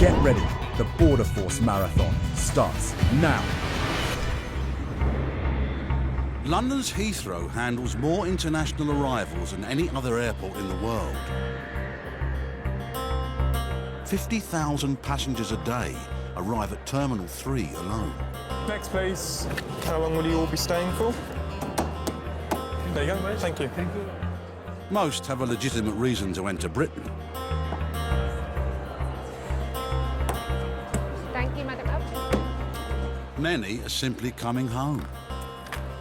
Get ready, the Border Force Marathon starts now. London's Heathrow handles more international arrivals than any other airport in the world. 50,000 passengers a day arrive at Terminal 3 alone. Next, please. How long will you all be staying for? There you go. Thank you. Thank you. Most have a legitimate reason to enter Britain. Thank you, Madam. Many are simply coming home.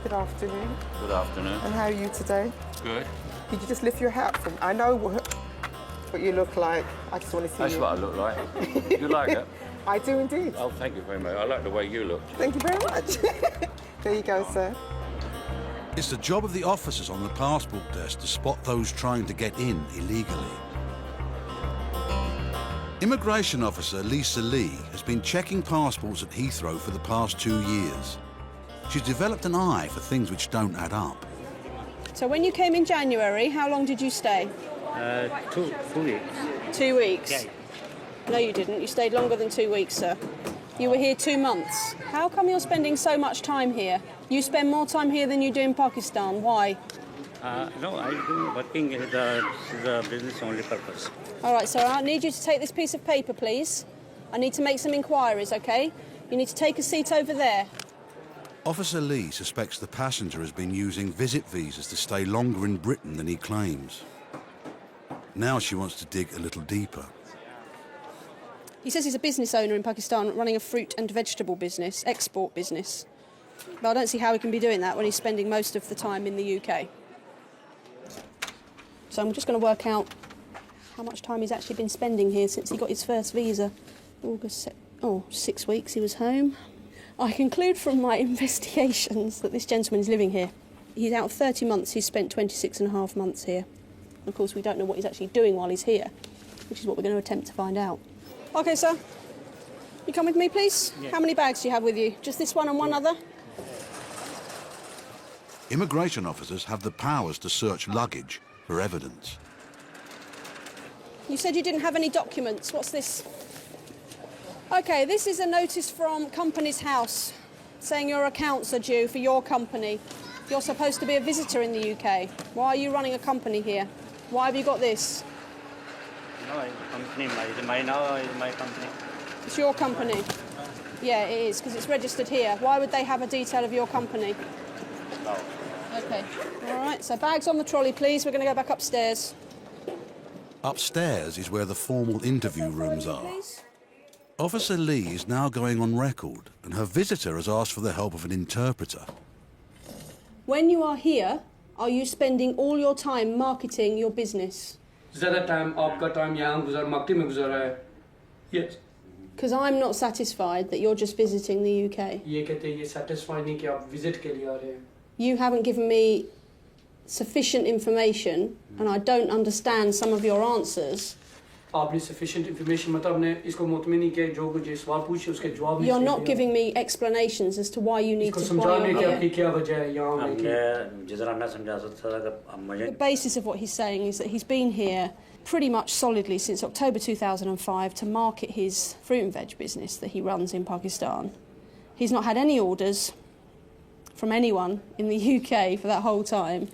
Good afternoon. Good afternoon. And how are you today? Good. Did you just lift your hat from? I know what you look like. I just want to see That's you. what I look like. You like it? I do indeed. Oh, thank you very much. I like the way you look. Thank you very much. There you go, sir. It's the job of the officers on the passport desk to spot those trying to get in illegally. Immigration officer Lisa Lee has been checking passports at Heathrow for the past 2 years. She's developed an eye for things which don't add up. So when you came in January, how long did you stay? 2 weeks. 2 weeks? Yeah. No, you didn't. You stayed longer than 2 weeks, sir. You were here 2 months. How come you're spending so much time here? You spend more time here than you do in Pakistan. Why? No, I'm working as a business only purpose. All right, sir, I need you to take this piece of paper, please. I need to make some inquiries, OK? You need to take a seat over there. Officer Lee suspects the passenger has been using visit visas to stay longer in Britain than he claims. Now she wants to dig a little deeper. He says he's a business owner in Pakistan running a fruit and vegetable business, export business. But I don't see how he can be doing that when he's spending most of the time in the UK. So I'm just going to work out how much time he's actually been spending here since he got his first visa. 6 weeks he was home. I conclude from my investigations that this gentleman is living here. He's out of 30 months, he's spent 26 and a half months here. Of course, we don't know what he's actually doing while he's here, which is what we're going to attempt to find out. OK, sir. You come with me, please? Yeah. How many bags do you have with you? Just this one and one other? Immigration officers have the powers to search luggage for evidence. You said you didn't have any documents. What's this? OK, this is a notice from Company's House saying your accounts are due for your company. You're supposed to be a visitor in the UK. Why are you running a company here? Why have you got this? No, company, my now is my company. It's your company? Yeah, it is, because it's registered here. Why would they have a detail of your company? No. OK. All right, so bags on the trolley, please. We're going to go back upstairs. Upstairs is where the formal interview rooms are. Officer Lee is now going on record, and her visitor has asked for the help of an interpreter. When you are here, are you spending all your time marketing your business? Yes. Because I'm not satisfied that you're just visiting the UK. You haven't given me sufficient information, and I don't understand some of your answers. You're not giving me explanations as to why you need to fly here. The basis of what he's saying is that he's been here pretty much solidly since October 2005 to market his fruit and veg business that he runs in Pakistan. He's not had any orders from anyone in the UK for that whole time,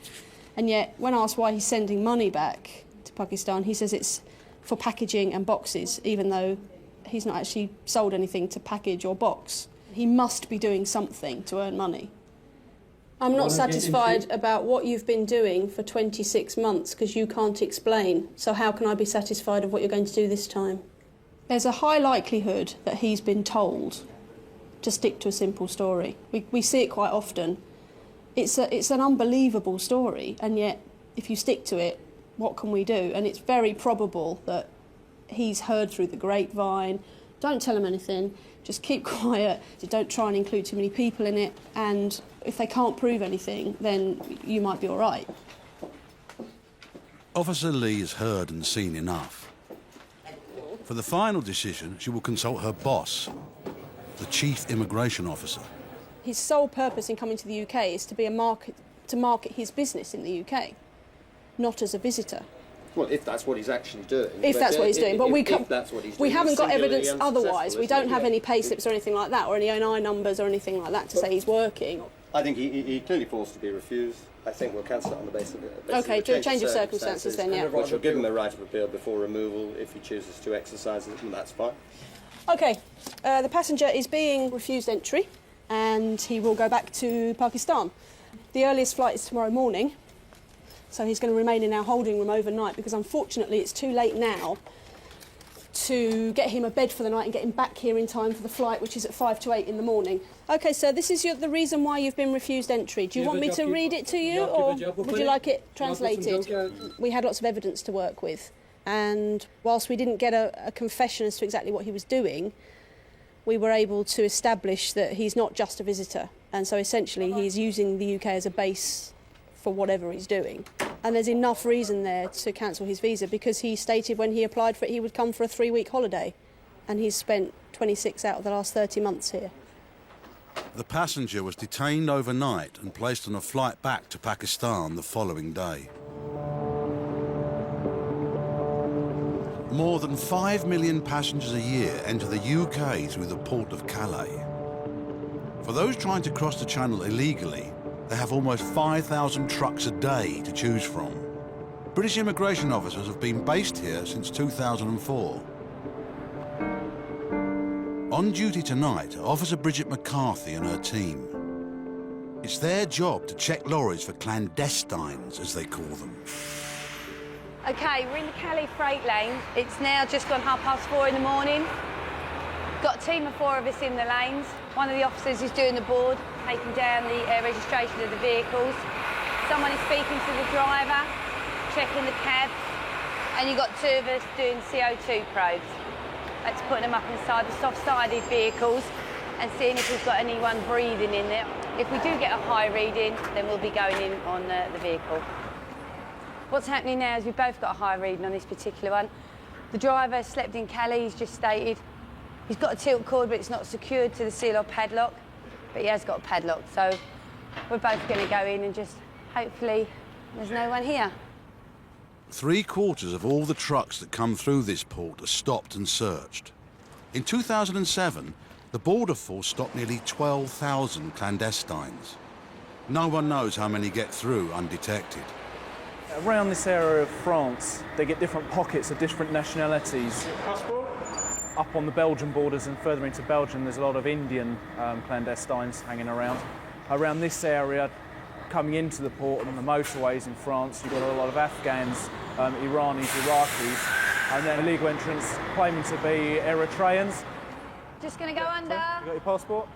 and yet when asked why he's sending money back to Pakistan, he says it's for packaging and boxes, even though he's not actually sold anything to package or box. He must be doing something to earn money. I'm not satisfied about what you've been doing for 26 months because you can't explain. So how can I be satisfied of what you're going to do this time? There's a high likelihood that he's been told to stick to a simple story. We see it quite often. It's an unbelievable story, and yet if you stick to it, what can we do? And it's very probable that he's heard through the grapevine. Don't tell him anything, just keep quiet. Don't try and include too many people in it, and if they can't prove anything, then you might be all right. Officer Lee has heard and seen enough. For the final decision, she will consult her boss, the Chief Immigration Officer. His sole purpose in coming to the UK is to be to market his business in the UK, not as a visitor. Well, if that's what he's actually doing. If that's what he's doing, but if that's what he's doing, we haven't got evidence singularly otherwise. We unsuccessful, don't have any pay slips or anything like that, or any NI numbers or anything like that to say he's working. I think he clearly forced to be refused. I think we'll cancel it on the basis of it. Okay, do a change of circumstances then, yeah. Which will give him the right of appeal before removal if he chooses to exercise it, and that's fine. Okay, the passenger is being refused entry and he will go back to Pakistan. The earliest flight is tomorrow morning, so he's going to remain in our holding room overnight because unfortunately it's too late now to get him a bed for the night and get him back here in time for the flight, which is at 5 to 8 in the morning. OK, sir, this is the reason why you've been refused entry. Do you want me to read it to you, or would you like it translated? We had lots of evidence to work with, and whilst we didn't get a confession as to exactly what he was doing, we were able to establish that he's not just a visitor, and so essentially he's using the UK as a base for whatever he's doing. And there's enough reason there to cancel his visa because he stated when he applied for it he would come for a 3-week holiday, and he's spent 26 out of the last 30 months here. The passenger was detained overnight and placed on a flight back to Pakistan the following day. More than 5 million passengers a year enter the UK through the port of Calais. For those trying to cross the channel illegally, they have almost 5,000 trucks a day to choose from. British immigration officers have been based here since 2004. On duty tonight are Officer Bridget McCarthy and her team. It's their job to check lorries for clandestines, as they call them. OK, we're in the Calais freight lane. It's now just gone 4:30 in the morning. Got a team of 4 of us in the lanes. One of the officers is doing the board, taking down the registration of the vehicles. Someone is speaking to the driver, checking the cabs, and you've got 2 of us doing CO2 probes. That's putting them up inside the soft-sided vehicles and seeing if we've got anyone breathing in there. If we do get a high reading, then we'll be going in on the vehicle. What's happening now is we've both got a high reading on this particular one. The driver slept in Calais, he's just stated. He's got a tilt cord, but it's not secured to the seal or padlock, but he has got a padlock, so we're both going to go in and just hopefully there's no one here. 3/4 of all the trucks that come through this port are stopped and searched. In 2007, the Border Force stopped nearly 12,000 clandestines. No one knows how many get through undetected. Around this area of France, they get different pockets of different nationalities. Up on the Belgian borders and further into Belgium, there's a lot of Indian clandestines hanging around. Around this area, coming into the port and on the motorways in France, you've got a lot of Afghans, Iranis, Iraqis, and then illegal entrants claiming to be Eritreans. Just going to go under. You got your passport?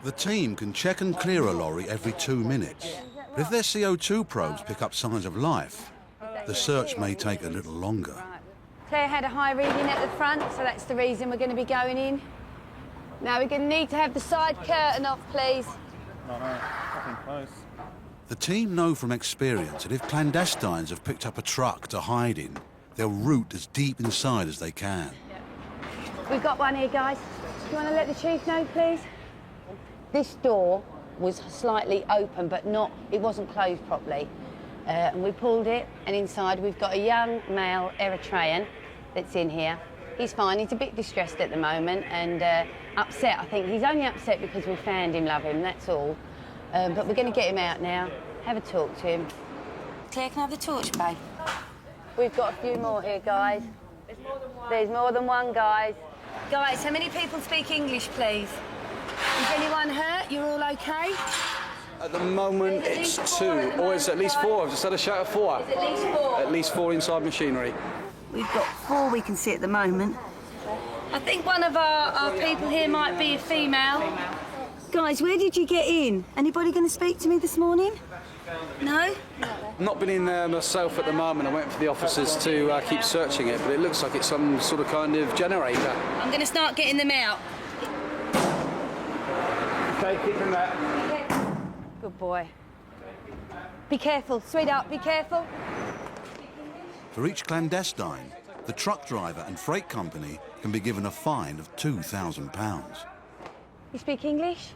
The team can check and clear a lorry every 2 minutes. But if their CO2 probes pick up signs of life, the search may take a little longer. Claire had a high reading at the front, so that's the reason we're going to be going in. Now we're going to need to have the side curtain off, please. No, nothing close. The team know from experience that if clandestines have picked up a truck to hide in, they'll root as deep inside as they can. We've got one here, guys. Do you want to let the chief know, please? This door was slightly open, but it wasn't closed properly. And we pulled it, and inside we've got a young male Eritrean that's in here. He's fine, he's a bit distressed at the moment and upset. I think he's only upset because we found him, love him, that's all. But we're going to get him out now, have a talk to him. Claire, can I have the torch, babe? We've got a few more here, guys. There's more than one. There's more than one, guys. Guys, how many people speak English, please? Is anyone hurt? You're all OK? At the moment, it's 2, or it's at least 4. I've just had a shout of 4. It's at least 4? At least 4 inside machinery. We've got 4 we can see at the moment. I think one of our people here might be a female. Guys, where did you get in? Anybody going to speak to me this morning? No? I've not been in there myself at the moment. I went for the officers to keep searching it, but it looks like it's some sort of kind of generator. I'm going to start getting them out. Okay, keep them there. Good boy. Be careful, sweetheart, be careful. For each clandestine, the truck driver and freight company can be given a fine of £2,000. You speak English?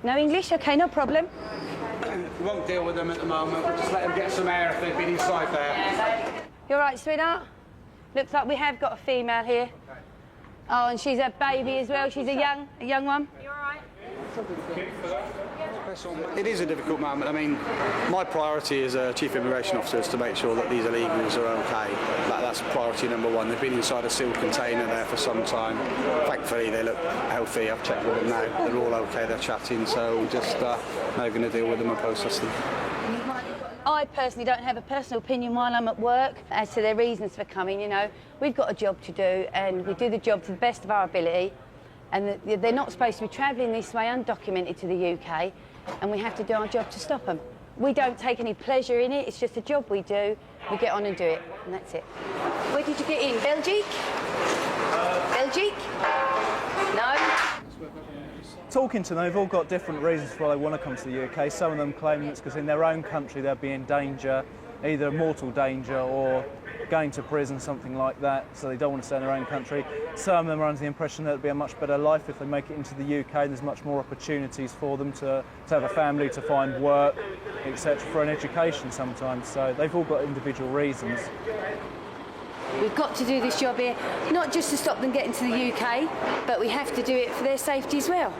No English? OK, no problem. We won't deal with them at the moment. We'll just let them get some air if they've been inside there. You all right, sweetheart? Looks like we have got a female here. Oh, and she's a baby as well. She's a young one. You all right? It is a difficult moment. I mean, my priority as a chief immigration officer is to make sure that these illegals are okay. That's priority number one. They've been inside a sealed container there for some time. Thankfully, they look healthy. I've checked with them now. They're all okay. They're chatting. So we're just now going to deal with them and process them. I personally don't have a personal opinion while I'm at work as to their reasons for coming. You know, we've got a job to do, and we do the job to the best of our ability. And they're not supposed to be travelling this way undocumented to the UK, and we have to do our job to stop them. We don't take any pleasure in it. It's just a job we do. We get on and do it, and that's it. Where did you get in? Belgique? Belgique? No? Talking to them, they've all got different reasons why they want to come to the UK. Some of them claim it's because in their own country they'll be in danger, either mortal danger or going to prison, something like that, so they don't want to stay in their own country. Some of them are under the impression that it'll be a much better life if they make it into the UK. There's much more opportunities for them to have a family, to find work, etc., for an education sometimes. So they've all got individual reasons. We've got to do this job here, not just to stop them getting to the UK, but we have to do it for their safety as well.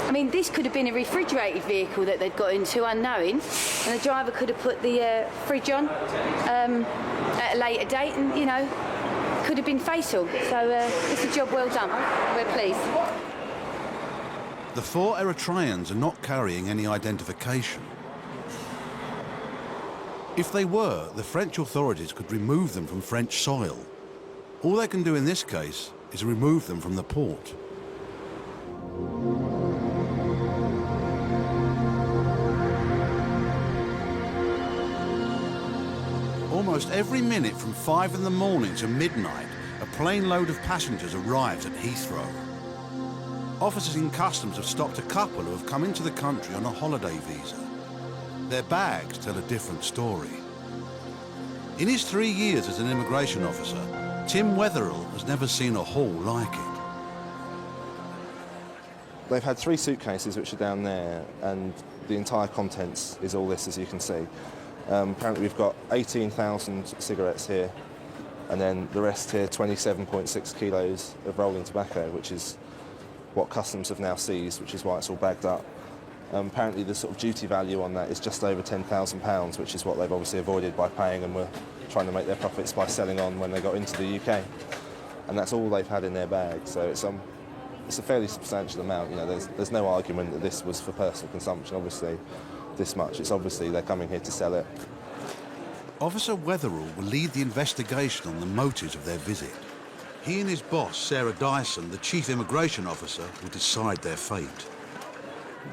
I mean, this could have been a refrigerated vehicle that they'd got into unknowing, and the driver could have put the fridge on at a later date, and, you know, could have been fatal. So it's a job well done. We're pleased. The 4 Eritreans are not carrying any identification. If they were, the French authorities could remove them from French soil. All they can do in this case is remove them from the port. Almost every minute from 5 in the morning to midnight, a plane load of passengers arrives at Heathrow. Officers in customs have stopped a couple who have come into the country on a holiday visa. Their bags tell a different story. In his 3 years as an immigration officer, Tim Wetherill has never seen a haul like it. They've had 3 suitcases which are down there, and the entire contents is all this, as you can see. Apparently we've got 18,000 cigarettes here, and then the rest here, 27.6 kilos of rolling tobacco, which is what customs have now seized, which is why it's all bagged up. Apparently the sort of duty value on that is just over £10,000, which is what they've obviously avoided by paying, and were trying to make their profits by selling on when they got into the UK. And that's all they've had in their bag, so it's a fairly substantial amount. You know, there's no argument that this was for personal consumption, obviously, this much. It's obviously they're coming here to sell it. Officer Wetherill will lead the investigation on the motives of their visit. He and his boss, Sarah Dyson, the chief immigration officer, will decide their fate.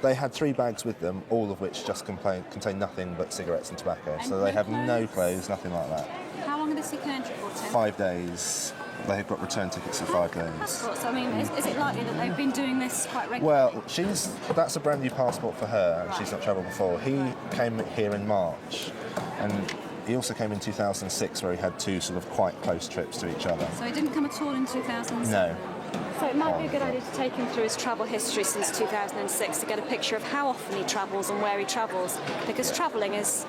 They had 3 bags with them, all of which just contain nothing but cigarettes and tobacco. So they have no clothes, nothing like that. How long are they seeking entry for, Tim? 5 days. They've got return tickets for 5 days. Passports, I mean, is it likely that they've been doing this quite regularly? Well, that's a brand new passport for her, and she's not travelled before. He came here in March, and he also came in 2006, where he had 2 sort of quite close trips to each other. So he didn't come at all in 2007? No. So it might be a good idea to take him through his travel history since 2006 to get a picture of how often he travels and where he travels, because travelling is,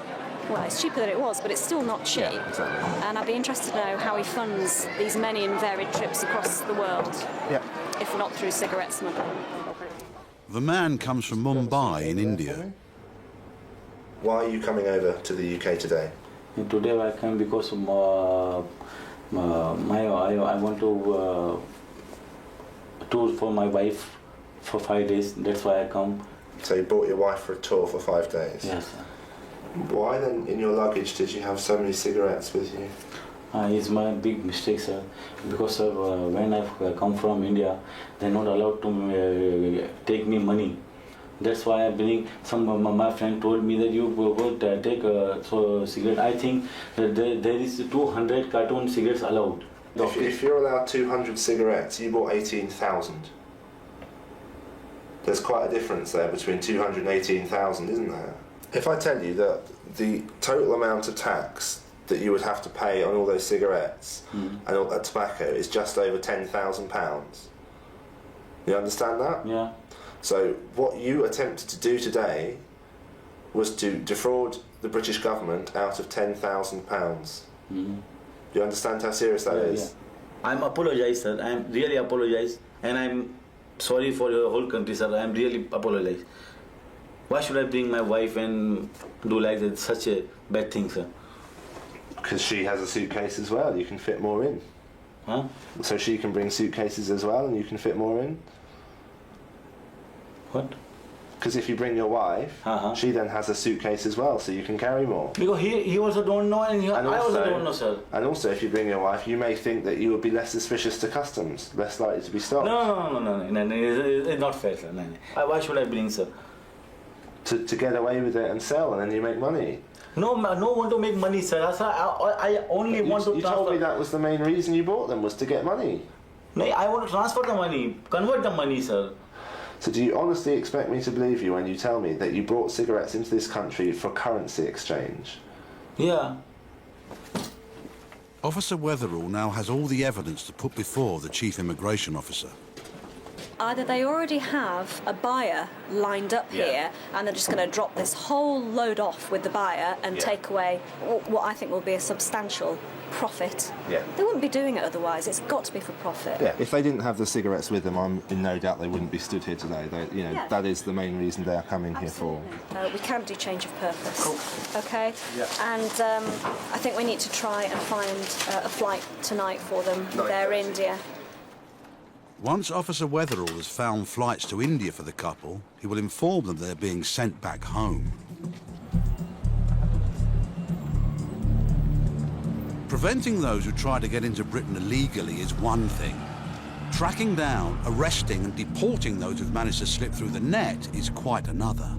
well, it's cheaper than it was, but it's still not cheap. Yeah, exactly. And I'd be interested to know how he funds these many and varied trips across the world, if not through cigarette smuggling. The man comes from Mumbai in India. Why are you coming over to the UK today? Today I come because I want to tour for my wife for 5 days. That's why I come. So you brought your wife for a tour for 5 days? Yes, sir. Why then, in your luggage, did you have so many cigarettes with you? It's my big mistake, sir. Because when I come from India, they're not allowed to take me money. That's why I believe my friend told me that you go take cigarette. I think that there is 200 carton cigarettes allowed. If you're allowed 200 cigarettes, you bought 18,000. There's quite a difference there between 200 and 18,000, isn't there? If I tell you that the total amount of tax that you would have to pay on all those cigarettes and all that tobacco is just over £10,000, you understand that? Yeah. So what you attempted to do today was to defraud the British government out of £10,000. Do you understand how serious that is? Yeah. I'm apologize, sir. I'm really apologize, and I'm sorry for the whole country, sir. I'm really apologize. Why should I bring my wife and do like that, such a bad thing, sir? Because she has a suitcase as well. You can fit more in. Huh? So she can bring suitcases as well, and you can fit more in. What? Because if you bring your wife, she then has a suitcase as well, so you can carry more. Because he also don't know, and I also don't know, sir. And also, if you bring your wife, you may think that you would be less suspicious to customs, less likely to be stopped. No, it's not fair, sir. No. Why should I bring, sir? To get away with it and sell, and then you make money. No want to make money, sir. I only want to transfer. You told me that was the main reason you bought them, was to get money. No, I want to transfer the money, convert the money, sir. So do you honestly expect me to believe you when you tell me that you brought cigarettes into this country for currency exchange? Yeah. Officer Weatherall now has all the evidence to put before the Chief Immigration Officer. Either they already have a buyer lined up here and they're just going to drop this whole load off with the buyer and take away what I think will be a substantial profit. Yeah. They wouldn't be doing it otherwise. It's got to be for profit. Yeah. If they didn't have the cigarettes with them, I'm in no doubt they wouldn't be stood here today. That is the main reason they are coming here for. We can do change of purpose. Cool. Okay? Yeah. And I think we need to try and find a flight tonight for them. They're India. Once Officer Weatherall has found flights to India for the couple, he will inform them they're being sent back home. Preventing those who try to get into Britain illegally is one thing. Tracking down, arresting and deporting those who've managed to slip through the net is quite another.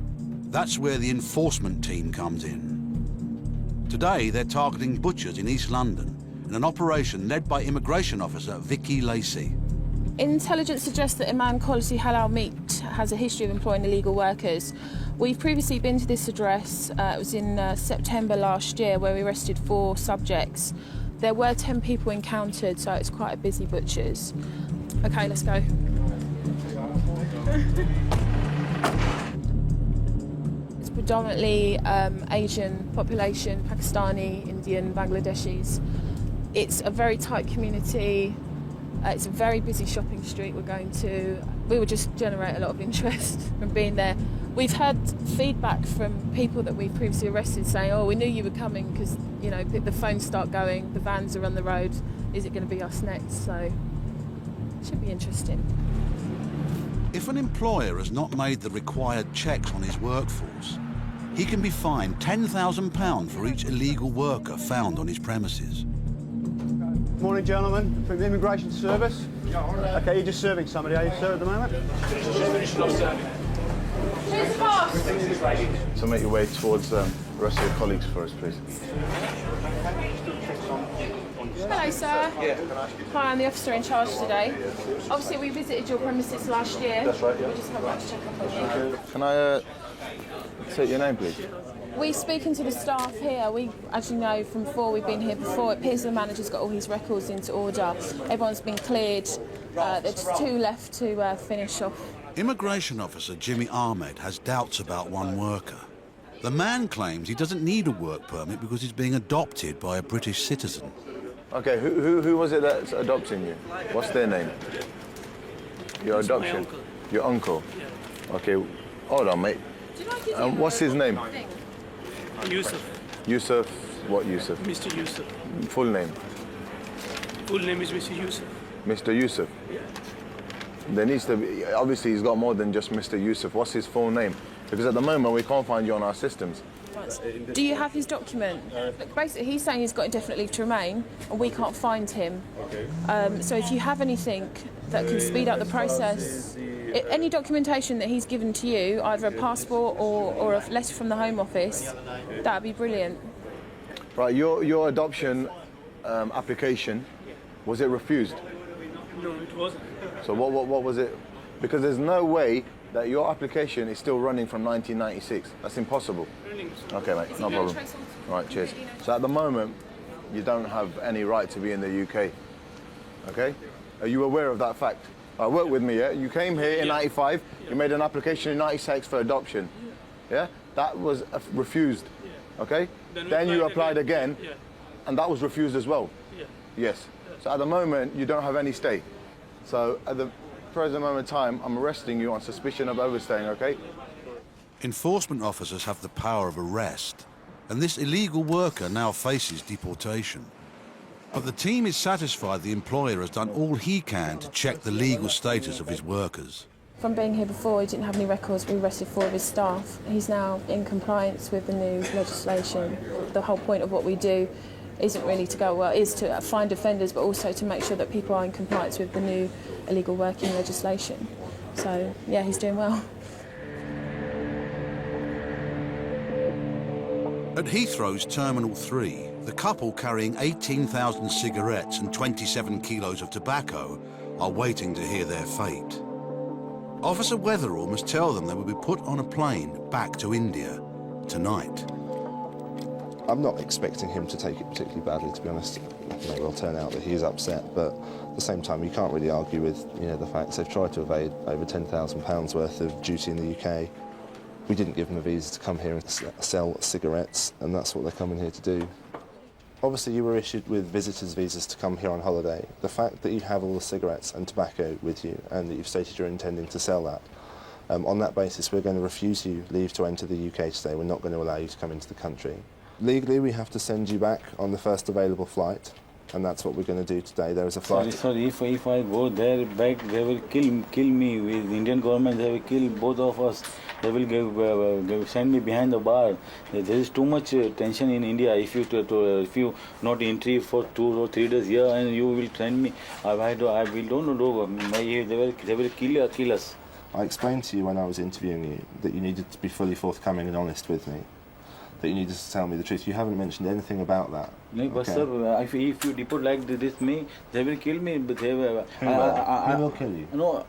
That's where the enforcement team comes in. Today, they're targeting butchers in East London in an operation led by Immigration Officer Vicky Lacey. Intelligence suggests that Imam Quality Halal Meat has a history of employing illegal workers. We've previously been to this address. It was in September last year where we arrested 4 subjects. There were 10 people encountered, so it's quite a busy butcher's. OK, let's go. It's predominantly Asian population, Pakistani, Indian, Bangladeshis. It's a very tight community. It's a very busy shopping street we're going to. We will just generate a lot of interest from being there. We've had feedback from people that we've previously arrested saying, oh, we knew you were coming because, you know, the phones start going, the vans are on the road. Is it going to be us next? So it should be interesting. If an employer has not made the required checks on his workforce, he can be fined £10,000 for each illegal worker found on his premises. Morning, gentlemen, from the Immigration Service. OK, you're just serving somebody, are you, sir, at the moment? Who's the boss? So make your way towards the rest of your colleagues for us, please. Hello, sir. Hi, I'm the officer in charge today. Obviously, we visited your premises last year. That's right, yeah. We just have a check up on you. Can I take your name, please? We're speaking to the staff here. We, as you know from before, we've been here before. It appears the manager's got all his records into order. Everyone's been cleared. There's 2 left to finish off. Immigration Officer Jimmy Ahmed has doubts about one worker. The man claims he doesn't need a work permit because he's being adopted by a British citizen. OK, who was it that's adopting you? What's their name? Your adoption? Your uncle? OK, hold on, mate. What's his name? Yusuf. Yusuf? What Yusuf? Mr. Yusuf. Full name? Full name is Mr. Yusuf. Mr. Yusuf? Yeah. There needs to be, obviously he's got more than just Mr. Yusuf. What's his full name? Because at the moment we can't find you on our systems. Do you have his document? Look, basically, he's saying he's got indefinite leave to remain, and we can't find him. So if you have anything that can speed up the process, any documentation that he's given to you, either a passport or a letter from the Home Office, that would be brilliant. Right, your adoption application, was it refused? No, it wasn't. So what was it? Because there's no way that your application is still running from 1996. That's impossible. Okay, mate, no problem. Right, cheers. So at the moment, you don't have any right to be in the UK. Okay? Are you aware of that fact? Work with me, yeah? You came here in 95, you made an application in 96 for adoption. Yeah? That was refused. Okay? Then you applied again, and that was refused as well. Yeah. Yes. So at the moment, you don't have any stay. So at the present moment in time, I'm arresting you on suspicion of overstaying, okay? Enforcement officers have the power of arrest, and this illegal worker now faces deportation. But the team is satisfied the employer has done all he can to check the legal status of his workers. From being here before, he didn't have any records. We arrested 4 of his staff. He's now in compliance with the new legislation. The whole point of what we do isn't really to go, well, is to find offenders, but also to make sure that people are in compliance with the new illegal working legislation. So, yeah, he's doing well. At Heathrow's Terminal 3, the couple carrying 18,000 cigarettes and 27 kilos of tobacco are waiting to hear their fate. Officer Wetherall must tell them they will be put on a plane back to India tonight. I'm not expecting him to take it particularly badly, to be honest. It may well turn out that he is upset, but at the same time, you can't really argue with, the facts. They've tried to evade over £10,000 worth of duty in the UK. We didn't give them a visa to come here and sell cigarettes, and that's what they're coming here to do. Obviously, you were issued with visitors' visas to come here on holiday. The fact that you have all the cigarettes and tobacco with you, and that you've stated you're intending to sell that, on that basis, we're going to refuse you leave to enter the UK today. We're not going to allow you to come into the country. Legally, we have to send you back on the first available flight, and that's what we're going to do today. There is a flight. Sorry, if I go there back, they will kill me. With the Indian government, they will kill both of us. They will send me behind the bar. There is too much tension in India. If you not entry for 2 or 3 days here, and you will send me, I don't know. They will kill us. I explained to you when I was interviewing you that you needed to be fully forthcoming and honest with me. That you needed to tell me the truth. You haven't mentioned anything about that. No, but sir, if you deport like this, they will kill me. But they will. Who will kill you? No,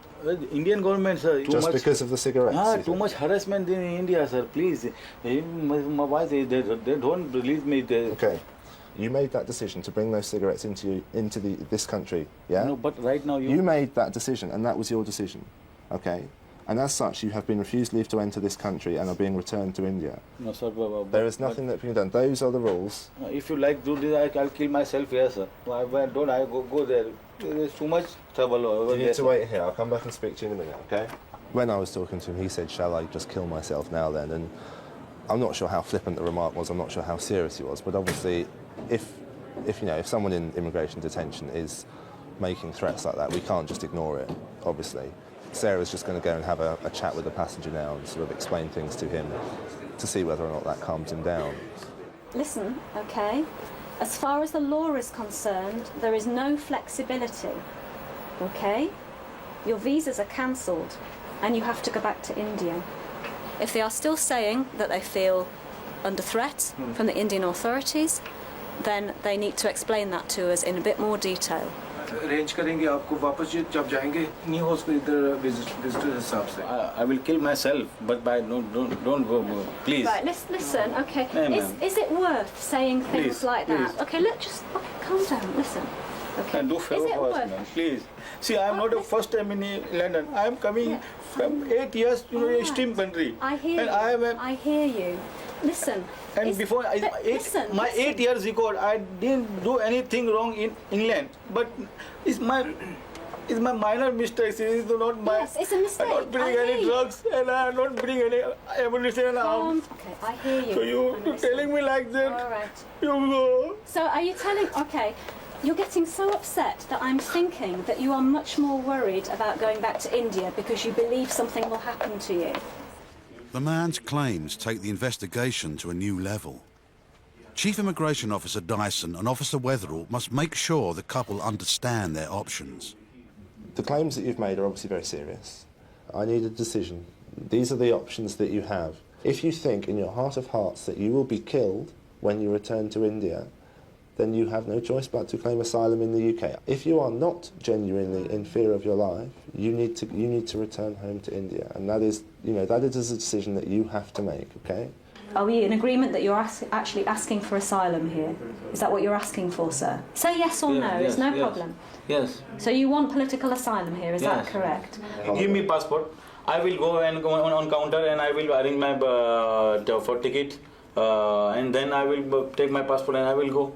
Indian government, sir. Just because of the cigarettes? Too much harassment in India, sir. Please, my wife, they don't release me. Okay. You made that decision to bring those cigarettes into this country, yeah? No, but right now you made that decision, and that was your decision, okay? And as such, you have been refused leave to enter this country and are being returned to India. No, sir. There is nothing that can be done. Those are the rules. If you like do this, I'll kill myself here, sir. Why don't I go there? There's too much trouble over there. You need to wait here. I'll come back and speak to you in a minute, okay? When I was talking to him, he said, shall I just kill myself now then? And I'm not sure how flippant the remark was. I'm not sure how serious he was. But obviously, if someone in immigration detention is making threats like that, we can't just ignore it, obviously. Sarah's just going to go and have a chat with the passenger now and sort of explain things to him to see whether or not that calms him down. Listen, okay? As far as the law is concerned, there is no flexibility, okay? Your visas are cancelled and you have to go back to India. If they are still saying that they feel under threat from the Indian authorities, then they need to explain that to us in a bit more detail. Arrange करेंगे आपको वापस जब जाएंगे नहीं हो सकता इधर visitor हिसाब से I will kill myself, but don't go, please. Right, listen, okay. Is it worth saying things like that? Okay, calm down, listen. Okay. Do favor for us, man, please. See, I am not the first time in London. I am coming from 8 years to an extreme country. I hear you. I hear you. Listen. And before my 8 years record, I didn't do anything wrong in England. But it's my minor mistakes. It's not my. Yes, it's a mistake. I don't bring any drugs, and I don't bring any ammunition and arms. Okay, I hear you. So you're telling me like that? All right. You go. So are you telling? Okay. You're getting so upset that I'm thinking that you are much more worried about going back to India because you believe something will happen to you. The man's claims take the investigation to a new level. Chief Immigration Officer Dyson and Officer Wetherall must make sure the couple understand their options. The claims that you've made are obviously very serious. I need a decision. These are the options that you have. If you think in your heart of hearts that you will be killed when you return to India, then you have no choice but to claim asylum in the UK. If you are not genuinely in fear of your life, you need to return home to India, and that is a decision that you have to make. Okay? Are we in agreement that you're actually asking for asylum here? Is that what you're asking for, sir? Say yes or no. It's no problem. Yes. So you want political asylum here? Is that correct? Give me passport. I will go on counter and I will arrange my for ticket, and then I will take my passport and I will go.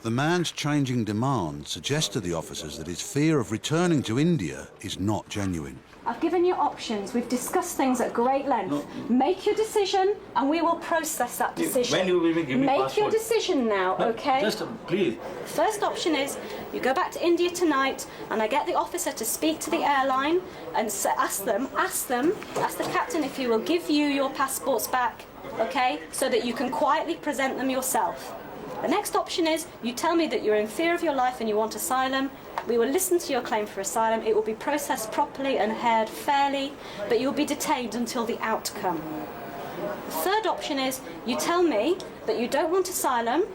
The man's changing demands suggest to the officers that his fear of returning to India is not genuine. I've given you options. We've discussed things at great length. No. Make your decision, and we will process that decision. When you will give me Make passport? your decision now, No, okay? Just please. First option is you go back to India tonight, and I get the officer to speak to the airline and ask the captain if he will give you your passports back, okay, so that you can quietly present them yourself. The next option is you tell me that you're in fear of your life and you want asylum. We will listen to your claim for asylum. It will be processed properly and heard fairly, but you'll be detained until the outcome. The third option is you tell me that you don't want asylum,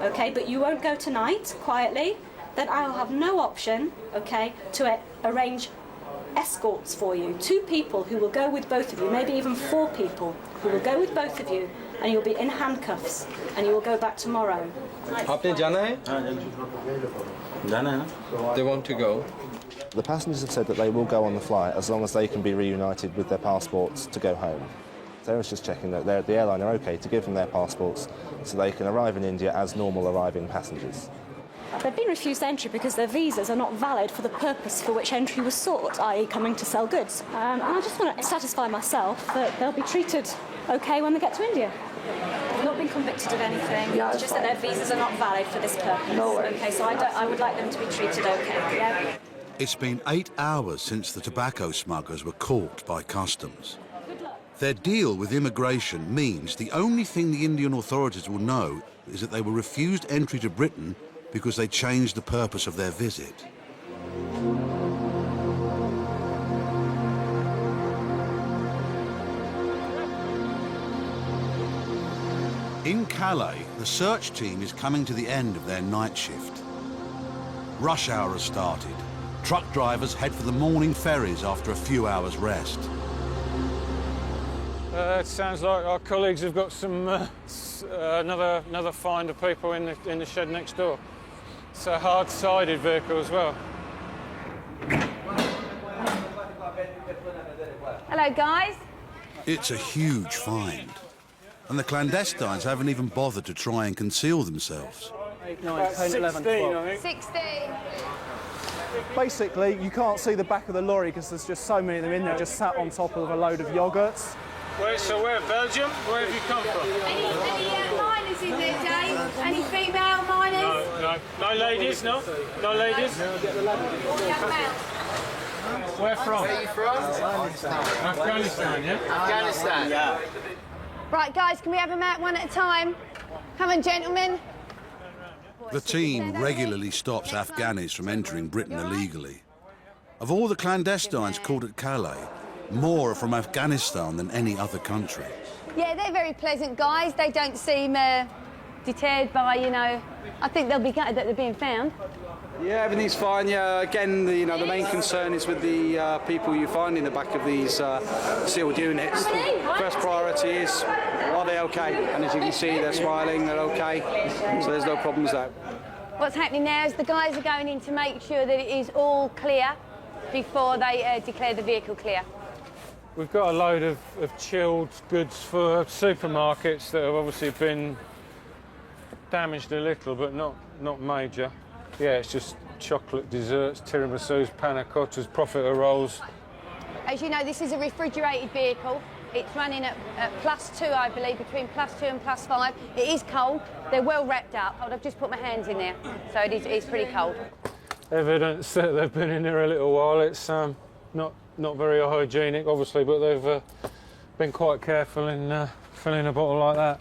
okay, but you won't go tonight, quietly. Then I will have no option, okay, to arrange escorts for you. 2 people who will go with both of you, maybe even 4 people who will go with both of you, and you'll be in handcuffs, and you will go back tomorrow. आपने जाना है? जाना है ना? They want to go. The passengers have said that they will go on the flight as long as they can be reunited with their passports to go home. So I was just checking that the airline are okay to give them their passports so they can arrive in India as normal arriving passengers. They've been refused entry because their visas are not valid for the purpose for which entry was sought, i.e. coming to sell goods. And I just want to satisfy myself that they'll be treated okay when they get to India. They've not been convicted of anything, Yeah, it's just that their visas are not valid for this purpose. No worries. Okay, so I would like them to be treated okay, yeah? It's been 8 hours since the tobacco smugglers were caught by customs. Their deal with immigration means the only thing the Indian authorities will know is that they were refused entry to Britain because they changed the purpose of their visit. In Calais, the search team is coming to the end of their night shift. Rush hour has started. Truck drivers head for the morning ferries after a few hours rest. It sounds like our colleagues have got some another find of people in the shed next door. It's a hard-sided vehicle as well. Hello, guys. It's a huge find, and the clandestines haven't even bothered to try and conceal themselves. 8, 9, 10, 11, 12. 16. Basically, you can't see the back of the lorry because there's just so many of them in there, just sat on top of a load of yogurts. Where? Belgium? Where have you come from? Any miners in there, Dave? Any female miners? No ladies, no? No ladies? Where from? Where are you from? Afghanistan, yeah? Afghanistan. Yeah. Right, guys, can we have them out one at a time? Come on, gentlemen. The team regularly stops Afghanis from entering Britain illegally. Of all the clandestines caught at Calais, more are from Afghanistan than any other country. Yeah, they're very pleasant guys. They don't seem deterred by, I think they'll be gutted that they're being found. Yeah, everything's fine. Yeah, again, the main concern is with the people you find in the back of these sealed units. First priority is, are they okay? And as you can see, they're smiling, they're okay, so there's no problems there. What's happening now is the guys are going in to make sure that it is all clear before they declare the vehicle clear. We've got a load of chilled goods for supermarkets that have obviously been damaged a little, but not major. Yeah, it's just chocolate desserts, tiramisus, panna cottas, profiterole rolls. As you know, this is a refrigerated vehicle. It's running at +2, I believe, between +2 and +5. It is cold. They're well wrapped up. I've just put my hands in there, so it's pretty cold. Evidence that they've been in there a little while. It's not very hygienic, obviously, but they've been quite careful in filling a bottle like that.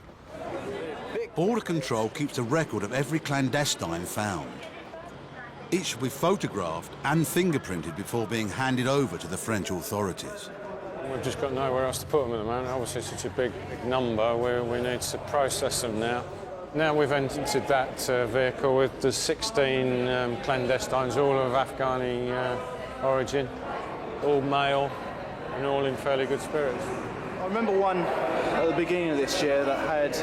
Border Control keeps a record of every clandestine found. Each will be photographed and fingerprinted before being handed over to the French authorities. We've just got nowhere else to put them at the moment. Obviously, such a big number, we need to process them now. Now we've entered that vehicle with the 16 clandestines, all of Afghani origin, all male and all in fairly good spirits. I remember one at the beginning of this year that had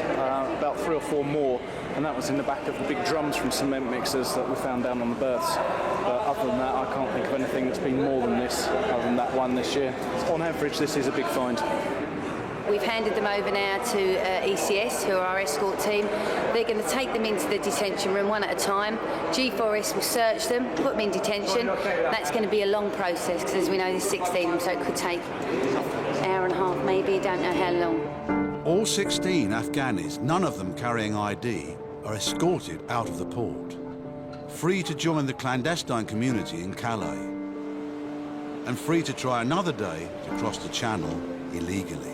about 3 or 4 more, and that was in the back of the big drums from cement mixers that we found down on the berths. But other than that, I can't think of anything that's been more than this, other than that one this year. On average, this is a big find. We've handed them over now to ECS, who are our escort team. They're going to take them into the detention room one at a time. G4S will search them, put them in detention. That's going to be a long process because, as we know, there's 16 of them, so it could take an hour and a half, maybe, don't know how long. All 16 Afghanis, none of them carrying ID, are escorted out of the port, free to join the clandestine community in Calais, and free to try another day to cross the Channel illegally.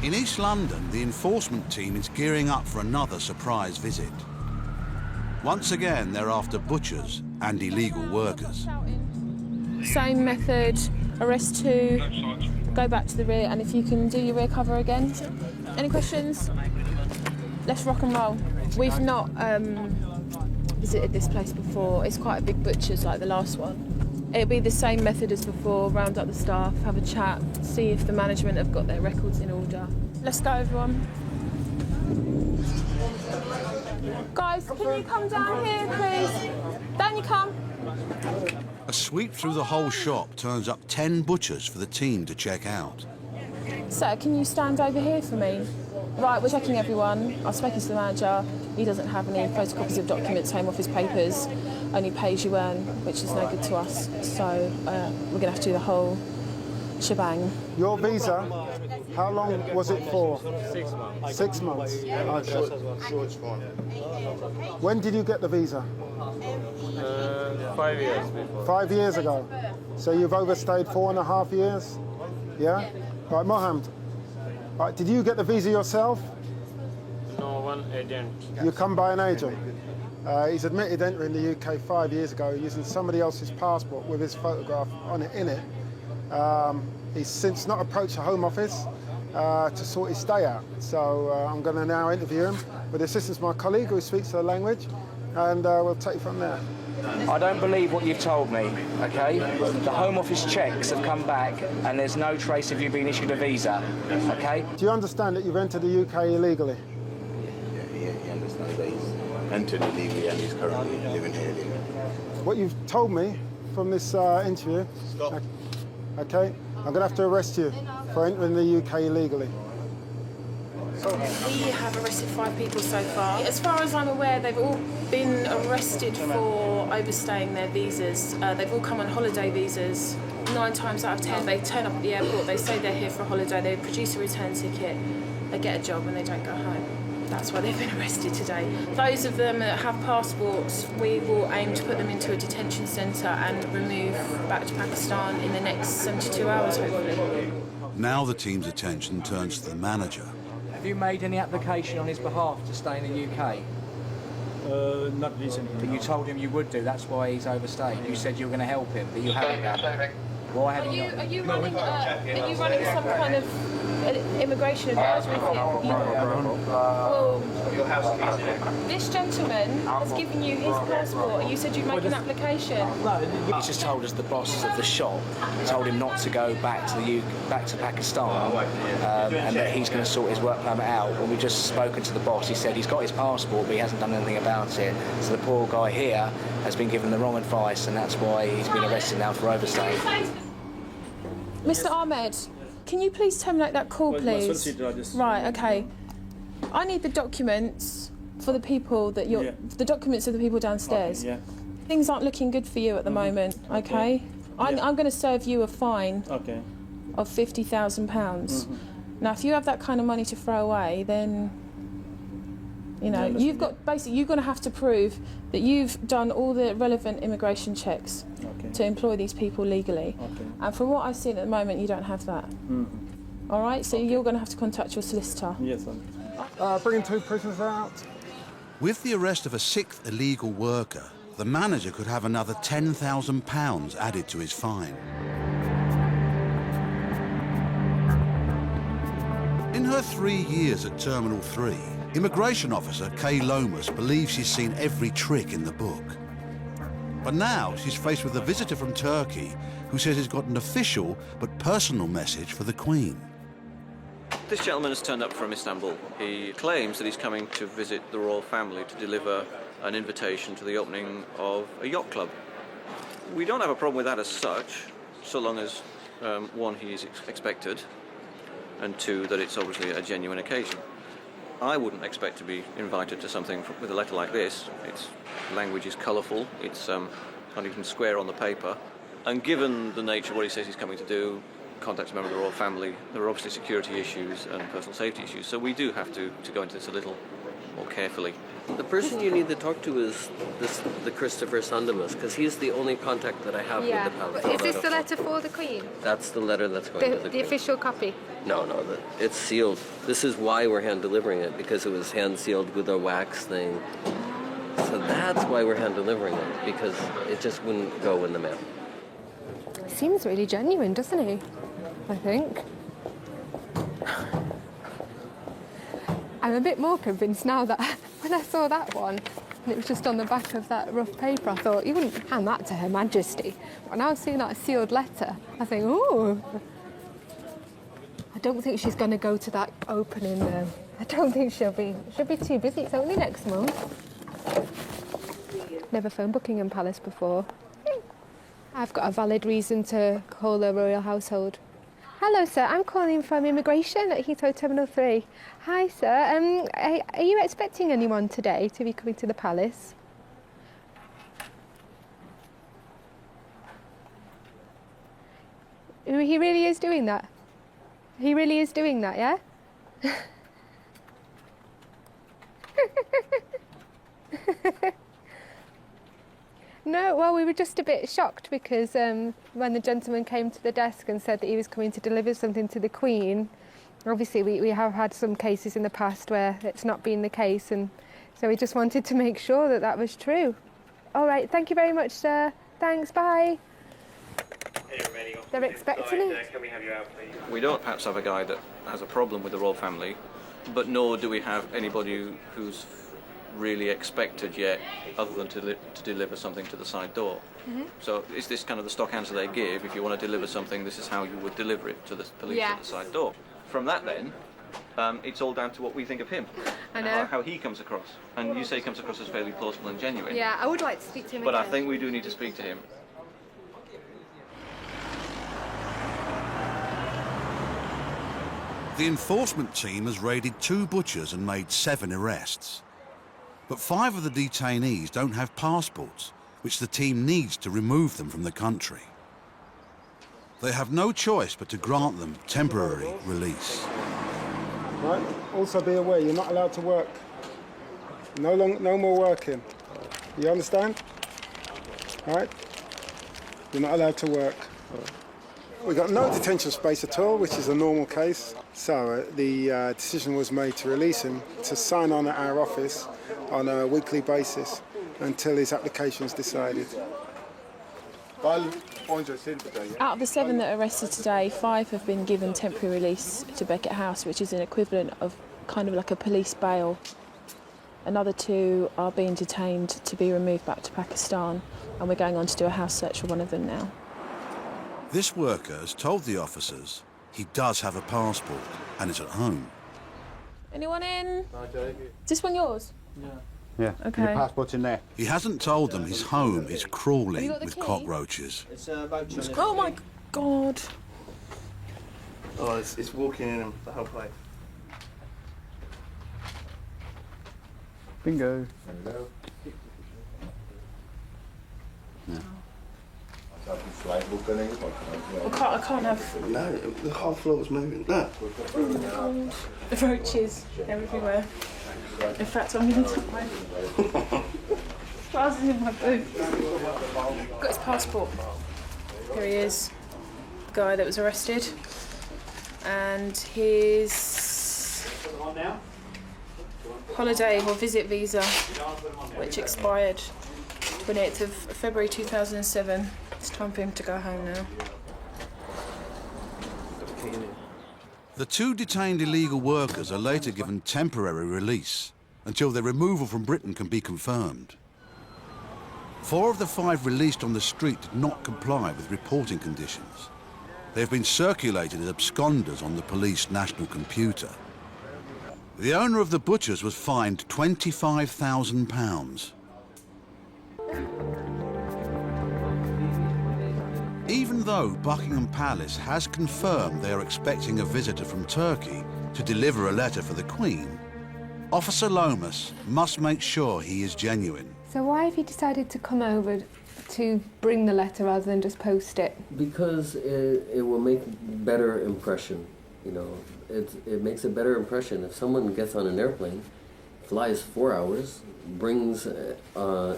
In East London, the enforcement team is gearing up for another surprise visit. Once again, they're after butchers and illegal workers. Same method, arrest 2, go back to the rear, and if you can do your rear cover again. Any questions? Let's rock and roll. We've not visited this place before. It's quite a big butcher's like the last one. It'll be the same method as before, round up the staff, have a chat, see if the management have got their records in order. Let's go, everyone. Guys, can you come down here, please? Down you come. A sweep through the whole shop turns up 10 butchers for the team to check out. Sir, can you stand over here for me? Right, we're checking everyone. I've spoken to the manager. He doesn't have any photocopies of documents, home office papers, only pay as you earn, which is no good to us. So we're going to have to do the whole shebang. Your visa, how long was it for? 6 months. 6 months. Okay. When did you get the visa? 5 years before. 5 years ago. So you've overstayed 4.5 years? Yeah? Right, Mohammed. Right, did you get the visa yourself? No, one agent. You come by an agent. He's admitted entering the UK 5 years ago using somebody else's passport with his photograph on it in it. He's since not approached the Home Office to sort his stay out. So I'm going to now interview him with the assistance of my colleague who speaks the language, and we'll take it from there. I don't believe what you've told me, okay? The Home Office checks have come back and there's no trace of you being issued a visa, okay? Do you understand that you've entered the UK illegally? Yeah, he understands that he's entered illegally and he's currently living here illegally. What you've told me from this interview... Stop. Okay, I'm going to have to arrest you for entering the UK illegally. We have arrested 5 people so far. As far as I'm aware, they've all been arrested for overstaying their visas. They've all come on holiday visas. 9 times out of 10, they turn up at the airport, they say they're here for a holiday, they produce a return ticket, they get a job and they don't go home. That's why they've been arrested today. Those of them that have passports, we will aim to put them into a detention centre and remove back to Pakistan in the next 72 hours, hopefully. Now the team's attention turns to the manager. Have you made any application on his behalf to stay in the UK? Not recently. But you told him you would do, that's why he's overstayed. You said you were going to help him, but you haven't done. Why haven't you? Are you running some kind of immigration advisory thing? Well, this gentleman has given you his passport and you said you'd make an application. He's just told us the bosses of the shop told him not to go back to Pakistan, and that he's going to sort his work permit out. When we've just spoken to the boss, he said he's got his passport, but he hasn't done anything about it. So the poor guy here has been given the wrong advice, and that's why he's been arrested now for overstaying. Mr. Ahmed, can you please terminate that call, please? Right, okay. I need the documents for the people that you're... The documents of the people downstairs. Okay, Things aren't looking good for you at the moment, okay? I'm going to serve you a fine of £50,000. Now, if you have that kind of money to throw away, then... You know, you're going to have to prove that you've done all the relevant immigration checks to employ these people legally. And from what I've seen at the moment, you don't have that. All right, so you're going to have to contact your solicitor. Yes, Bringing 2 prisoners out. With the arrest of a 6th illegal worker, the manager could have another £10,000 added to his fine. In her 3 years at Terminal 3, Immigration Officer Kay Lomas believes she's seen every trick in the book. But now she's faced with a visitor from Turkey who says he's got an official but personal message for the Queen. This gentleman has turned up from Istanbul. He claims that he's coming to visit the royal family to deliver an invitation to the opening of a yacht club. We don't have a problem with that as such, so long as, one, he is expected, and two, that it's obviously a genuine occasion. I wouldn't expect to be invited to something with a letter like this. Its language is colourful, it's not even square on the paper, and given the nature of what he says he's coming to do, contact a member of the royal family, there are obviously security issues and personal safety issues, so we do have to go into this a little more carefully. The person you need to talk to is the Christopher Sandemus, because he's the only contact that I have with the palace. Is this the letter for the Queen? That's the letter that's going to the The Queen. official copy? No, it's sealed. This is why we're hand delivering it, because it was hand sealed with a wax thing. So that's why we're hand delivering it, because it just wouldn't go in the mail. Seems really genuine, doesn't he? I think. I'm a bit more convinced now that when I saw that one, and it was just on the back of that rough paper, I thought, you wouldn't hand that to Her Majesty. But now seeing that sealed letter, I think, ooh. I don't think she's going to go to that opening, though. I don't think she'll be too busy. It's only next month. Never phoned Buckingham Palace before. I've got a valid reason to call the royal household. Hello, sir. I'm calling from immigration at Heathrow Terminal 3. Hi, sir. Are you expecting anyone today to be coming to the palace? He really is doing that? He really is doing that, yeah? No, well, we were just a bit shocked because when the gentleman came to the desk and said that he was coming to deliver something to the Queen, obviously we have had some cases in the past where it's not been the case, and so we just wanted to make sure that that was true. All right, thank you very much, sir. Thanks, bye. They're expecting it. Can we have you out, please? We don't perhaps have a guy that has a problem with the royal family, but nor do we have anybody who's really expected yet, other than to deliver something to the side door. So is this kind of the stock answer they give? If you want to deliver something, this is how you would deliver it to the police at the side door. From that then, it's all down to what we think of him. I know. How he comes across. And you say he comes across as fairly plausible and genuine. Yeah, I would like to speak to him But again. I think we do need to speak to him. The enforcement team has raided 2 butchers and made 7 arrests. But 5 of the detainees don't have passports, which the team needs to remove them from the country. They have no choice but to grant them temporary release. Right. Also be aware, you're not allowed to work. No more working. You understand? Right? You're not allowed to work. We've got no detention space at all, which is a normal case. So the decision was made to release him to sign on at our office on a weekly basis until his application is decided. Out of the 7 that are arrested today, 5 have been given temporary release to Beckett House, which is an equivalent of kind of like a police bail. Another 2 are being detained to be removed back to Pakistan, and we're going on to do a house search for one of them now. This worker has told the officers he does have a passport and is at home. Anyone in? Is this one yours? Yeah, Okay. your passport's in there. He hasn't told them his home is Have crawling you got the with key? cockroaches. Oh my God. Oh, it's walking in the whole place. Bingo. There we go. I can't have... No, the whole floor's moving. No. The roaches everywhere. In fact, I'm going to tuck my trousers in my boots. Got his passport. Here he is, the guy that was arrested. And his holiday or visit visa, which expired 28th of February 2007. It's time for him to go home now. The 2 detained illegal workers are later given temporary release until their removal from Britain can be confirmed. 4 of the 5 released on the street did not comply with reporting conditions. They have been circulated as absconders on the police national computer. The owner of the butchers was fined £25,000. though Buckingham Palace has confirmed they are expecting a visitor from Turkey to deliver a letter for the Queen, Officer Lomas must make sure he is genuine. So why have you decided to come over to bring the letter rather than just post it? Because it will make better impression, you know. It makes a better impression if someone gets on an airplane, flies 4 hours, brings an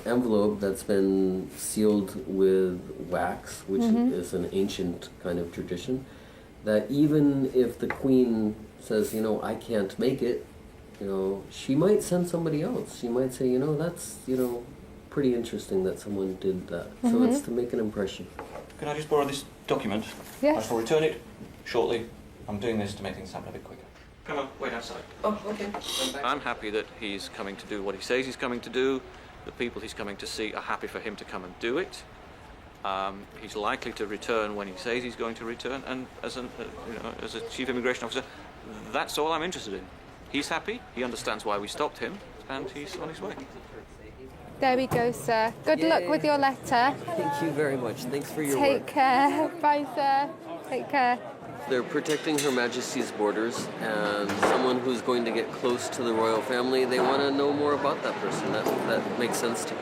envelope that's been sealed with wax, which is an ancient kind of tradition, that even if the Queen says, you know, I can't make it, you know, she might send somebody else. She might say, you know, that's, you know, pretty interesting that someone did that. So it's to make an impression. Can I just borrow this document? Yes. I shall return it shortly. I'm doing this to make things happen a bit quicker. Come on, wait outside. Oh, okay. I'm happy that he's coming to do what he says he's coming to do. The people he's coming to see are happy for him to come and do it. He's likely to return when he says he's going to return, and as a chief immigration officer, that's all I'm interested in. He's happy, he understands why we stopped him, and he's on his way. There we go, sir. Good luck with your letter. Thank you very much. Thanks for your Take work. care. Bye, sir. Take care. They're protecting Her Majesty's borders, and someone who's going to get close to the royal family, they want to know more about that person. That makes sense to me.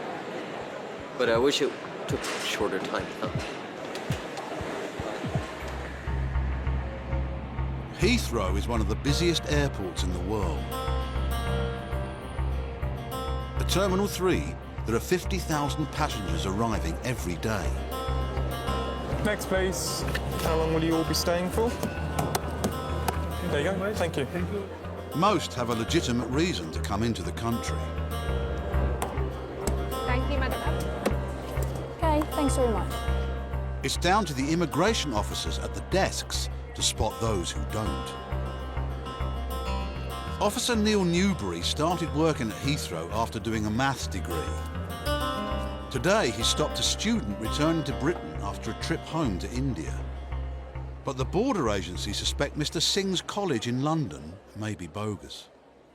But I wish it took a shorter time. Heathrow is one of the busiest airports in the world. At Terminal 3, there are 50,000 passengers arriving every day. Next, please. How long will you all be staying for? There you go. Thank you. Most have a legitimate reason to come into the country. Thank you, madam. Okay, thanks very much. It's down to the immigration officers at the desks to spot those who don't. Officer Neil Newbury started working at Heathrow after doing a maths degree. Today, he stopped a student returning to Britain after a trip home to India. But the border agency suspect Mr. Singh's college in London may be bogus.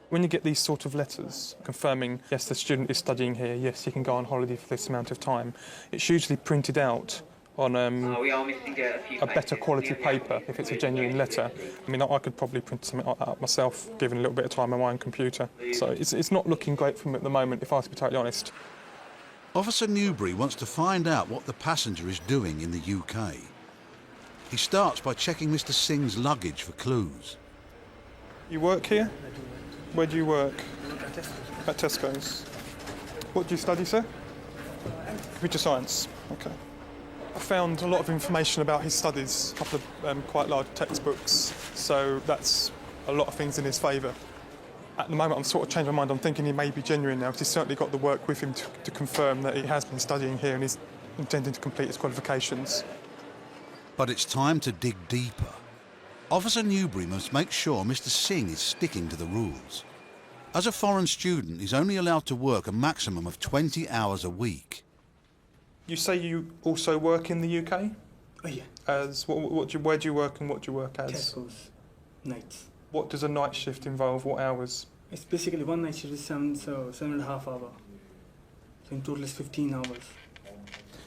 When you get these sort of letters confirming, yes, the student is studying here, yes, he can go on holiday for this amount of time, it's usually printed out on a better quality paper if it's a genuine letter. I mean, I could probably print something like that up myself, given a little bit of time on my own computer. So it's not looking great for me at the moment, if I have to be totally honest. Officer Newbury wants to find out what the passenger is doing in the UK. He starts by checking Mr. Singh's luggage for clues. You work here? Where do you work? At Tesco's. What do you study, sir? Computer science. Okay. I found a lot of information about his studies, a couple of quite large textbooks, so that's a lot of things in his favour. At the moment, I'm sort of changed my mind. I'm thinking he may be genuine now, because he's certainly got the work with him to confirm that he has been studying here and is intending to complete his qualifications. But it's time to dig deeper. Officer Newbury must make sure Mr. Singh is sticking to the rules. As a foreign student, he's only allowed to work a maximum of 20 hours a week. You say you also work in the UK? Oh, yeah. As where do you work and what do you work as? Tesco's. Nights. What does a night shift involve? What hours? It's basically one night shift is 7.5 hours. So in total it's 15 hours.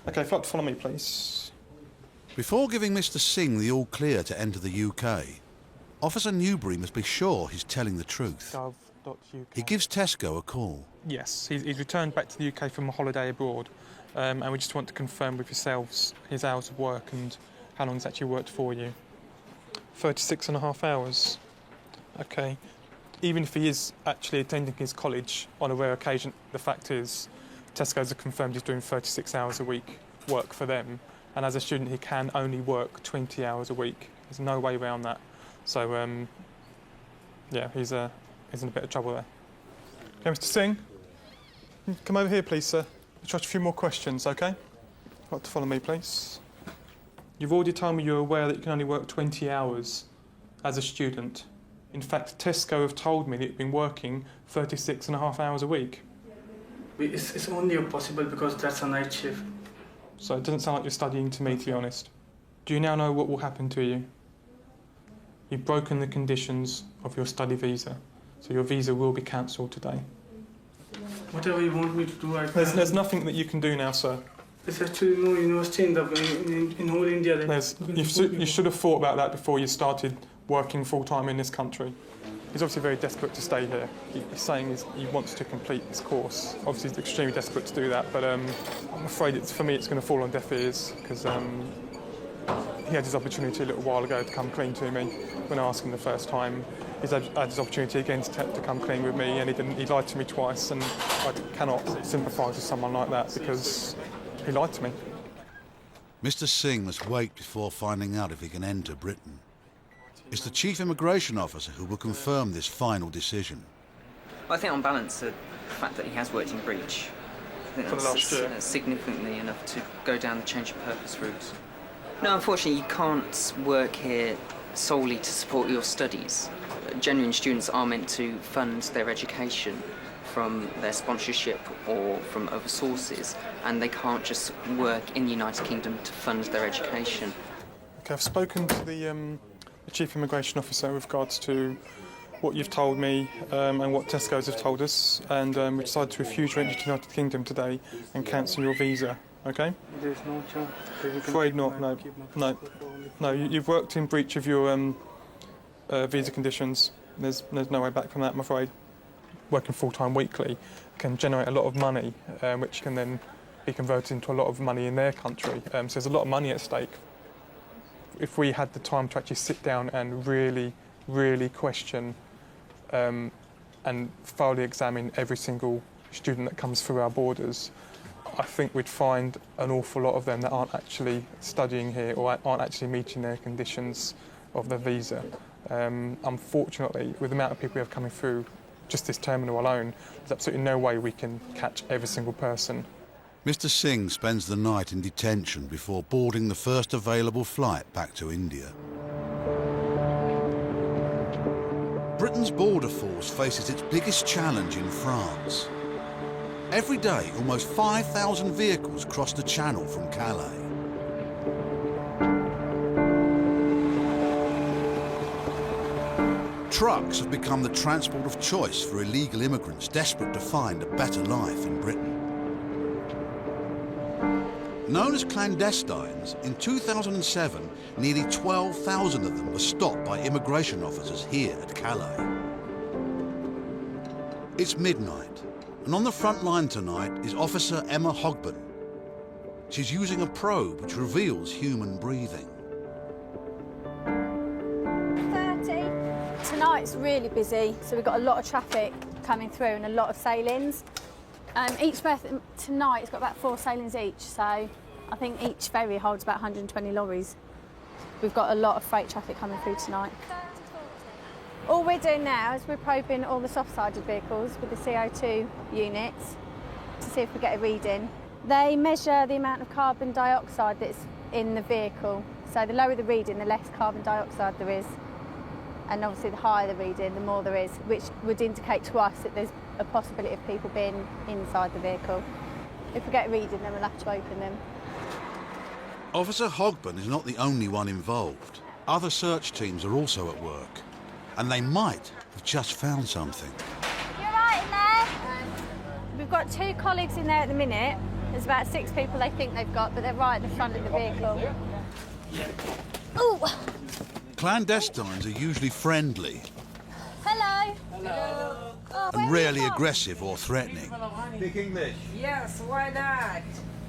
Okay, if you'd like to follow me, please. Before giving Mr. Singh the all-clear to enter the UK, Officer Newbury must be sure he's telling the truth. Gov.uk. He gives Tesco a call. Yes, he's returned back to the UK from a holiday abroad, and we just want to confirm with yourselves his hours of work and how long he's actually worked for you. 36.5 hours. Okay. Even if he is actually attending his college on a rare occasion, the fact is Tesco's have confirmed he's doing 36 hours a week work for them, and as a student he can only work 20 hours a week. There's no way around that. So, yeah, he's in a bit of trouble there. Okay, Mr. Singh, come over here, please, sir. I'll ask you a few more questions, okay? I'd like to follow me, please. You've already told me you're aware that you can only work 20 hours as a student. In fact, Tesco have told me that you've been working 36.5 hours a week. It's only possible because that's a night shift. So it doesn't sound like you're studying to me, to be honest. Do you now know what will happen to you? You've broken the conditions of your study visa, so your visa will be cancelled today. Whatever you want me to do, I can. There's nothing that you can do now, sir. There's actually no university in whole India. You should have thought about that before you started working full-time in this country. He's obviously very desperate to stay here. He's saying he wants to complete this course. Obviously, he's extremely desperate to do that, but I'm afraid for me it's going to fall on deaf ears because he had his opportunity a little while ago to come clean to me when I asked him the first time. He's had his opportunity again to come clean with me, and he lied to me twice, and I cannot sympathise with someone like that because he lied to me. Mr. Singh must wait before finding out if he can enter Britain. It's the Chief Immigration Officer who will confirm this final decision. I think on balance, the fact that he has worked in breach, I think that's significantly enough to go down the change of purpose route. No, unfortunately, you can't work here solely to support your studies. Genuine students are meant to fund their education from their sponsorship or from other sources, and they can't just work in the United Kingdom to fund their education. Okay, I've spoken to the Chief Immigration Officer with regards to what you've told me and what Tesco's have told us, and we decided to refuse your entry to the United Kingdom today and cancel your visa, okay? There's no chance. Afraid not, no. You've worked in breach of your visa conditions. There's no way back from that, I'm afraid. Working full-time weekly can generate a lot of money, which can then be converted into a lot of money in their country. So there's a lot of money at stake. If we had the time to actually sit down and really question and thoroughly examine every single student that comes through our borders, I think we'd find an awful lot of them that aren't actually studying here or aren't actually meeting their conditions of their visa. Unfortunately, with the amount of people we have coming through just this terminal alone, there's absolutely no way we can catch every single person. Mr. Singh spends the night in detention before boarding the first available flight back to India. Britain's border force faces its biggest challenge in France. Every day, almost 5,000 vehicles cross the Channel from Calais. Trucks have become the transport of choice for illegal immigrants desperate to find a better life in Britain. Known as clandestines, in 2007, nearly 12,000 of them were stopped by immigration officers here at Calais. It's midnight, and on the front line tonight is Officer Emma Hogben. She's using a probe which reveals human breathing. 30. Tonight's really busy, so we've got a lot of traffic coming through and a lot of sailings. Each berth tonight's got about 4 sailings each, so I think each ferry holds about 120 lorries. We've got a lot of freight traffic coming through tonight. All we're doing now is we're probing all the soft-sided vehicles with the CO2 units to see if we get a reading. They measure the amount of carbon dioxide that's in the vehicle. So the lower the reading, the less carbon dioxide there is. And obviously the higher the reading, the more there is, which would indicate to us that there's a possibility of people being inside the vehicle. If we get a reading, then we'll have to open them. Officer Hogben is not the only one involved. Other search teams are also at work, and they might have just found something. You all right in there? We've got 2 colleagues in there at the minute. There's about 6 people they think they've got, but they're right at the front of the vehicle. Ooh! Clandestines are usually friendly. Hello. Hello. Oh, And rarely aggressive or threatening. Speak English? Yes, why not?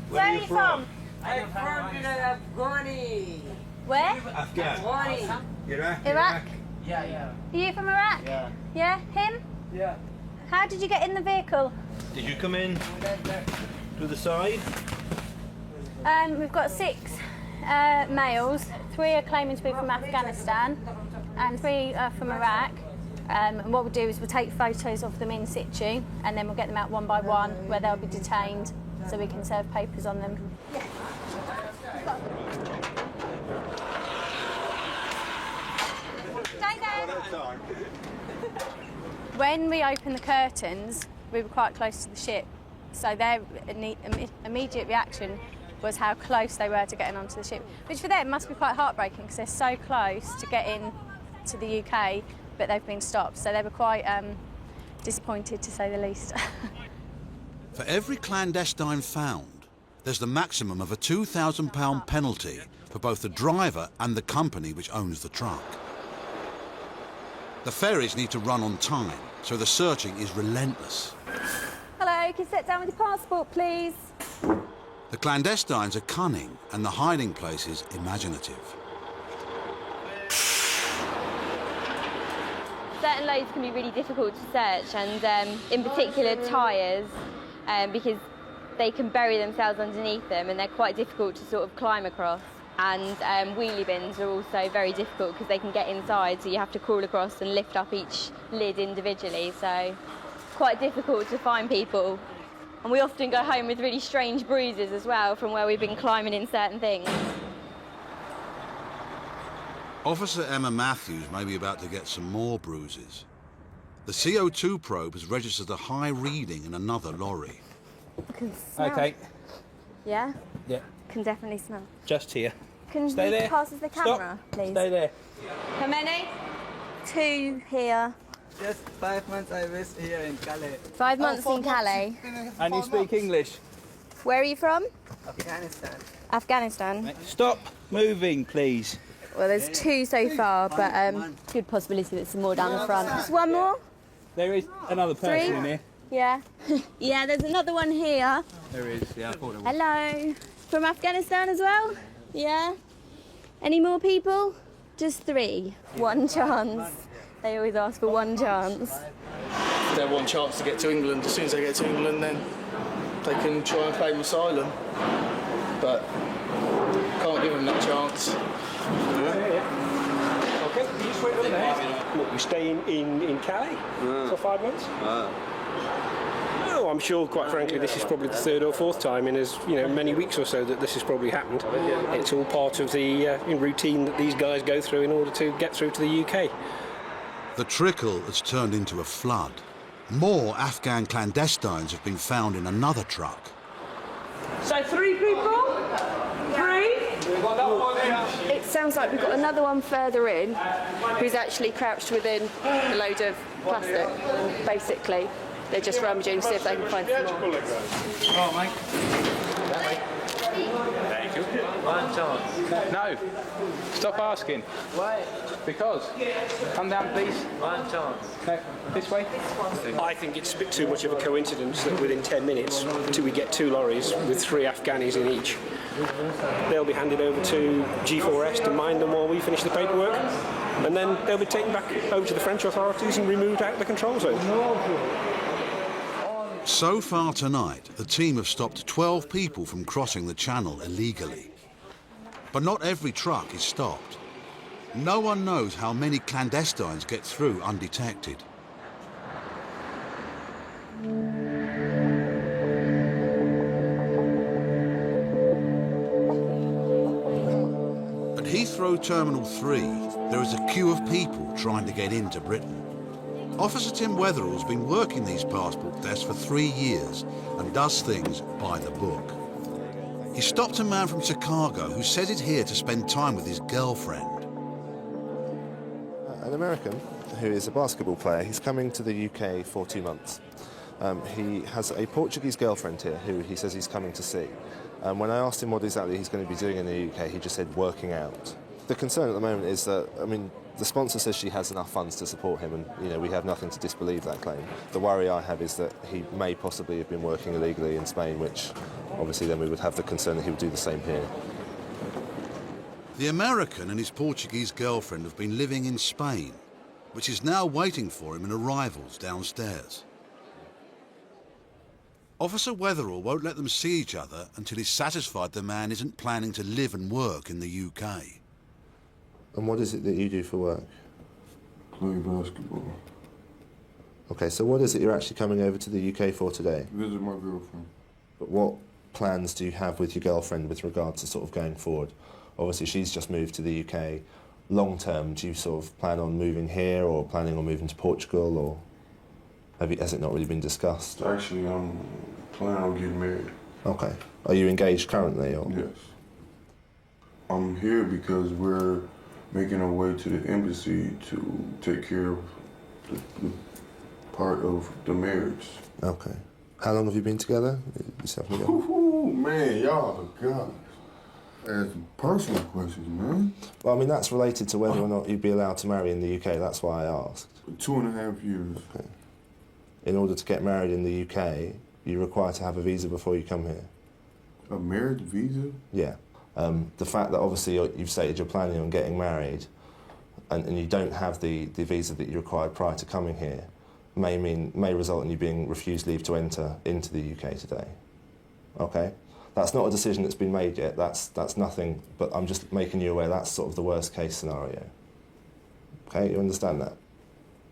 Where are you from? I'm from Afghani. Where? Afghan. Afghani. Iraq? Yeah. Are you from Iraq? Yeah. Yeah? Him? Yeah. How did you get in the vehicle? Did you come in to the side? We've got 6 males. 3 are claiming to be from Afghanistan and 3 are from Iraq. And what we'll do is we'll take photos of them in situ and then we'll get them out one by one where they'll be detained so we can serve papers on them. When we opened the curtains, we were quite close to the ship, so their immediate reaction was how close they were to getting onto the ship, which for them must be quite heartbreaking because they're so close to getting to the UK, but they've been stopped, so they were quite disappointed, to say the least. For every clandestine found, there's the maximum of a £2,000 penalty for both the driver and the company which owns the truck. The ferries need to run on time, so the searching is relentless. Hello, can you sit down with your passport, please? The clandestines are cunning and the hiding places imaginative. Certain loads can be really difficult to search, and in particular tyres, because they can bury themselves underneath them and they're quite difficult to sort of climb across. And wheelie bins are also very difficult because they can get inside, so you have to crawl across and lift up each lid individually, so quite difficult to find people. And we often go home with really strange bruises as well from where we've been climbing in certain things. Officer Emma Matthews may be about to get some more bruises. The CO2 probe has registered a high reading in another lorry. I can smell. Okay. Yeah? Yeah. Can definitely smell. Just here. Can Stay you there. pass us the camera, please? Stay there. How many? 2 here. Just 5 months I was here in Calais. 5 months in Calais. And you speak English? Where are you from? Afghanistan. Afghanistan. Stop moving, please. Well, there's 2 so far, but good possibility that some more down the front. Just one more? There is another person 3? in here. Yeah. Yeah, there's another one here. There is, yeah, I thought there was. Hello. From Afghanistan as well? Yeah. Any more people? Just 3. 1 chance. They always ask for 1 chance. Their 1 chance to get to England. As soon as they get to England, then they can try and claim asylum. But can't give them that chance. Okay, you just wait over there. What, you stay in Calais for 5 months? No, I'm sure, quite frankly, this is probably the 3rd or 4th time in as many weeks or so that this has probably happened. It's all part of the routine that these guys go through in order to get through to the UK. The trickle has turned into a flood. More Afghan clandestines have been found in another truck. So 3 people? 3? It sounds like we've got another one further in who's actually crouched within a load of plastic. Basically, they're just rummaging to see if they can find some more. Oh, mate. Thank you. 1 chance. No. Stop asking. Why? Because. Come down, please. 1 chance. No. This way. I think it's a bit too much of a coincidence that within 10 minutes, till we get 2 lorries with 3 Afghanis in each, they'll be handed over to G4S to mind them while we finish the paperwork, and then they'll be taken back over to the French authorities and removed out of the control zone. So far tonight, the team have stopped 12 people from crossing the channel illegally. But not every truck is stopped. No one knows how many clandestines get through undetected. At Heathrow Terminal 3, there is a queue of people trying to get into Britain. Officer Tim Wetherall's been working these passport desks for 3 years and does things by the book. He stopped a man from Chicago who says he's here to spend time with his girlfriend. An American who is a basketball player. He's coming to the UK for 2 months. He has a Portuguese girlfriend here who he says he's coming to see. When I asked him what exactly he's going to be doing in the UK, he just said working out. The concern at the moment is that, the sponsor says she has enough funds to support him, and we have nothing to disbelieve that claim. The worry I have is that he may possibly have been working illegally in Spain, which obviously then we would have the concern that he would do the same here. The American and his Portuguese girlfriend have been living in Spain, which is now waiting for him in arrivals downstairs. Officer Wetherall won't let them see each other until he's satisfied the man isn't planning to live and work in the UK. And what is it that you do for work? Play basketball. Okay, so what is it you're actually coming over to the UK for today? Visit my girlfriend. But what plans do you have with your girlfriend with regard to sort of going forward? Obviously, she's just moved to the UK. Long term, do you sort of plan on moving here or planning on moving to Portugal, or has it not really been discussed? Actually, I'm planning on getting married. Okay. Are you engaged currently, or? Yes. I'm here because we're making our way to the embassy to take care of the part of the marriage. Okay. How long have you been together? Yourself and your girlfriend? Oh, man, y'all are God. Asking personal questions, man. Well, I mean, that's related to whether or not you'd be allowed to marry in the UK. That's why I asked. 2.5 years. Okay. In order to get married in the UK, you're required to have a visa before you come here. A marriage visa? Yeah. The fact that obviously you've stated you're planning on getting married and you don't have the visa that you required prior to coming here may result in you being refused leave to enter into the UK today. Okay? That's not a decision that's been made yet. That's nothing, but I'm just making you aware that's sort of the worst case scenario. Okay, you understand that?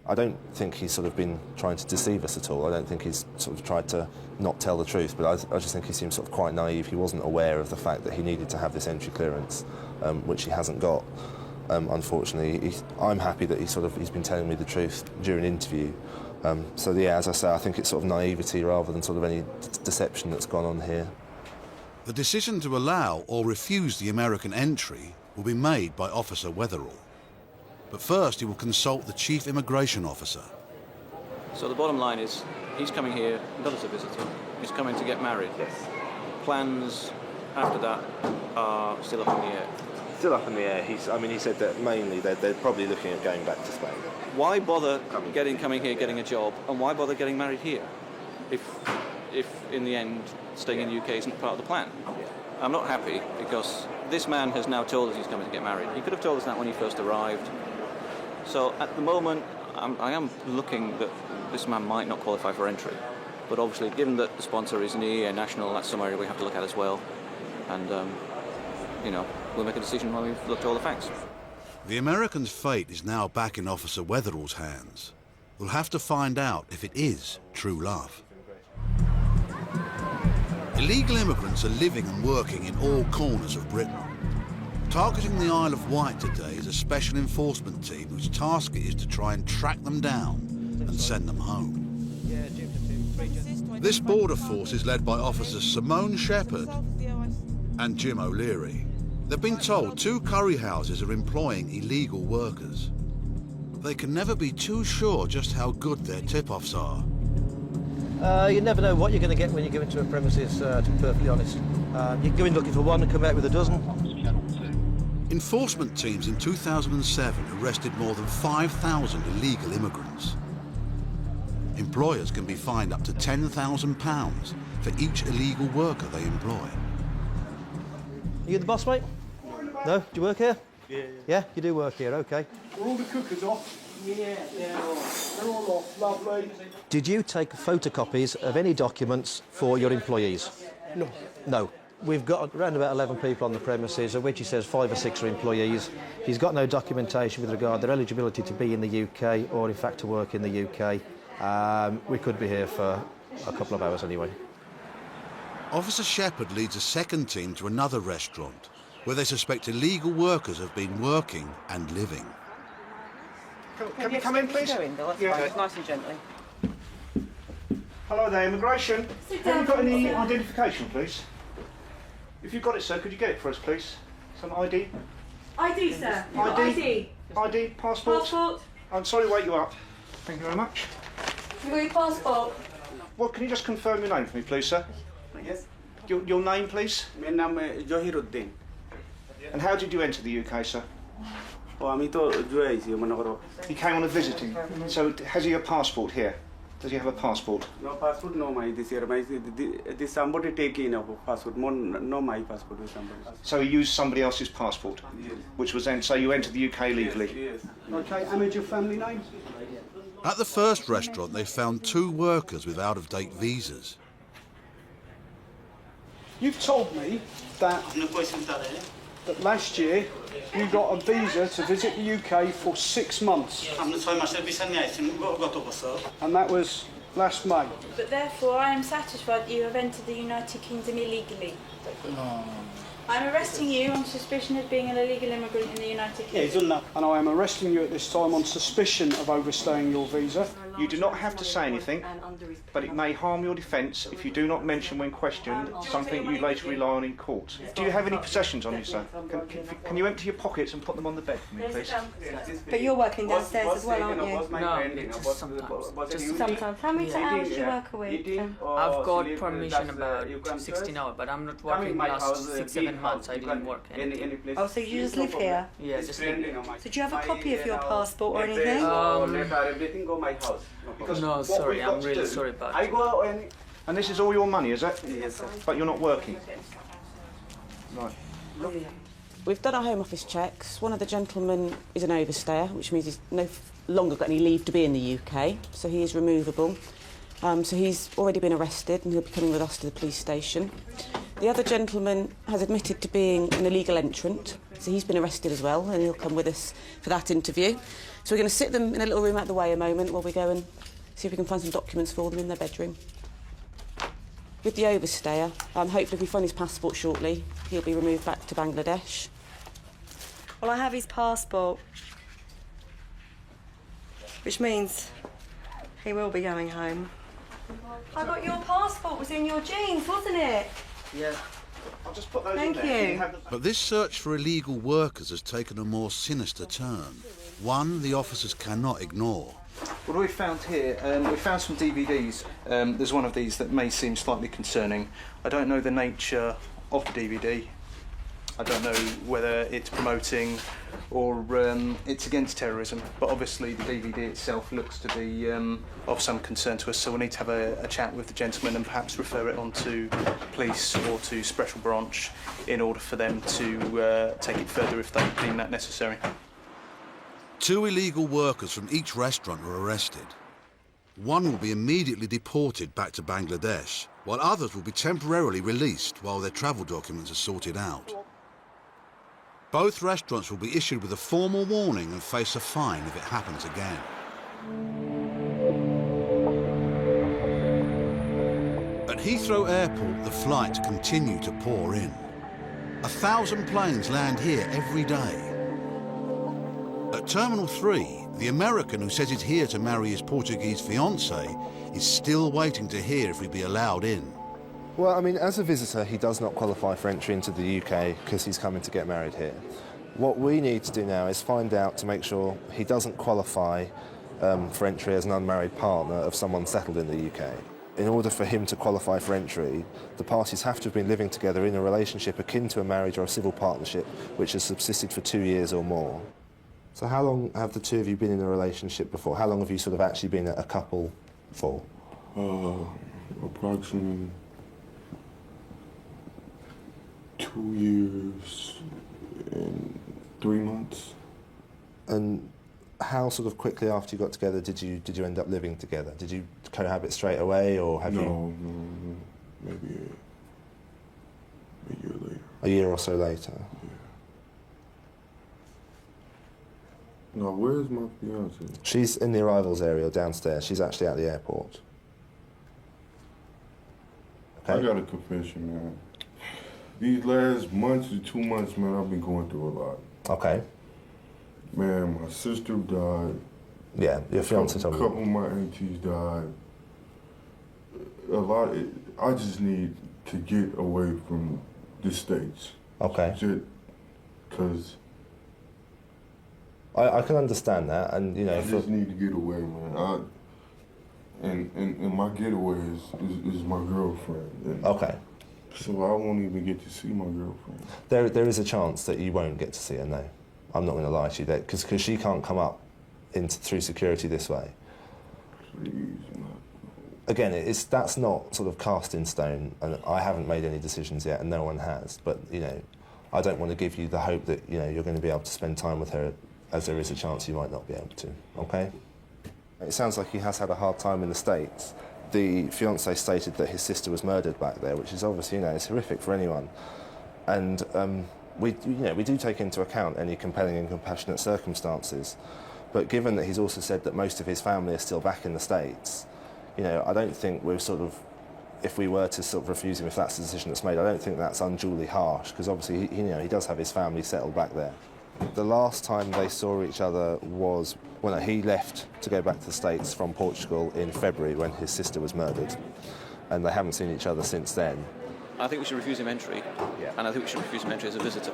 I don't think he's sort of been trying to deceive us at all. I don't think he's sort of tried to not tell the truth, but I just think he seems sort of quite naive. He wasn't aware of the fact that he needed to have this entry clearance, which he hasn't got. Unfortunately, I'm happy that he's been telling me the truth during an interview. So yeah, as I say, I think it's sort of naivety rather than sort of any deception that's gone on here. The decision to allow or refuse the American entry will be made by Officer Weatherall. But first he will consult the Chief Immigration Officer. So the bottom line is, he's coming here not as a visitor, he's coming to get married. Yes. Plans after that are still up in the air. Still up in the air. He said that mainly they're probably looking at going back to Spain. Why bother coming here, getting a job, and why bother getting married here? If in the end staying in the UK isn't part of the plan. I'm not happy because this man has now told us he's coming to get married. He could have told us that when he first arrived. So at the moment, I am looking that this man might not qualify for entry. But obviously, given that the sponsor is an EA national, that's some area we have to look at as well. And, we'll make a decision when we've looked at all the facts. The American's fate is now back in Officer Weatherall's hands. We'll have to find out if it is true love. Illegal immigrants are living and working in all corners of Britain. Targeting the Isle of Wight today is a special enforcement team whose task it is to try and track them down and send them home. This border force is led by Officers Simone Shepherd and Jim O'Leary. They've been told 2 curry houses are employing illegal workers. They can never be too sure just how good their tip-offs are. You never know what you're going to get when you go into a premises, to be perfectly honest. You go in looking for one and come out with a dozen. Enforcement teams in 2007 arrested more than 5,000 illegal immigrants. Employers can be fined up to £10,000 for each illegal worker they employ. Are you the boss, mate? No? Do you work here? Yeah. Yeah, you do work here, OK. Are all the cookers off? Yeah, they're all off. Lovely. Did you take photocopies of any documents for your employees? No. No. We've got around about 11 people on the premises, of which he says 5 or 6 are employees. He's got no documentation with regard to their eligibility to be in the UK or, in fact, to work in the UK. We could be here for a couple of hours anyway. Officer Shepherd leads a second team to another restaurant where they suspect illegal workers have been working and living. Can you come in, please? Yeah. Nice and gently. Hello there, immigration. Have you got any identification, please? If you've got it, sir, could you get it for us, please? Some ID? ID, sir. ID. ID, passport? Passport. I'm sorry to wake you up. Thank you very much. You got your passport? Well, can you just confirm your name for me, please, sir? Yes. Your name, please? My name is Johiruddin. And how did you enter the UK, sir? He came on a visiting. So has he a passport here? Does he have a passport? No passport, no my this year. This somebody taking a passport. No my passport with somebody. So he used somebody else's passport? Yes. Which was then, so you entered the UK legally? Yes. Okay, and your family name? At the first restaurant, they found 2 workers with out-of-date visas. You've told me that last year you got a visa to visit the UK for 6 months. And that was last May. But therefore, I am satisfied you have entered the United Kingdom illegally. No. I'm arresting you on suspicion of being an illegal immigrant in the United Kingdom. And I am arresting you at this time on suspicion of overstaying your visa. You do not have to say anything, but it may harm your defence if you do not mention when questioned something you later rely on in court. Do you have any possessions on you, sir? Can you empty your pockets and put them on the bed for me, please? But you're working downstairs as well, aren't you? No, it's just sometimes. Just sometimes. How many hours do you work a week? I've got permission about 16 hours, but I'm not working last 6-7 months. I didn't work anything. Oh, so you just live here? Yeah, just live. So do you have a copy of your passport or anything? No, sorry, I'm really sorry about it. And this is all your money, is it? Yes, sir. But you're not working? Right. We've done our Home Office checks. One of the gentlemen is an overstayer, which means he's no longer got any leave to be in the UK, so he is removable. So he's already been arrested and he'll be coming with us to the police station. The other gentleman has admitted to being an illegal entrant, so he's been arrested as well, and he'll come with us for that interview. So we're going to sit them in a little room out the way a moment while we go and see if we can find some documents for them in their bedroom. With the overstayer, hopefully if we find his passport shortly, he'll be removed back to Bangladesh. Well, I have his passport, which means he will be going home. I got your passport was in your jeans, wasn't it? Yeah. I'll just put those Thank in there. you. But this search for illegal workers has taken a more sinister turn. One the officers cannot ignore. What we found here, we found some DVDs. There's one of these that may seem slightly concerning. I don't know the nature of the DVD. I don't know whether it's promoting or it's against terrorism, but obviously the DVD itself looks to be of some concern to us, so we'll need to have a chat with the gentleman and perhaps refer it on to police or to special branch in order for them to take it further if they deem that necessary. 2 illegal workers from each restaurant were arrested. One will be immediately deported back to Bangladesh, while others will be temporarily released while their travel documents are sorted out. Both restaurants will be issued with a formal warning and face a fine if it happens again. At Heathrow Airport, the flights continue to pour in. 1,000 planes land here every day. At Terminal 3, the American who says he's here to marry his Portuguese fiancée is still waiting to hear if he'll be allowed in. Well, I mean, as a visitor, he does not qualify for entry into the UK because he's coming to get married here. What we need to do now is find out to make sure he doesn't qualify for entry as an unmarried partner of someone settled in the UK. In order for him to qualify for entry, the parties have to have been living together in a relationship akin to a marriage or a civil partnership which has subsisted for 2 years or more. So how long have the two of you been in a relationship before? How long have you sort of actually been a couple for? Approximately 2 years and 3 months. And how sort of quickly after you got together did you end up living together? Did you cohabit straight away, or have you? No, maybe a year later. A year or so later. No, where's my fiance? She's in the arrivals area downstairs. She's actually at the airport. Okay. I got a confession, man. These last months to 2 months, man, I've been going through a lot. Okay. Man, my sister died. Yeah, your fiance told me. A couple of my aunties died. I just need to get away from the States. Okay. Because I can understand that, and you know. I just need to get away, man. And my getaway is my girlfriend. And okay. So I won't even get to see my girlfriend. There is a chance that you won't get to see her. No, I'm not going to lie to you, because she can't come up through security this way. Please, man. Again, that's not sort of cast in stone, and I haven't made any decisions yet, and no one has. But you know, I don't want to give you the hope that you're going to be able to spend time with her, as there is a chance you might not be able to. Okay. It sounds like he has had a hard time in the States. The fiancé stated that his sister was murdered back there, which is obviously, it's horrific for anyone. And we do take into account any compelling and compassionate circumstances. But given that he's also said that most of his family are still back in the States, I don't think we're if we were to sort of refuse him, if that's the decision that's made, I don't think that's unduly harsh, because obviously, he does have his family settled back there. The last time they saw each other was Well, no, he left to go back to the States from Portugal in February when his sister was murdered, and they haven't seen each other since then. I think we should refuse him entry, and I think we should refuse him entry as a visitor.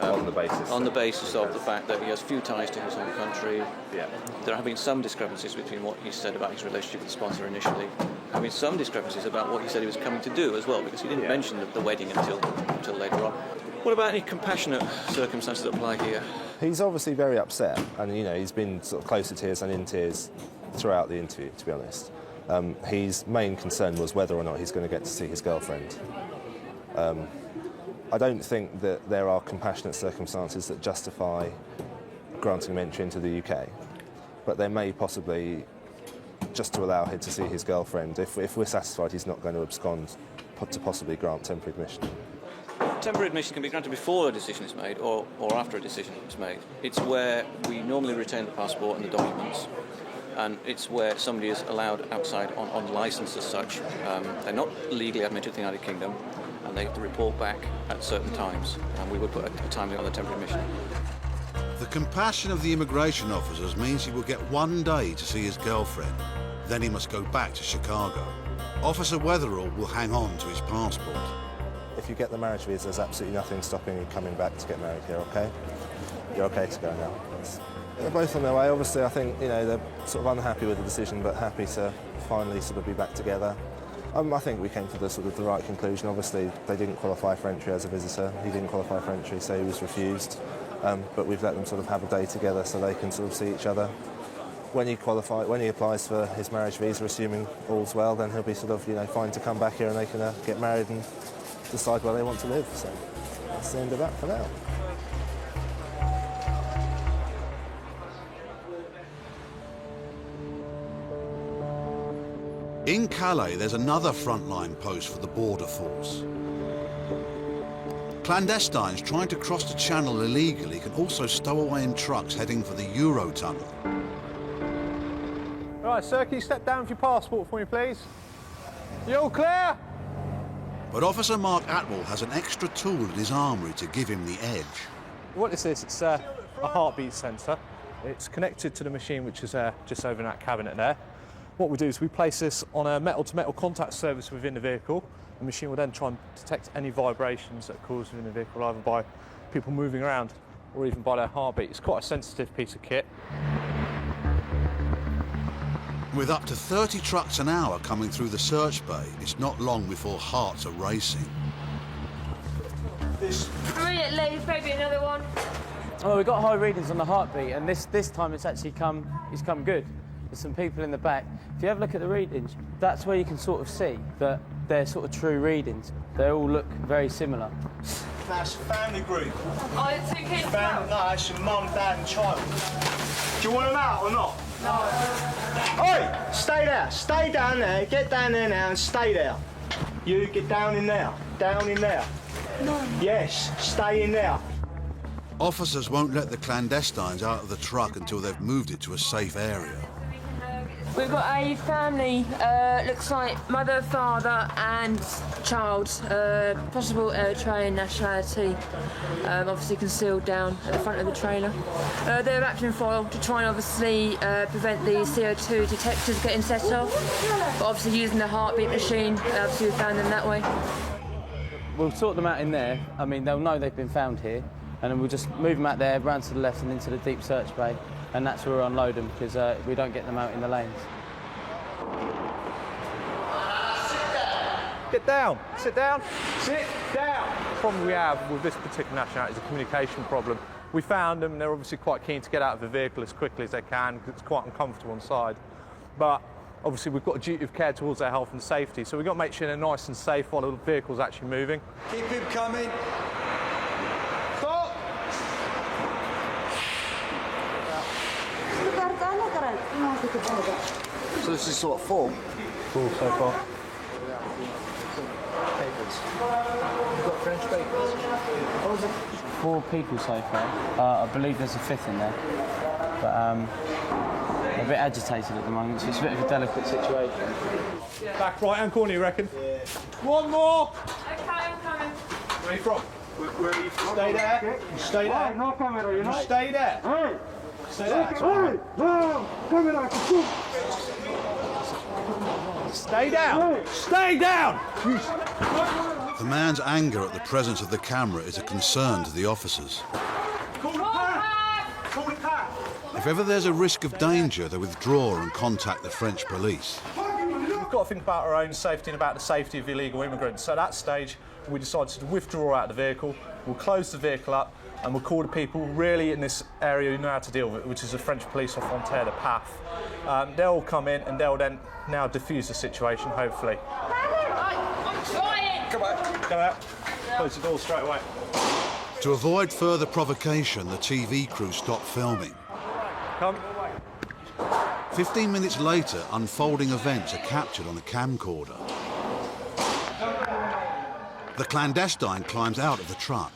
On the basis? On the basis of the fact that he has few ties to his home country. Yeah. There have been some discrepancies between what he said about his relationship with the sponsor initially. There have been some discrepancies about what he said he was coming to do as well, because he didn't mention the wedding until later on. What about any compassionate circumstances that apply here? He's obviously very upset, and you know he's been sort of close to tears and in tears throughout the interview, to be honest. His main concern was whether or not he's going to get to see his girlfriend. I don't think that there are compassionate circumstances that justify granting him entry into the UK, but there may possibly, just to allow him to see his girlfriend, if we're satisfied he's not going to abscond, to possibly grant temporary admission. Temporary admission can be granted before a decision is made or after a decision is made. It's where we normally retain the passport and the documents, and it's where somebody is allowed outside on licence as such. They're not legally admitted to the United Kingdom, and they have to report back at certain times, and we would put a time limit on the temporary admission. The compassion of the immigration officers means he will get 1 day to see his girlfriend. Then he must go back to Chicago. Officer Weatherall will hang on to his passport. If you get the marriage visa, there's absolutely nothing stopping you coming back to get married here, OK? You're OK to go now. They're both on their way. Obviously, I think, you know, they're sort of unhappy with the decision, but happy to finally sort of be back together. I think we came to the sort of the right conclusion. Obviously, they didn't qualify for entry as a visitor. He didn't qualify for entry, so he was refused. But we've let them sort of have a day together so they can sort of see each other. When he applies for his marriage visa, assuming all's well, then he'll be sort of, you know, fine to come back here and they can get married and decide where they want to live. So that's the end of that for now. In Calais, there's another frontline post for the border force. Clandestines trying to cross the channel illegally can also stow away in trucks heading for the Eurotunnel. Right, sir, can you step down with your passport for me, please? You all clear? But Officer Mark Atwell has an extra tool in his armoury to give him the edge. What is this? It's a heartbeat sensor. It's connected to the machine, which is just over in that cabinet there. What we do is we place this on a metal-to-metal contact surface within the vehicle. The machine will then try and detect any vibrations that are caused within the vehicle, either by people moving around or even by their heartbeat. It's quite a sensitive piece of kit. With up to 30 trucks an hour coming through the search bay, it's not long before hearts are racing. Brilliant, ladies, maybe another one. Oh, we've got high readings on the heartbeat, and this time it's actually come good. There's some people in the back. If you have a look at the readings, that's where you can sort of see that they're sort of true readings. They all look very similar. That's a family group. Oh, it's 2 kids. No, it's your mum, dad and child. Do you want them out or not? No. Oi, stay there. Stay down there. Get down there now and stay there. You get down in there. Down in there. No. Yes, stay in there. Officers won't let the clandestines out of the truck until they've moved it to a safe area. We've got a family, looks like mother, father and child, possible Eritrean nationality, obviously concealed down at the front of the trailer. They're wrapped in foil to try and obviously prevent the CO2 detectors getting set off, but obviously using the heartbeat machine, obviously we found them that way. We'll sort them out in there. I mean, they'll know they've been found here, and then we'll just move them out there, round to the left and into the deep search bay. And that's where we unload them, because we don't get them out in the lanes. Get down. Sit down. Sit down. The problem we have with this particular nationality is a communication problem. We found them, and they're obviously quite keen to get out of the vehicle as quickly as they can, because it's quite uncomfortable inside. But obviously we've got a duty of care towards their health and safety, so we've got to make sure they're nice and safe while the vehicle's actually moving. Keep him coming. Stop. So this is sort of four? Four so far. Papers. You've got French papers? What was it? 4 people so far. I believe there's a 5th in there. But they're a bit agitated at the moment, so it's a bit of a delicate situation. Back right-hand corner, you reckon? One more! Okay, I'm coming. Where are you from? Where are you from? Stay there. You stay there. No camera, you know? You stay there. Hey. Stay down. Stay down. Stay down. The man's anger at the presence of the camera is a concern to the officers. If ever there's a risk of danger, they withdraw and contact the French police. We've got to think about our own safety and about the safety of illegal immigrants. So at that stage, we decided to withdraw out of the vehicle. We'll close the vehicle up and we'll call the people really in this area who know how to deal with it, which is the French police off Frontier de Path. They'll come in and they'll then now defuse the situation, hopefully. I'm trying! Come out. Close the door straight away. To avoid further provocation, the TV crew stopped filming. Come. 15 minutes later, unfolding events are captured on a camcorder. The clandestine climbs out of the truck.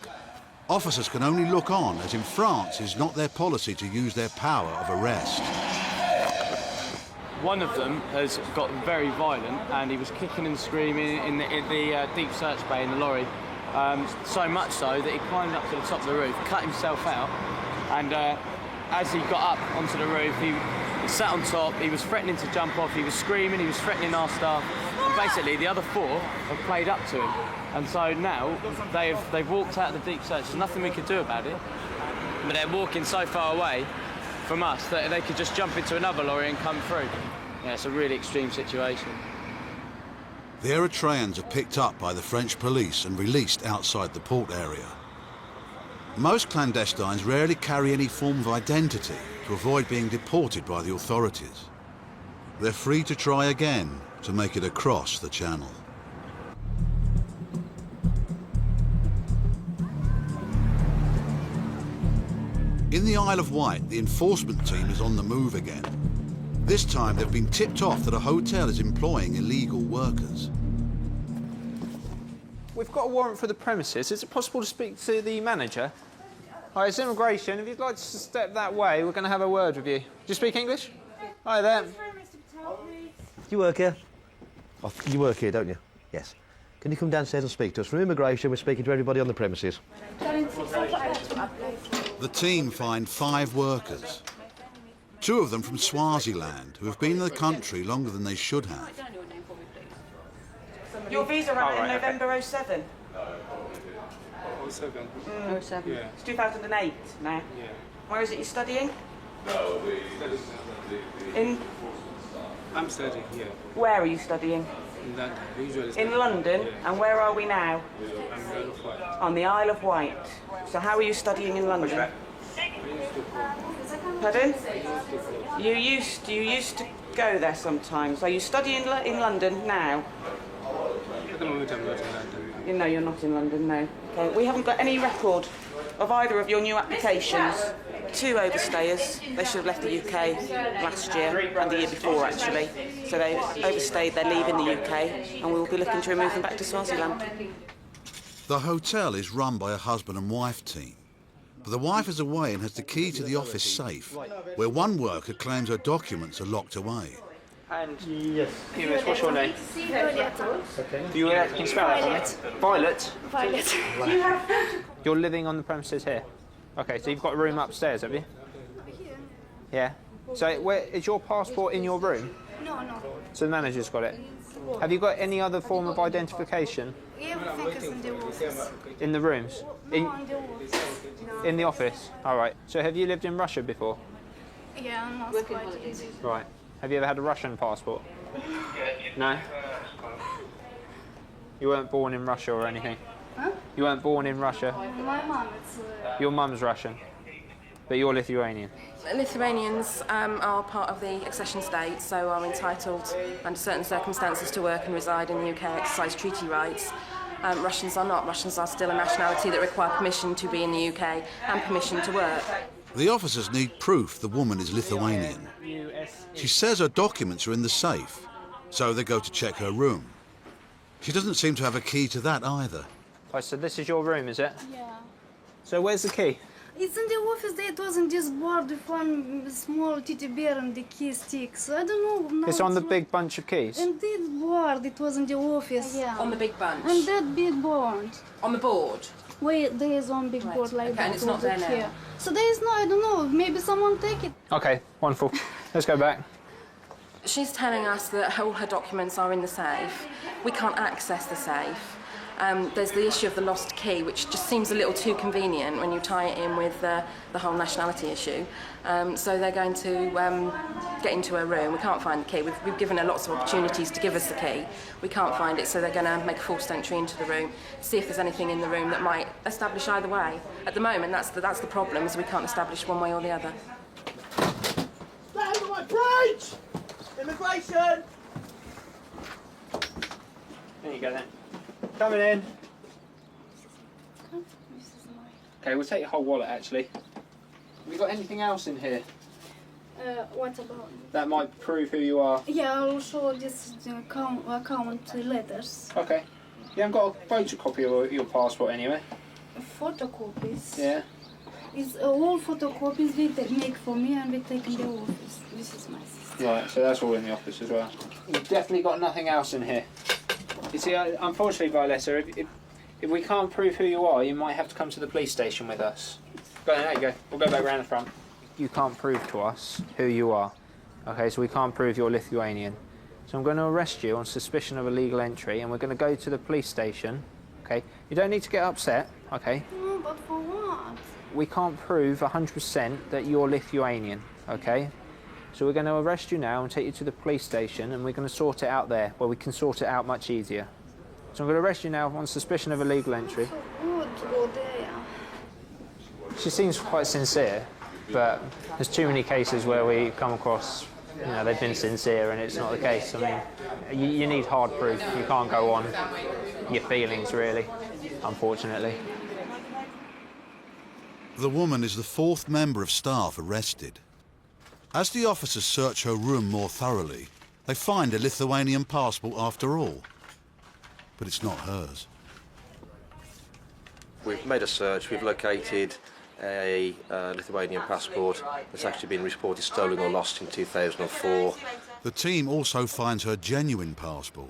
Officers can only look on, as in France it's not their policy to use their power of arrest. One of them has got very violent and he was kicking and screaming in the deep search bay in the lorry. So much so that he climbed up to the top of the roof, cut himself out, and as he got up onto the roof, he sat on top, he was threatening to jump off, he was screaming, he was threatening our staff, and basically the other four have played up to him. And so now they've walked out of the deep search. There's nothing we could do about it, but they're walking so far away from us that they could just jump into another lorry and come through. Yeah, it's a really extreme situation. The Eritreans are picked up by the French police and released outside the port area. Most clandestines rarely carry any form of identity to avoid being deported by the authorities. They're free to try again to make it across the channel. In the Isle of Wight, the enforcement team is on the move again. This time they've been tipped off that a hotel is employing illegal workers. We've got a warrant for the premises. Is it possible to speak to the manager? Hi, it's immigration. If you'd like to step that way, we're going to have a word with you. Do you speak English? Hi there. You work here? Oh, you work here, don't you? Yes. Can you come downstairs and speak to us? From immigration, we're speaking to everybody on the premises. The team find 5 workers. 2 of them from Swaziland, who have been in the country longer than they should have. Your visa ran in November 07. 07. 07. Yeah. It's 2008 now. Yeah. Where is it you're studying? I'm studying here Where are you studying? in London. Usually In London? Yeah. And where are we now? I'm Isle of Wight. On the Isle of Wight. So how are you studying in London? Pardon? You used to go there sometimes. Are you studying in London now? At the moment I'm not in London. No, you're not in London, no. Okay. We haven't got any record of either of your new applications. 2 overstayers. They should have left the UK last year and the year before, actually. So they overstayed, they're leaving the UK, and we'll be looking to remove them back to Swaziland. The hotel is run by a husband and wife team. But the wife is away and has the key to the office safe, where one worker claims her documents are locked away. And yes, what's your name? Okay. Can you spell that for me? Violet. Violet. You're living on the premises here. Okay, so you've got a room upstairs, have you? Yeah. So where is your passport in your room? No. So the manager's got it. Have you got any other form of identification? Everything is in the office. In the rooms? No, in the office. In the office? All right. So have you lived in Russia before? Yeah, I'm not quite easy. Right. Have you ever had a Russian passport? No? You weren't born in Russia or anything? Huh? You weren't born in Russia? My mom, it's... Your mum's Russian, but you're Lithuanian. Lithuanians are part of the accession state, so are entitled under certain circumstances to work and reside in the UK, exercise treaty rights. Russians are not. Russians are still a nationality that require permission to be in the UK and permission to work. The officers need proof the woman is Lithuanian. She says her documents are in the safe, so they go to check her room. She doesn't seem to have a key to that either. Right, so this is your room, is it? Yeah. So where's the key? It's in the office. It was in this board with one small teddy bear and the key sticks. I don't know. It's on the big bunch of keys? And this board, it was in the office. Yeah. On the big bunch? And that big board. On the board? Wait, there is one big board like that. And it's not there now. Here. So there is no, I don't know, maybe someone take it. Okay, wonderful. Let's go back. She's telling us that all her documents are in the safe. We can't access the safe. There's the issue of the lost key, which just seems a little too convenient when you tie it in with the whole nationality issue. So they're going to get into her room. We can't find the key. We've given her lots of opportunities to give us the key. We can't find it, so they're going to make a forced entry into the room, see if there's anything in the room that might establish either way. At the moment, that's the problem, is we can't establish one way or the other. Stand on my bridge! Immigration! There you go then. Coming in. Okay, we'll take your whole wallet actually. Have you got anything else in here What about? that might prove who you are? Yeah, I'll show this account letters. Okay. You haven't got a photocopy of your passport anyway? Photocopies. Yeah. It's all photocopies they make for me and we take in the office. This is my sister. Right, so that's all in the office as well. You've definitely got nothing else in here. You see, unfortunately, Violetta, if we can't prove who you are, you might have to come to the police station with us. Go on, there you go. We'll go back round the front. You can't prove to us who you are. Okay, so we can't prove you're Lithuanian. So I'm going to arrest you on suspicion of illegal entry, and we're going to go to the police station. Okay, you don't need to get upset. Okay. No, but for what? We can't prove 100% that you're Lithuanian. Okay. So we're going to arrest you now and take you to the police station, and we're going to sort it out there, where we can sort it out much easier. So I'm going to arrest you now on suspicion of illegal entry. So good to go there. She seems quite sincere, but there's too many cases where we come across, you know, they've been sincere and it's not the case. I mean, you need hard proof. You can't go on your feelings, really, unfortunately. The woman is the fourth member of staff arrested. As the officers search her room more thoroughly, they find a Lithuanian passport after all. But it's not hers. We've made a search, we've located a Lithuanian passport that's actually been reported stolen or lost in 2004. The team also finds her genuine passport,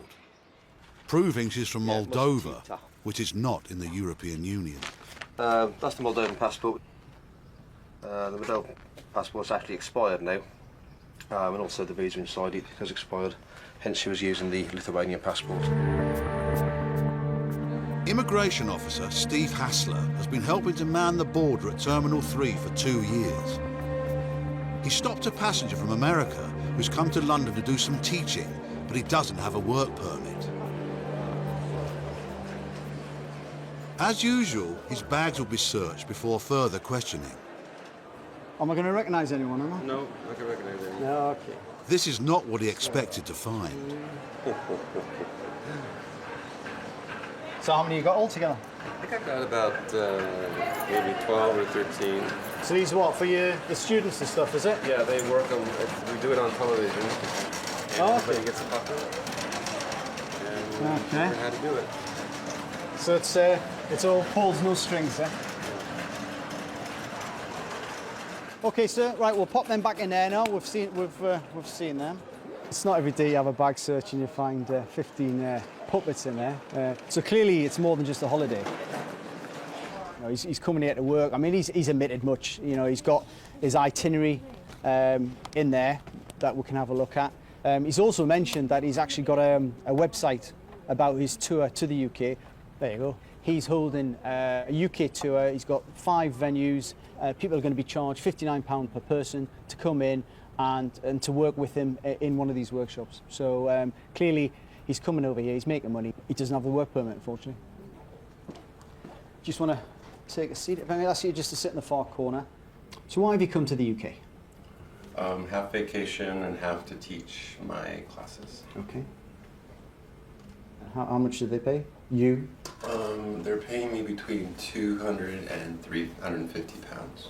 proving she's from Moldova, which is not in the European Union. That's the Moldovan passport. The Moldovan passport's actually expired now, and also the visa inside it has expired, hence she was using the Lithuanian passport. Immigration officer Steve Hassler has been helping to man the border at Terminal 3 for 2 years. He stopped a passenger from America who's come to London to do some teaching, but he doesn't have a work permit. As usual, his bags will be searched before further questioning. Am I going to recognise anyone, am I? No, I can recognise anyone. No, okay. This is not what he expected to find. So how many you got altogether? I think I've got about maybe 12 or 13. So these are what, for the students and stuff, is it? Yeah, they work on, we do it on television. And everybody gets a copy. And we learn how to do it. So it's all pulls, no strings, eh? Okay, sir. Right, we'll pop them back in there now. We've seen them. It's not every day you have a bag search and you find 15 puppets in there. So clearly, it's more than just a holiday. You know, he's coming here to work. I mean, he's admitted much. You know, he's got his itinerary in there that we can have a look at. He's also mentioned that he's actually got a website about his tour to the UK. There you go. He's holding a UK tour. He's got 5 venues. People are going to be charged £59 per person to come in and to work with him in one of these workshops. So clearly he's coming over here, he's making money. He doesn't have the work permit, unfortunately. Just want to take a seat. If I may ask you just to sit in the far corner. So why have you come to the UK? Half vacation and half to teach my classes. Okay. How much do they pay? You? They're paying me between 200 and 350 pounds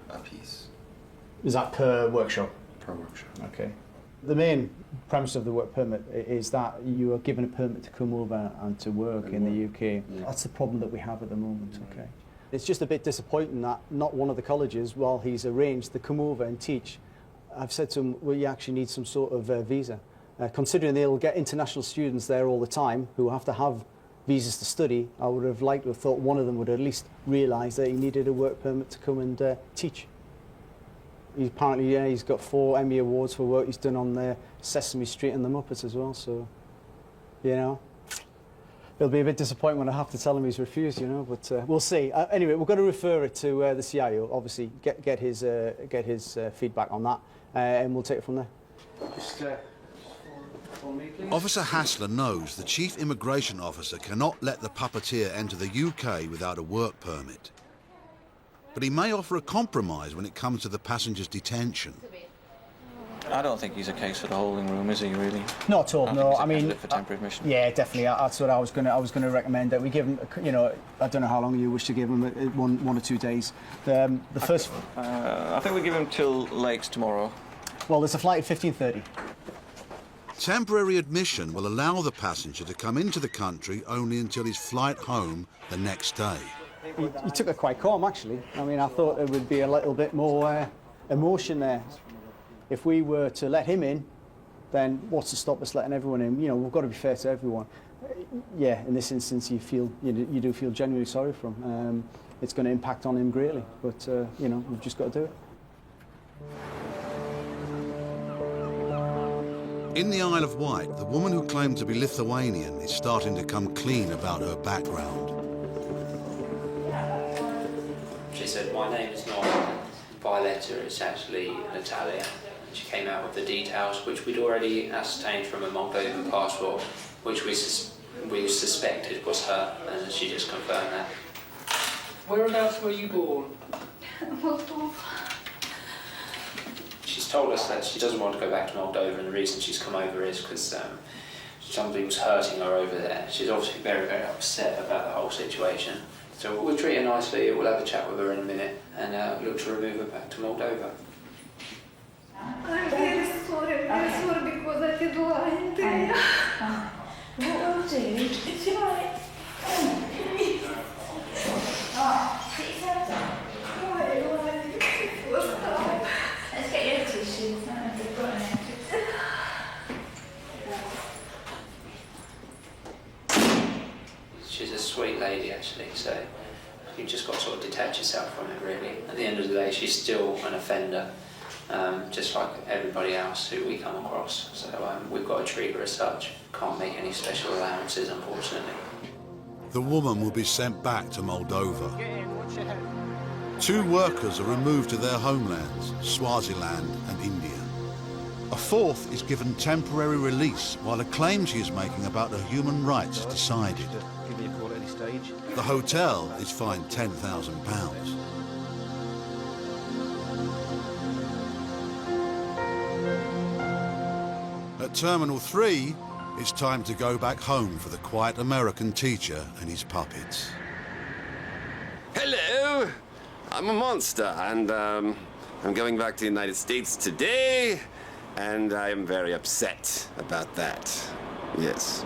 a piece. Is that per workshop? Per workshop. Okay. The main premise of the work permit is that you are given a permit to come over and to work in the UK. Yeah. That's the problem that we have at the moment, okay? It's just a bit disappointing that not one of the colleges, while he's arranged to come over and teach, I've said to him, well, you actually need some sort of visa. Considering they'll get international students there all the time who have to have visas to study, I would have liked to have thought one of them would at least realise that he needed a work permit to come and teach. Apparently, yeah, he's got 4 Emmy Awards for work he's done on Sesame Street and the Muppets as well, so, you know. It'll be a bit disappointing when I have to tell him he's refused, you know, but we'll see. Anyway, we're going to refer it to the CIO, obviously, get his feedback on that, and we'll take it from there. Officer Hassler knows the Chief Immigration Officer cannot let the puppeteer enter the UK without a work permit. But he may offer a compromise when it comes to the passenger's detention. I don't think he's a case for the holding room, is he, really? Not at all, no. I mean, for temporary admission. Yeah, definitely. That's what I was going to recommend, that we give him, you know, I don't know how long you wish to give him, 1 or 2 days. The first... I think we give him till late tomorrow. Well, there's a flight at 15:30. Temporary admission will allow the passenger to come into the country only until his flight home the next day. He took it quite calm, actually. I mean, I thought there would be a little bit more emotion there. If we were to let him in, then what's to stop us letting everyone in? You know, we've got to be fair to everyone. Yeah, in this instance, you do feel genuinely sorry for him. It's going to impact on him greatly, but you know, we've just got to do it. In the Isle of Wight, the woman who claimed to be Lithuanian is starting to come clean about her background. She said, my name is not Violetta, it's actually Natalia. She came out with the details, which we'd already ascertained from a Moldovan passport, which we suspected was her, and she just confirmed that. Whereabouts were you born? Moldova. She's told us that she doesn't want to go back to Moldova, and the reason she's come over is because somebody was hurting her over there. She's obviously very, very upset about the whole situation. So we'll treat her nicely, we'll have a chat with her in a minute, and look to remove her back to Moldova. I'm very sorry because I did lie to you. Oh, it's right. Let's get your tissues. She's a sweet lady, actually, so you've just got to sort of detach yourself from it, really. At the end of the day, she's still an offender, just like everybody else who we come across. So we've got to treat her as such. Can't make any special allowances, unfortunately. The woman will be sent back to Moldova. 2 workers are removed to their homelands, Swaziland and India. A 4th is given temporary release while a claim she is making about her human rights is decided. Give me a call at any stage. The hotel is fined £10,000. At Terminal 3, it's time to go back home for the quiet American teacher and his puppets. Hello! I'm a monster, and I'm going back to the United States today, and I am very upset about that. Yes.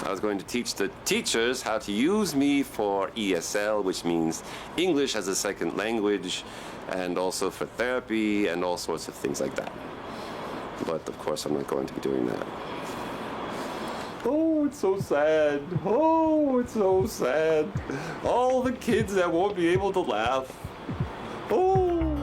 I was going to teach the teachers how to use me for ESL, which means English as a second language, and also for therapy and all sorts of things like that. But of course, I'm not going to be doing that. Oh, it's so sad. Oh, it's so sad. All the kids that won't be able to laugh. Oh.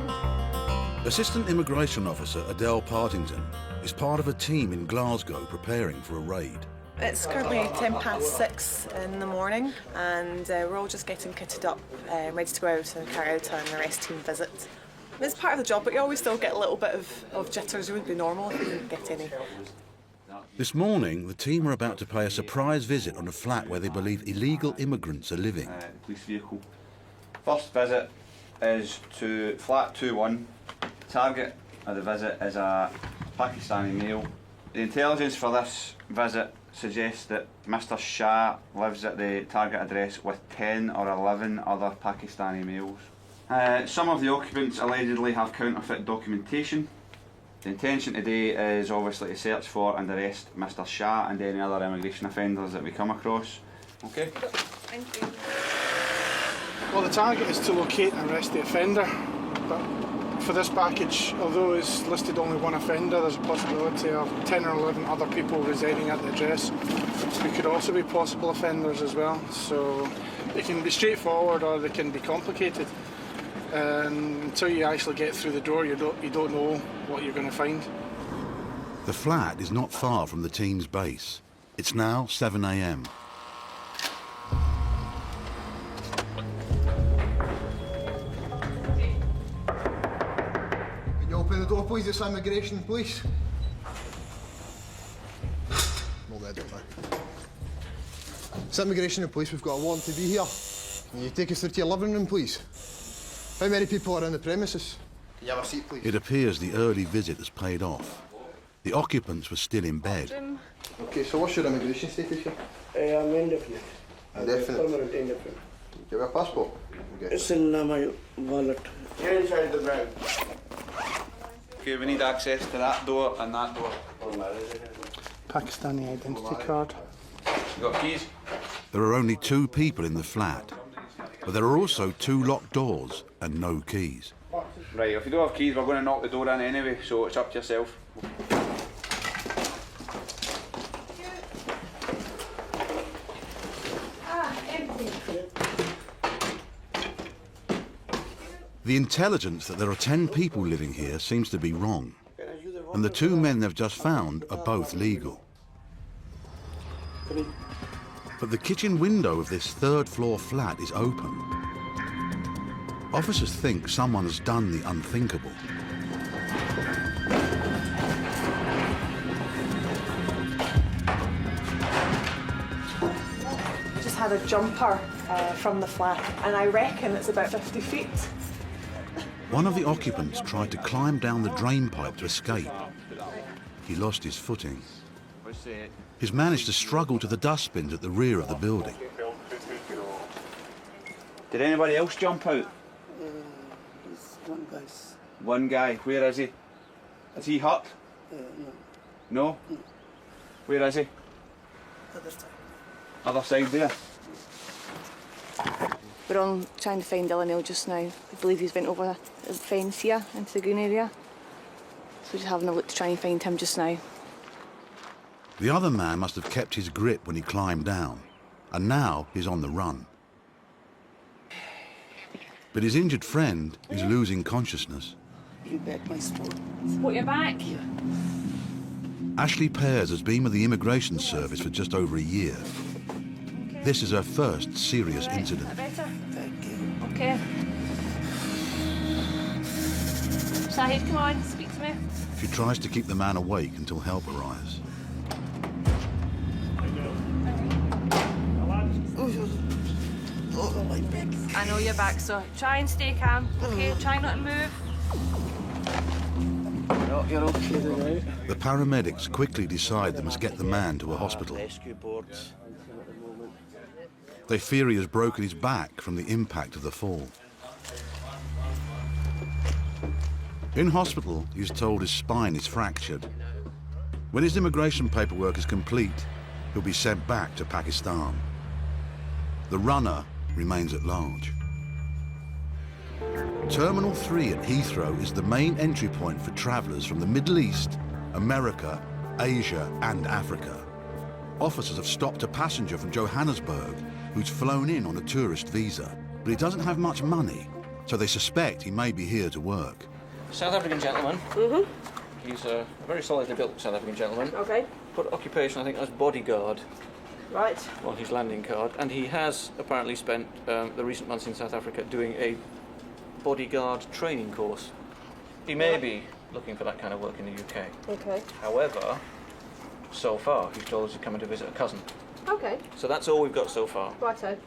Assistant Immigration Officer Adele Partington is part of a team in Glasgow preparing for a raid. It's currently 6:10 in the morning, and we're all just getting kitted up, ready to go out and carry out an arrest team visit. It's part of the job, but you always still get a little bit of jitters. It wouldn't be normal if you didn't get any. This morning, the team are about to pay a surprise visit on a flat where they believe illegal immigrants are living. Police vehicle. First visit is to flat 21. Target of the visit is a Pakistani male. The intelligence for this visit suggests that Mr. Shah lives at the target address with 10 or 11 other Pakistani males. Some of the occupants allegedly have counterfeit documentation. The intention today is obviously to search for and arrest Mr. Shah and any other immigration offenders that we come across. Okay? Thank you. Well, the target is to locate and arrest the offender, but for this package, although it's listed only one offender, there's a possibility of 10 or 11 other people residing at the address who could also be possible offenders as well. So they can be straightforward or they can be complicated. And until you actually get through the door, you don't know what you're going to find. The flat is not far from the team's base. It's now 7 a.m. Can you open the door, please? It's immigration, please. Not there, don't they? It's immigration and police. We've got a warrant to be here. Can you take us through to your living room, please? How many people are in the premises? Can you have a seat, please? It appears the early visit has paid off. The occupants were still in bed. Okay, so what's your immigration status here? I'm indefinite. Indefinite? Permanent indefinite. Do you have a passport? Okay. It's in my wallet. You're inside the bag. Okay, we need access to that door and that door. Pakistani identity card. You got keys? There are only 2 people in the flat, but there are also 2 locked doors and no keys. Right, if you don't have keys, we're going to knock the door in anyway, so it's up to yourself. The intelligence that there are 10 people living here seems to be wrong, and the 2 men they've just found are both legal. But the kitchen window of this 3rd floor flat is open. Officers think someone has done the unthinkable. Just had a jumper from the flat, and I reckon it's about 50 feet. One of the occupants tried to climb down the drain pipe to escape. He lost his footing. He's managed to struggle to the dustbins at the rear of the building. Did anybody else jump out? One guy. One guy. Where is he? Is he hurt? No. No? Where is he? Other side. Other side there. We're on trying to find Dylan Hill just now. I believe he's went over the fence here into the green area. So we're just having a look to try and find him just now. The other man must have kept his grip when he climbed down, and now he's on the run. But his injured friend is losing consciousness. You back my sport. Support your back. Ashley Pears has been with the Immigration Service for just over a year. This is her first serious incident. Better? Thank you. Okay. Shahid, come on, speak to me. She tries to keep the man awake until help arrives. I know you're back, so try and stay calm, okay? Try not to move. No, you're okay there. The paramedics quickly decide they must get the man to a hospital. Rescue boards. They fear he has broken his back from the impact of the fall. In hospital, he's told his spine is fractured. When his immigration paperwork is complete, he'll be sent back to Pakistan. The runner remains at large. Terminal 3 at Heathrow is the main entry point for travellers from the Middle East, America, Asia and Africa. Officers have stopped a passenger from Johannesburg who's flown in on a tourist visa, but he doesn't have much money, so they suspect he may be here to work. South African gentleman. He's a very solidly built South African gentleman. Okay. Put occupation, I think, as bodyguard Right. on his landing card, and he has apparently spent the recent months in South Africa doing a bodyguard training course. He may be looking for that kind of work in the UK. Okay. However, so far, he's told us he's coming to visit a cousin. Okay. So that's all we've got so far. Righto.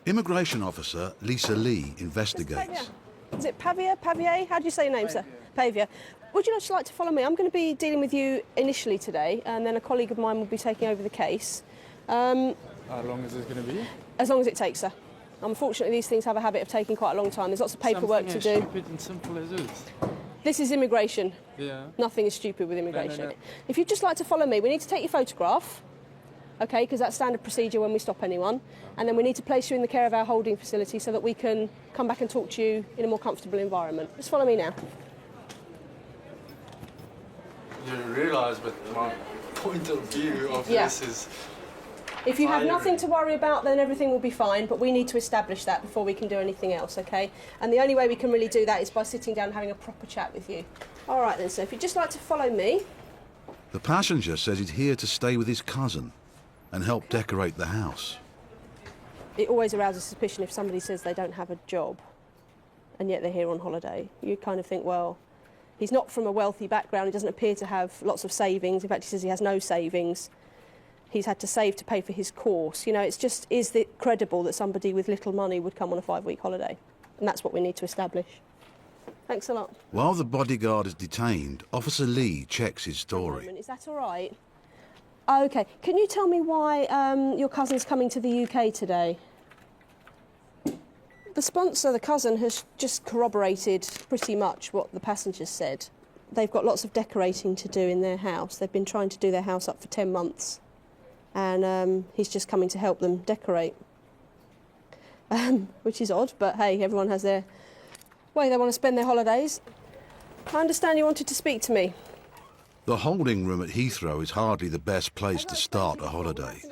Immigration officer Lisa Lee investigates. Is it Pavia? Pavier? How do you say your name, sir? Pavia. Would you like to follow me? I'm going to be dealing with you initially today, and then a colleague of mine will be taking over the case. How long is this going to be? As long as it takes, sir. Unfortunately, these things have a habit of taking quite a long time. There's lots of paperwork to do. Something as stupid and simple as this. This is immigration. Yeah. Nothing is stupid with immigration. No. If you'd just like to follow me, we need to take your photograph. okay, because that's standard procedure when we stop anyone. And then we need to place you in the care of our holding facility so that we can come back and talk to you in a more comfortable environment. Just follow me now. You realise, but my point of view of this is... If you have nothing to worry about, then everything will be fine, but we need to establish that before we can do anything else, okay? And the only way we can really do that is by sitting down and having a proper chat with you. All right then, so if you'd just like to follow me. The passenger says he's here to stay with his cousin and help decorate the house. It always arouses suspicion if somebody says they don't have a job and yet they're here on holiday. You kind of think, well, he's not from a wealthy background, he doesn't appear to have lots of savings. In fact, he says he has no savings. He's had to save to pay for his course. You know, it's just, is it credible that somebody with little money would come on a 5-week holiday? And that's what we need to establish. Thanks a lot. While the bodyguard is detained, Officer Lee checks his story. Is that all right? OK. Can you tell me why your cousin's coming to the UK today? The sponsor, the cousin, has just corroborated pretty much what the passengers said. They've got lots of decorating to do in their house. They've been trying to do their house up for 10 months. And he's just coming to help them decorate. Which is odd, but hey, everyone has their way they want to spend their holidays. I understand you wanted to speak to me. The holding room at Heathrow is hardly the best place to start a holiday.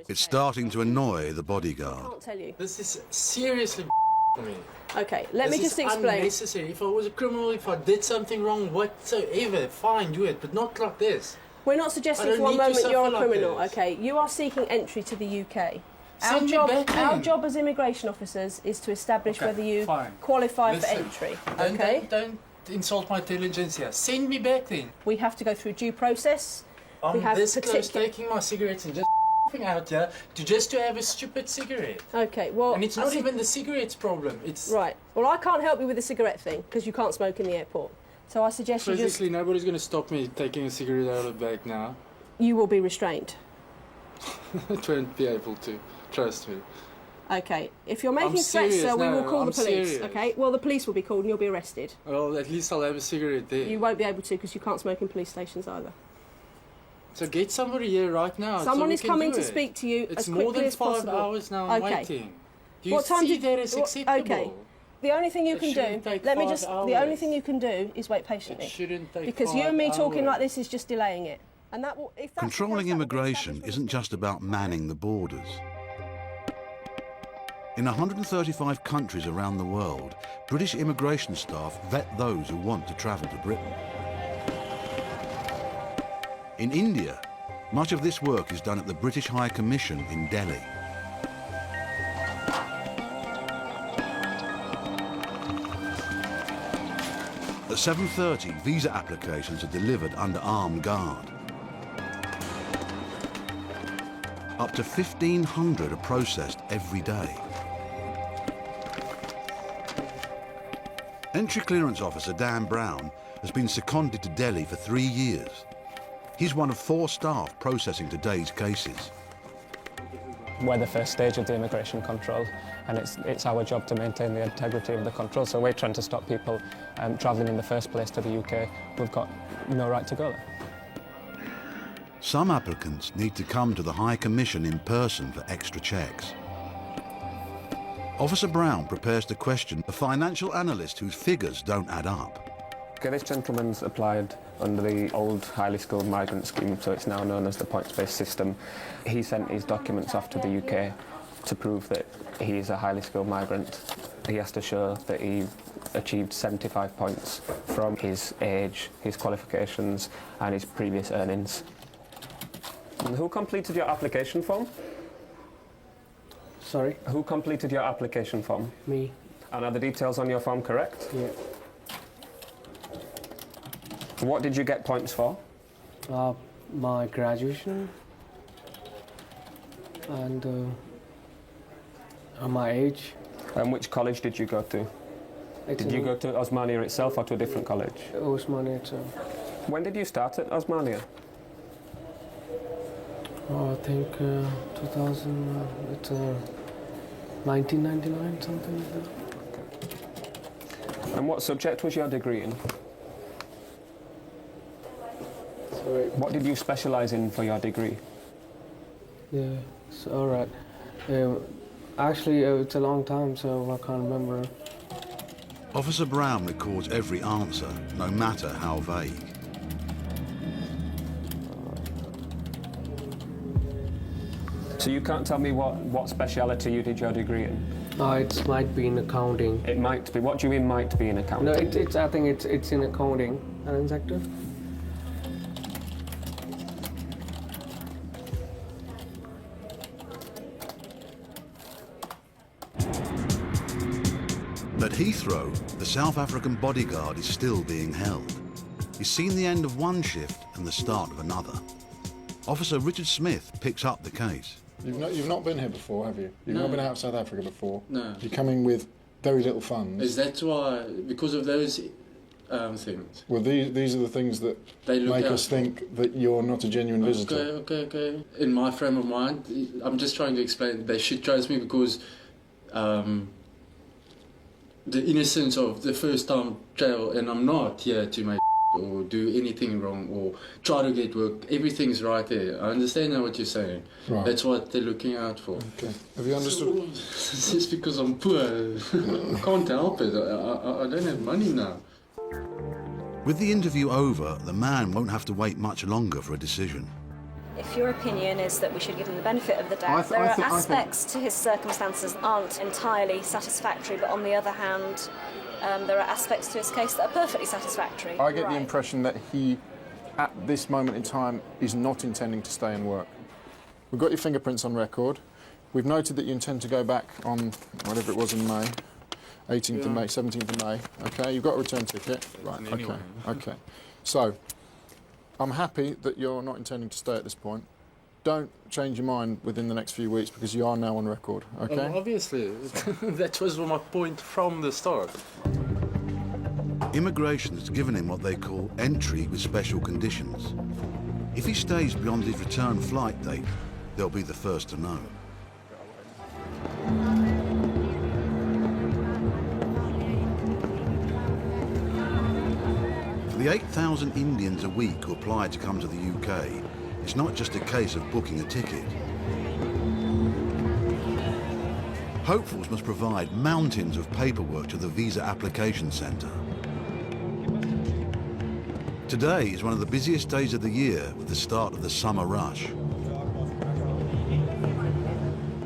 It's starting to annoy the bodyguard. I can't tell you. This is seriously for me. OK, let me just explain. This is unnecessary. If I was a criminal, if I did something wrong whatsoever, fine, do it, but not like this. We're not suggesting for one moment you're a criminal, OK? You are seeking entry to the UK. Our job as immigration officers is to establish whether you qualify for entry, OK? Don't insult my intelligence here. Send me back then. We have to go through due process. I'm this close taking my cigarettes and just out here to have a stupid cigarette. OK, well... And it's not even the cigarettes problem, it's... Right. Well, I can't help you with the cigarette thing, because you can't smoke in the airport. So I suggest you just... Physically, nobody's going to stop me taking a cigarette out of the bag now. You will be restrained. I won't be able to. Trust me. OK. If you're making threats, sir, we will call the police. Serious. OK? Well, the police will be called and you'll be arrested. Well, at least I'll have a cigarette there. You won't be able to, because you can't smoke in police stations either. So get somebody here right now. Someone is coming to speak to you as quickly as possible. It's more than 5 hours now I'm waiting. Do you see that as acceptable? OK. The only thing you can do, the only thing you can do is wait patiently. It shouldn't take because you and me talking like this is just delaying it. And that will, if that's Controlling immigration isn't just about manning the borders. In 135 countries around the world, British immigration staff vet those who want to travel to Britain. In India, much of this work is done at the British High Commission in Delhi. At 7:30, visa applications are delivered under armed guard. Up to 1,500 are processed every day. Entry clearance officer Dan Brown has been seconded to Delhi for 3 years. He's one of 4 staff processing today's cases. We're the first stage of the immigration control, and it's our job to maintain the integrity of the control. So we're trying to stop people travelling in the first place to the UK who've got no right to go there. Some applicants need to come to the High Commission in person for extra checks. Officer Brown prepares to question a financial analyst whose figures don't add up. Okay, this gentleman's applied under the old highly skilled migrant scheme, so it's now known as the points-based system. He sent his documents off to the UK to prove that he is a highly skilled migrant. He has to show that he achieved 75 points from his age, his qualifications and his previous earnings. And who completed your application form? Sorry? Who completed your application form? Me. And are the details on your form correct? Yeah. What did you get points for? My graduation and my age. And which college did you go to? Did you go to Osmania itself or to a different college? Osmania itself. When did you start at Osmania? I think 1999, something like that. Okay. And what subject was your degree in? Sorry. What did you specialise in for your degree? Yeah, it's all right. Actually, it's a long time, so I can't remember. Officer Brown records every answer, no matter how vague. So you can't tell me what speciality you did your degree in? It might be in accounting. It might be. What do you mean might be in accounting? No, I think it's in accounting, finance sector. At Heathrow, the South African bodyguard is still being held. He's seen the end of one shift and the start of another. Officer Richard Smith picks up the case. You've not been here before, have you? You've No. not been out of South Africa before? No. You're coming with very little funds. Is that why, because of those things? Well, these are the things that They look make out us for. think that you're not a genuine visitor. Okay. In my frame of mind, I'm just trying to explain, they should trust me because the innocence of the first time jail, and I'm not here to make or do anything wrong or try to get work. Everything's right there. I understand now what you're saying. Right. That's what they're looking out for. Okay. Have you understood? It's just because I'm poor. I can't help it. I don't have money now. With the interview over, the man won't have to wait much longer for a decision. If your opinion is that we should give him the benefit of the doubt, there are aspects to his circumstances that aren't entirely satisfactory, but on the other hand, there are aspects to his case that are perfectly satisfactory. I get the impression that he, at this moment in time, is not intending to stay and work. We've got your fingerprints on record. We've noted that you intend to go back on whatever it was in May, 18th of May, 17th of May. Okay, you've got a return ticket. Right, Anyway. okay. So, I'm happy that you're not intending to stay at this point. Don't change your mind within the next few weeks because you are now on record, okay? Obviously, that was my point from the start. Immigration has given him what they call entry with special conditions. If he stays beyond his return flight date, they'll be the first to know. For the 8,000 Indians a week who apply to come to the UK, it's not just a case of booking a ticket. Hopefuls must provide mountains of paperwork to the Visa Application Centre. Today is one of the busiest days of the year with the start of the summer rush.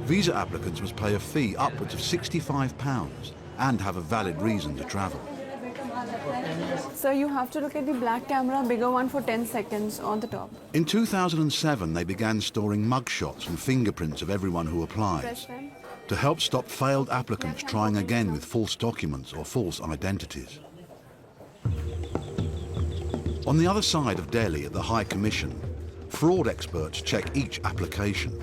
Visa applicants must pay a fee upwards of £65 and have a valid reason to travel. So you have to look at the black camera, bigger one for 10 seconds on the top. In 2007, they began storing mugshots and fingerprints of everyone who applies to help stop failed applicants trying again with false documents or false identities. On the other side of Delhi at the High Commission, fraud experts check each application.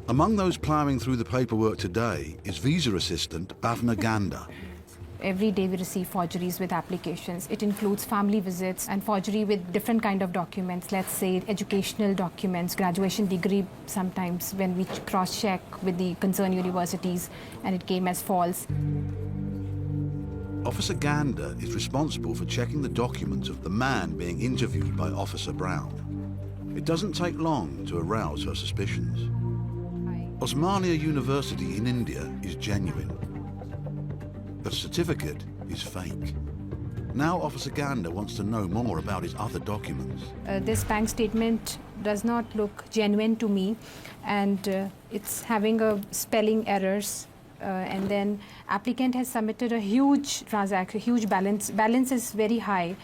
Among those ploughing through the paperwork today is visa assistant Bhavna Ganda. Every day we receive forgeries with applications. It includes family visits and forgery with different kind of documents, let's say educational documents, graduation degree sometimes when we cross-check with the concerned universities and it came as false. Officer Ganda is responsible for checking the documents of the man being interviewed by Officer Brown. It doesn't take long to arouse her suspicions. Osmania University in India is genuine. The certificate is fake. Now Officer Ganda wants to know more about his other documents. This bank statement does not look genuine to me, and it's having a spelling errors. And then applicant has submitted a huge transaction, huge balance. Balance is very high.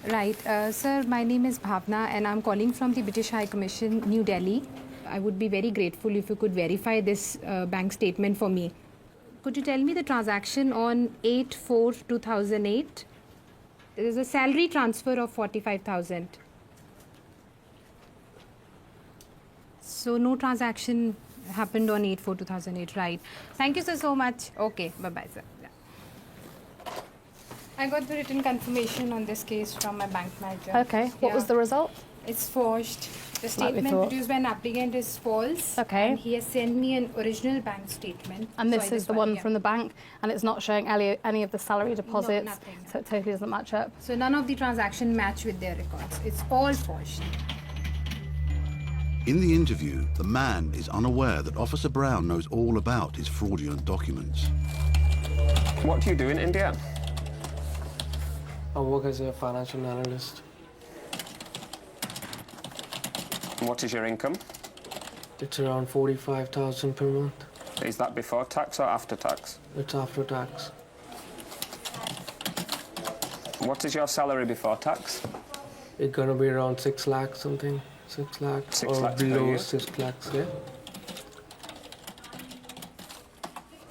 Right, sir, my name is Bhavna and I'm calling from the British High Commission, New Delhi. I would be very grateful if you could verify this bank statement for me. Could you tell me the transaction on 8/4/2008? There is a salary transfer of 45,000. So no transaction happened on 8/4/2008, right? Thank you, sir, so much. Okay, bye-bye, sir. Yeah. I got the written confirmation on this case from my bank manager. Okay, what was the result? It's forged. The Like we statement thought. produced by an applicant is false. Okay. And he has sent me an original bank statement. And this So I is just the want- one yeah. from the bank, and it's not showing any of the salary deposits, nothing. so it totally doesn't match up. So none of the transaction match with their records. It's all forged. In the interview, the man is unaware that Officer Brown knows all about his fraudulent documents. What do you do in India? I work as a financial analyst. What is your income? It's around 45,000 per month. Is that before tax or after tax? It's after tax. What is your salary before tax? It's gonna be around 6 lakhs something. 6 lakhs 6 or lakhs per below year? 6 lakhs, yeah.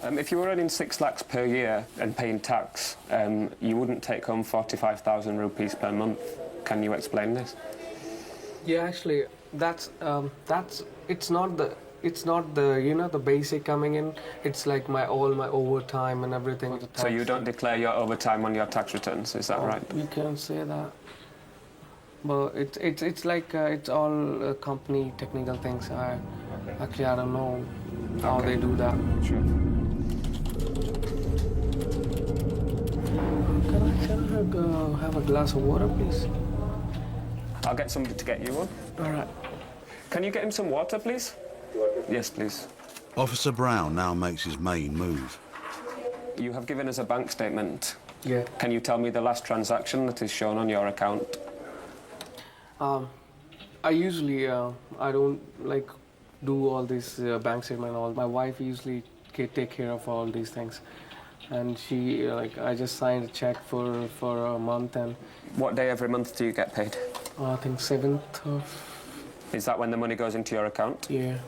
If you were earning 6 lakhs per year and paying tax, you wouldn't take home 45,000 rupees per month. Can you explain this? Yeah, actually, that's it's not the you know the basic coming in. It's like all my overtime and everything. So you don't declare your overtime on your tax returns, is that right? You can say that. But it's like it's all company technical things. I don't know how they do that. Sure. Can I have a glass of water, please? I'll get somebody to get you one. All right. Can you get him some water, please? Yes, please. Officer Brown now makes his main move. You have given us a bank statement. Yeah. Can you tell me the last transaction that is shown on your account? I usually I don't like do all this bank statement and all. My wife usually take care of all these things, and she I just signed a check for a month. And what day every month do you get paid? I think 7th of. Is that when the money goes into your account? Yeah.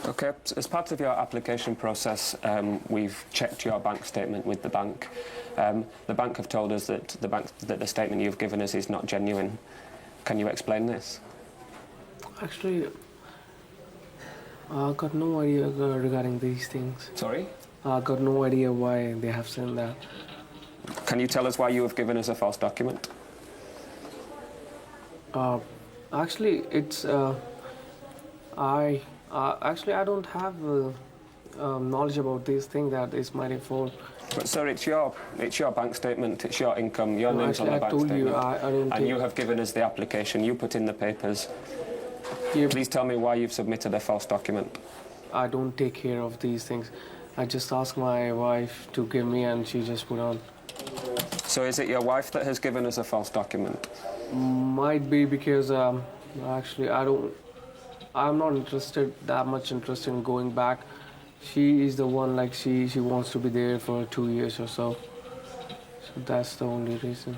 Okay. As part of your application process, we've checked your bank statement with the bank. The bank have told us that the statement you've given us is not genuine. Can you explain this? Actually, I got no idea regarding these things. Sorry? I got no idea why they have sent that. Can you tell us why you have given us a false document? Actually, it's I don't have knowledge about this thing that is my fault. But sir, it's your bank statement, it's your income, your name's on the bank statement. I don't and you have given us the application, you put in the papers. Yeah. Please tell me why you've submitted a false document. I don't take care of these things. I just asked my wife to give me and she just put on. So is it your wife that has given us a false document? Might be because actually I'm not that much interested in going back. She is the one, like she wants to be there for 2 years or so. So that's the only reason.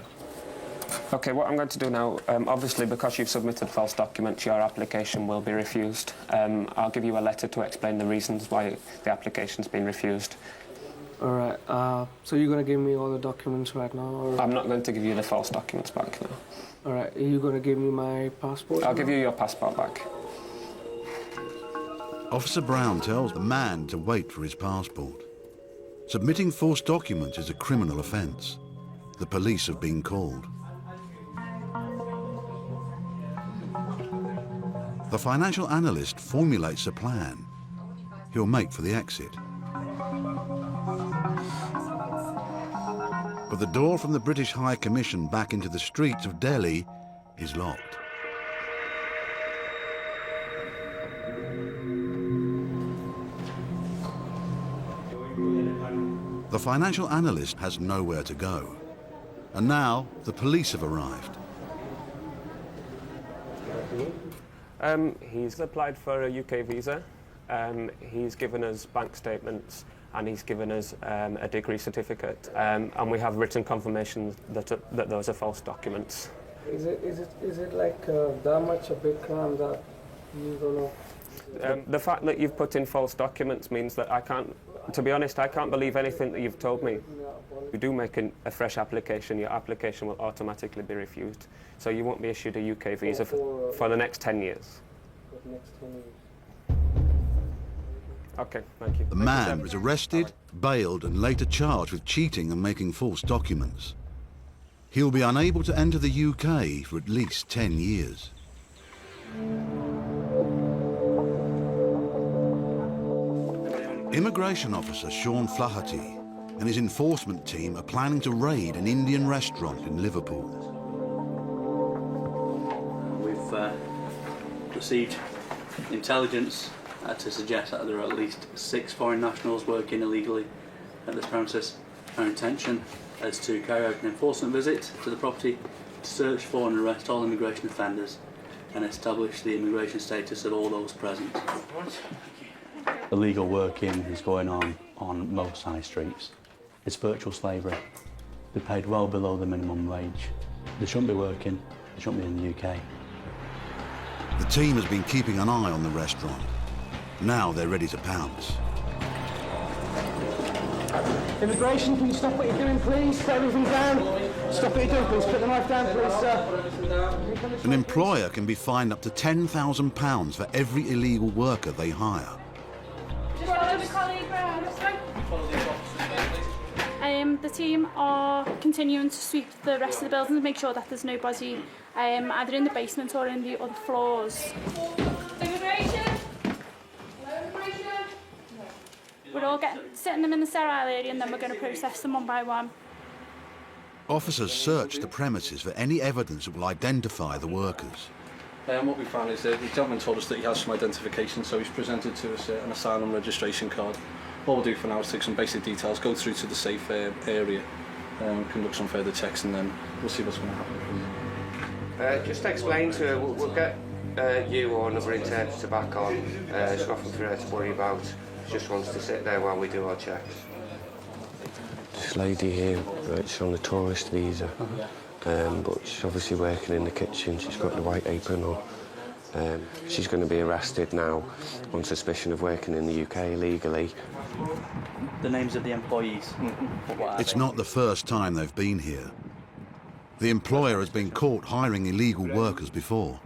Okay, what I'm going to do now, obviously because you've submitted false documents, your application will be refused. I'll give you a letter to explain the reasons why the application's been refused. All right, so you're going to give me all the documents right now? Or? I'm not going to give you the false documents back now. All right, are you going to give me my passport? I'll give you your passport back. Officer Brown tells the man to wait for his passport. Submitting false documents is a criminal offence. The police have been called. The financial analyst formulates a plan. He'll make for the exit. But the door from the British High Commission back into the streets of Delhi is locked. The financial analyst has nowhere to go. And now the police have arrived. He's applied for a UK visa. He's given us bank statements and he's given us a degree certificate. And we have written confirmation that those are false documents. Is it like that much a big crime that you don't know? The fact that you've put in false documents means that I can't, to be honest, I can't believe anything that you've told me. If you do make a fresh application, your application will automatically be refused. So you won't be issued a UK visa for the next 10 years. Okay, thank you. The man was arrested, bailed and later charged with cheating and making false documents. He'll be unable to enter the UK for at least 10 years. Immigration officer Sean Flaherty and his enforcement team are planning to raid an Indian restaurant in Liverpool. received intelligence to suggest that there are at least 6 foreign nationals working illegally at this premises. Our intention is to carry out an enforcement visit to the property to search for and arrest all immigration offenders and establish the immigration status of all those present. Illegal working is going on most high streets. It's virtual slavery. They're paid well below the minimum wage. They shouldn't be working, they shouldn't be in the UK. The team has been keeping an eye on the restaurant. Now they're ready to pounce. Immigration, can you stop what you're doing, please? Put everything down. Stop what you're doing, please. Put the knife down, please, sir. An employer can be fined up to £10,000 for every illegal worker they hire. The team are continuing to sweep the rest of the building to make sure that there's nobody either in the basement or in the other floors. Immigration! We're all setting them in the sterile area and then we're going to process them one by one. Officers search the premises for any evidence that will identify the workers. What we found is that the gentleman told us that he has some identification, so he's presented to us an asylum registration card. What we'll do for now is take some basic details, go through to the safe area, conduct some further checks, and then we'll see what's going to happen. Just explain to her, we'll get you or another interpreter back on. There's nothing for her to worry about. She just wants to sit there while we do our checks. This lady here, she's on a tourist visa, but she's obviously working in the kitchen. She's got the white apron on. She's going to be arrested now on suspicion of working in the UK illegally. The names of the employees. It's not the first time they've been here. The employer has been caught hiring illegal workers before.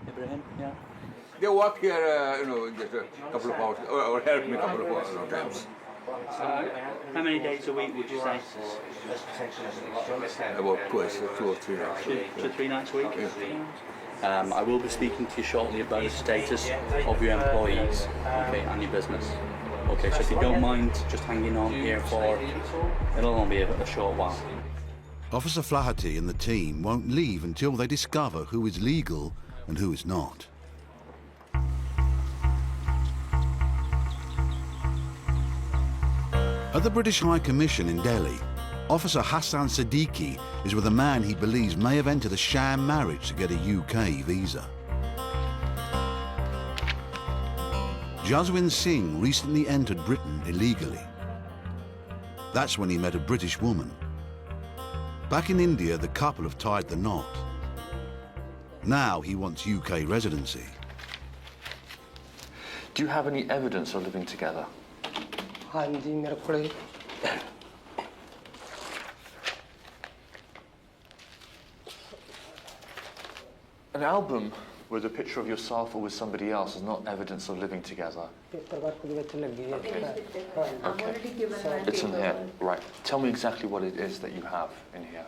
They work here, just a couple of hours, or help me a couple of hours times. How many days a week would you say? About twice, 2 or 3 nights. 2 to 3 nights a week? Yeah. I will be speaking to you shortly about the status of your employees, okay, and your business. Okay, so if you don't mind just hanging on here for, it'll only be a short while. Officer Flaherty and the team won't leave until they discover who is legal and who is not. At the British High Commission in Delhi, Officer Hassan Siddiqui is with a man he believes may have entered a sham marriage to get a UK visa. Jaswin Singh recently entered Britain illegally. That's when he met a British woman. Back in India, the couple have tied the knot. Now he wants UK residency. Do you have any evidence of living together? An album with a picture of yourself or with somebody else is not evidence of living together. Okay. It's in here. Right. Tell me exactly what it is that you have in here.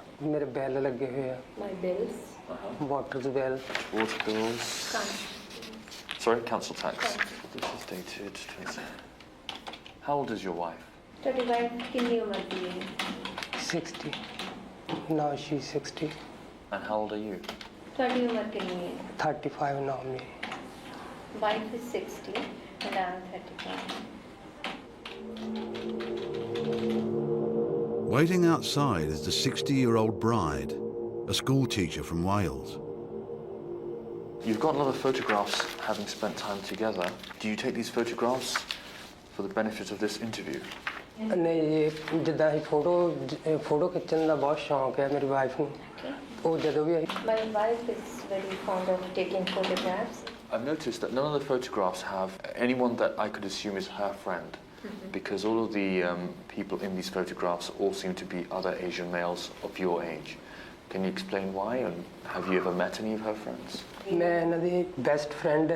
My bills. Water bill. Water bills. Sorry, council tax. This is dated 20. How old is your wife? 35 कितनी उम्र की है? 60. Now she's 60. And how old are you? 30 उम्र कितनी है? 35 now me. Wife is 60 and I'm 35. Waiting outside is the 60-year-old bride, a schoolteacher from Wales. You've got a lot of photographs having spent time together. Do you take these photographs for the benefit of this interview? नहीं ये जिदा ही photo खिंचने का बहुत शौक है मेरी wife ਨੂੰ ਉਹ ਜਦੋਂ ਵੀ My wife is very fond of taking photographs. I've noticed that none of the photographs have anyone that I could assume is her friend, because all of the people in these photographs all seem to be other Asian males of your age. Can you explain why, and have you ever met any of her friends? मैं ਇਹਨਾਂ ਦੀ best friend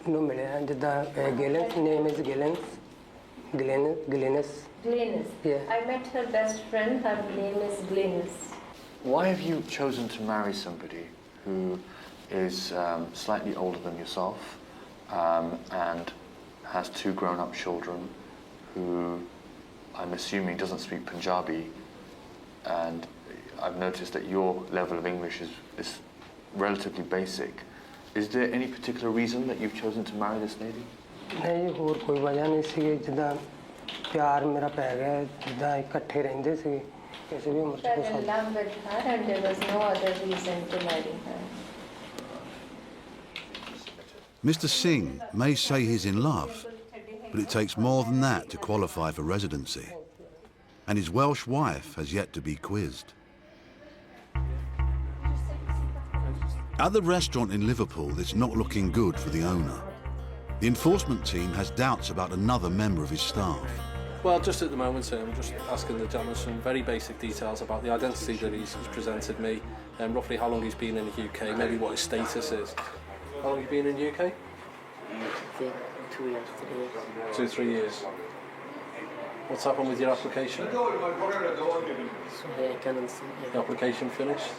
ਨੂੰ ਮਿਲਿਆ ਜਿੱਦਾਂ ਗਿਲਨ name is Glennis. Yeah. I met her best friend. Her name is Glennis. Why have you chosen to marry somebody who is slightly older than yourself and has 2 grown-up children who I'm assuming doesn't speak Punjabi, and I've noticed that your level of English is relatively basic. Is there any particular reason that you've chosen to marry this lady? नहीं होर कोई वजह नहीं सी जिदा प्यार मेरा पै गया जिदा इकट्ठे रहंदे सी किसी भी उम्र Fell in love with her and there was no other reason to marry her. Mr. Singh may say he's in love, but it takes more than that to qualify for residency. And his Welsh wife has yet to be quizzed. At the restaurant in Liverpool, it's not looking good for the owner. The enforcement team has doubts about another member of his staff. Well, just at the moment, I'm just asking the gentleman some very basic details about the identity that he's presented me, and roughly how long he's been in the UK, maybe what his status is. How long have you been in the UK? 2 years, 3 years. 2, 3 years. What's happened with your application? Sorry, I can't understand. The application finished?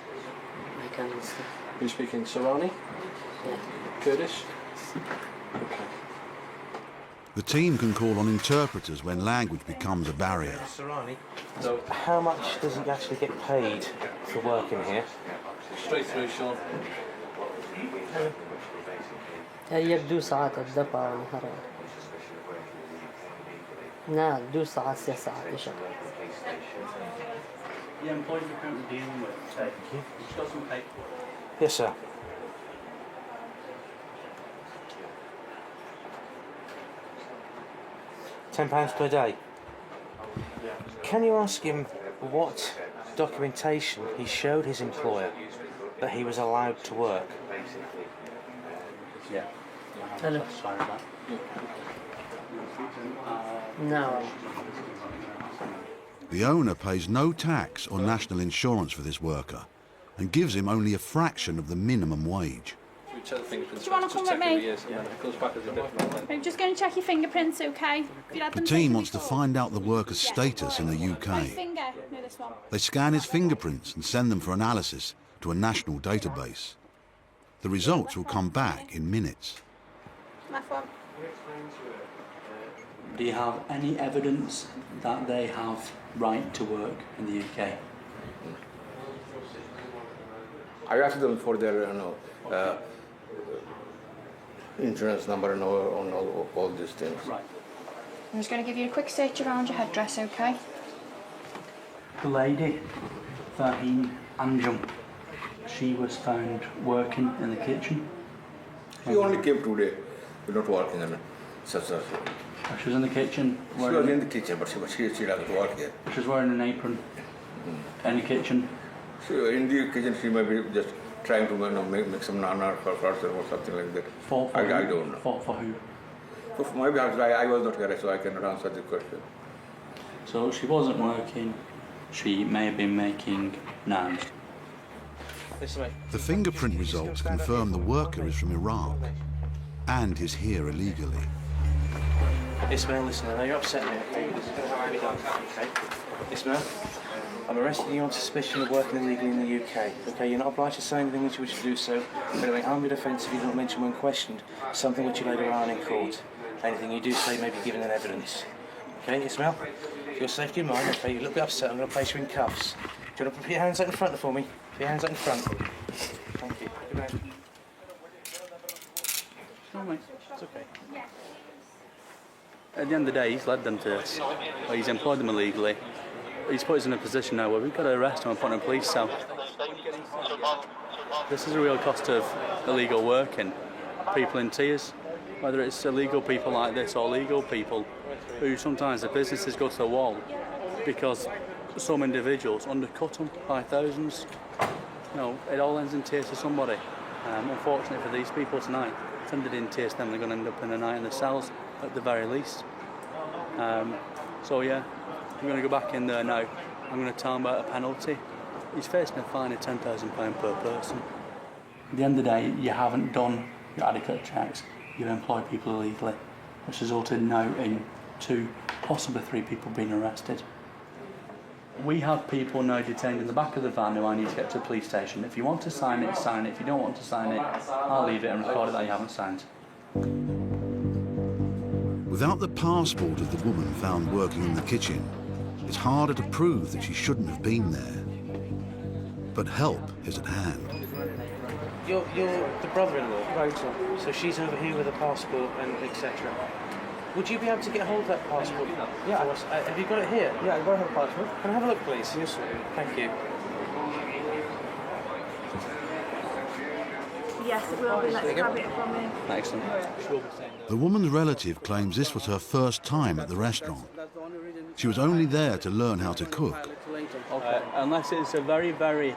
I can't understand. Are you speaking Sorani? Yeah. Kurdish? Okay. The team can call on interpreters when language becomes a barrier. Sorani, so how much does he actually get paid for working here? Straight through, Sean. هي 2 ساعات الدفع نهار. لا 2 ساعات 6 ساعات إيش. The employees you're currently dealing with, you've got some paper. Yes, sir. £10 per day. Can you ask him what documentation he showed his employer that he was allowed to work? Yeah. Hello. Sorry about No. The owner pays no tax or national insurance for this worker and gives him only a fraction of the minimum wage. Do you want to come with me? I'm just going to check your fingerprints, okay? If you had The them team taken wants to before. find out the worker's status in the My UK. finger. No, this one. They scan his fingerprints and send them for analysis to a national database. The results will come back in minutes. Left one. Do you have any evidence that they have right to work in the UK? I asked them for their insurance number and all these things. Right. I'm just going to give you a quick search around your headdress, okay? The lady, Fahim Anjum, she was found working in the kitchen. She only came today. We're not working in such a... She was in the kitchen. She was in the kitchen, but she doesn't work here. She was wearing an apron in the kitchen. So in the kitchen, she might be just trying to make some nana for her or something like that. I don't know. For who? For maybe I was not here, so I cannot answer the question. So she wasn't working. She may have been making naan. The fingerprint results confirm the worker is from Iraq and is here illegally. Ismail, listen, I know you're upset now, okay? This is going to have to be done, okay? Ismail, I'm arresting you on suspicion of working illegally in the UK, okay? You're not obliged to say anything which you wish to do so, but it may harm your defence if you don't mention when questioned something which you later on in court. Anything you do say may be given in evidence. Okay, Ismail? For your safety of mind, okay, you're a little bit upset, I'm going to place you in cuffs. Do you want to put your hands out in front for me? Put your hands out in front. Thank you. Good night. It's okay. At the end of the day, he's led them to this. He's employed them illegally. He's put us in a position now where we've got to arrest him and put him in a police cell. This is a real cost of illegal working. People in tears, whether it's illegal people like this or legal people who sometimes the businesses go to the wall because some individuals undercut them by thousands. You know, it all ends in tears for somebody. Unfortunately for these people tonight, it's ended in tears, then they're going to end up in the night in the cells at the very least. So yeah, I'm going to go back in there now. I'm going to tell him about a penalty. He's facing a fine of £10,000 per person. At the end of the day, you haven't done your adequate checks. You've employed people illegally, which resulted now in 2, possibly 3 people being arrested. We have people now detained in the back of the van who I need to get to the police station. If you want to sign it, sign it. If you don't want to sign it, I'll leave it and record it that you haven't signed. Without the passport of the woman found working in the kitchen, it's harder to prove that she shouldn't have been there. But help is at hand. You're the brother-in-law? Right. So she's over here with a passport and etc. Would you be able to get hold of that passport for us? Have you got it here? Yeah, I got her passport. Can I have a look, please? Yes, thank you. Yes, it will be. Let's grab it from him. Excellent. The woman's relative claims this was her first time at the restaurant. She was only there to learn how to cook. Unless it's a very, very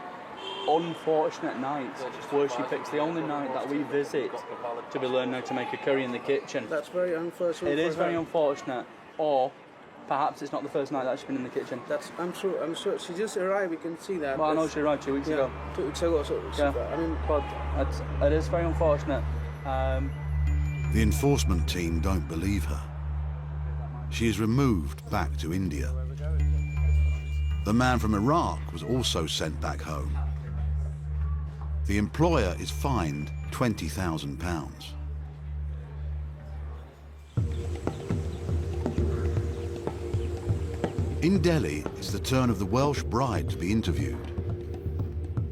unfortunate night where she picks the only night that we visit to be learning how to make a curry in the kitchen. That's very unfortunate. It is very unfortunate, or perhaps it's not the first night that she's been in the kitchen. I'm sure. She just arrived, we can see that. Well, I know she arrived 2 weeks ago. 2 weeks ago, so I mean... But it is very unfortunate. The enforcement team don't believe her. She is removed back to India. The man from Iraq was also sent back home. The employer is fined £20,000. In Delhi, it's the turn of the Welsh bride to be interviewed.